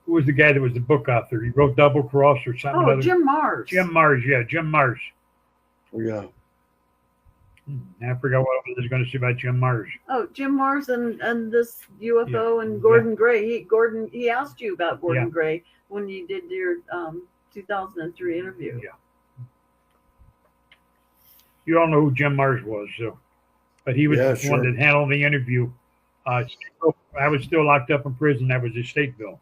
Who was the guy that was the book author? He wrote Double Cross or something. Oh, Jim Mars. Jim Mars, yeah, Jim Mars. Yeah. I forgot what I was going to say about Jim Mars. Oh, Jim Mars and this UFO and Gordon Gray. He asked you about Gordon Gray when you did your 2003 interview. Yeah. You all know who Jim Mars was, so, but he was the one that handled the interview. I was still locked up in prison. That was his Stateville,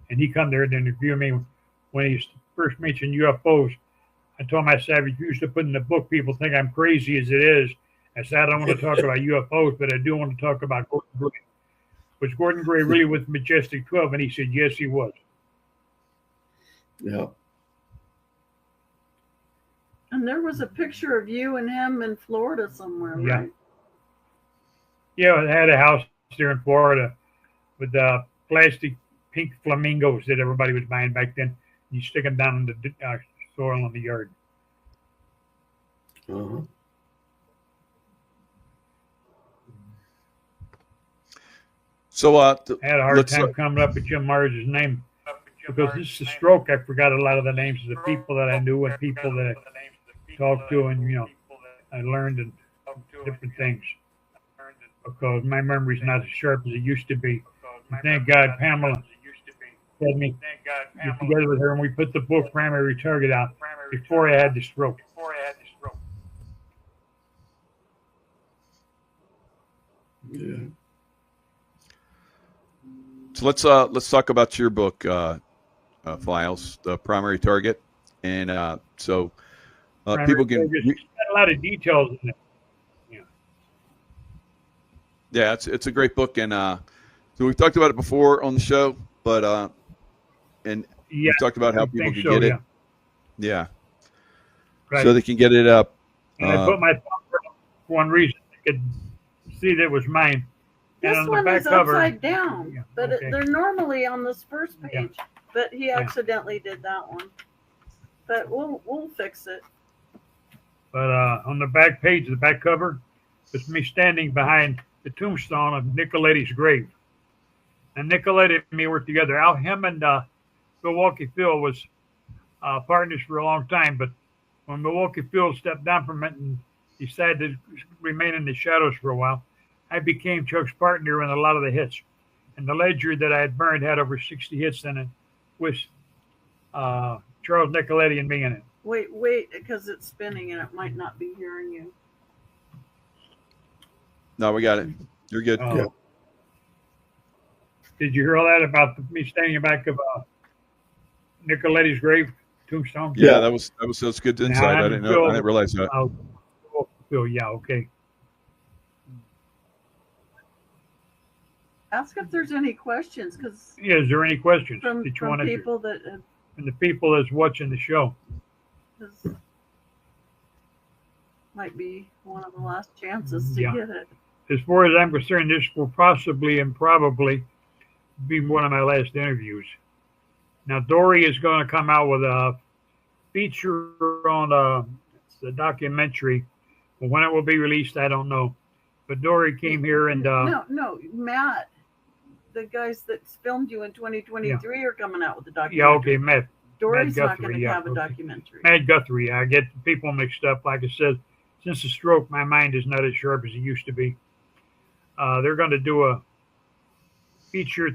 and he come there to interview me when he first mentioned UFOs. I told him, I said, I refuse to put in the book. People think I'm crazy as it is. I said, I don't want to talk about UFOs, but I do want to talk about Gordon Gray. Was Gordon Gray really with Majestic 12? And he said, yes, he was. Yeah. And there was a picture of you and him in Florida somewhere, right? Yeah, I had a house there in Florida with plastic pink flamingos that everybody was buying back then. You stick them down in the soil in the yard. Uh-huh. So I had a hard time coming up with Jim Mars' name because this is a stroke. I forgot a lot of the names of the people that I knew and people that I talked to, and I learned and different things because my memory's not as sharp as it used to be. And thank God Pamela had me get together with her, and we put the book Primary Target out before I had the stroke. Yeah. So let's talk about your book, Files, the Primary Target, and people can. There's a lot of details in it. Yeah, it's a great book, and so we've talked about it before on the show, but we talked about how people can get it. Yeah. Right. So they can get it up. And I put my thumb for one reason. I could see that it was mine. This and on one the back is cover, upside down, but they're normally on this first page. But he accidentally did that one. But we'll fix it. But on the back page, the back cover, it's me standing behind the tombstone of Nicoletti's grave. And Nicoletti and me worked together. Him and Milwaukee Phil was partners for a long time. But when Milwaukee Phil stepped down from it and decided to remain in the shadows for a while, I became Chuck's partner in a lot of the hits. And the ledger that I had burned had over 60 hits in it with Charles Nicoletti and me in it. Wait, because it's spinning and it might not be hearing you. No, we got it. You're good. Did you hear all that about me standing in back of Nicoletti's grave tombstone? Yeah, that's good insight. I didn't realize that. Yeah, okay. Ask if there's any questions, because is there any questions from that you want to people that and the people that's watching the show? This might be one of the last chances to get it. As far as I'm concerned, this will possibly and probably be one of my last interviews. Now, Dory is going to come out with a feature on the documentary. But when it will be released, I don't know. But Dory came here and no, Matt, the guys that filmed you in 2023 are coming out with the documentary. Yeah, okay, Matt. Dory's not going to have a documentary. Matt Guthrie. I get people mixed up. Like I said, since the stroke, my mind is not as sharp as it used to be. They're going to do a feature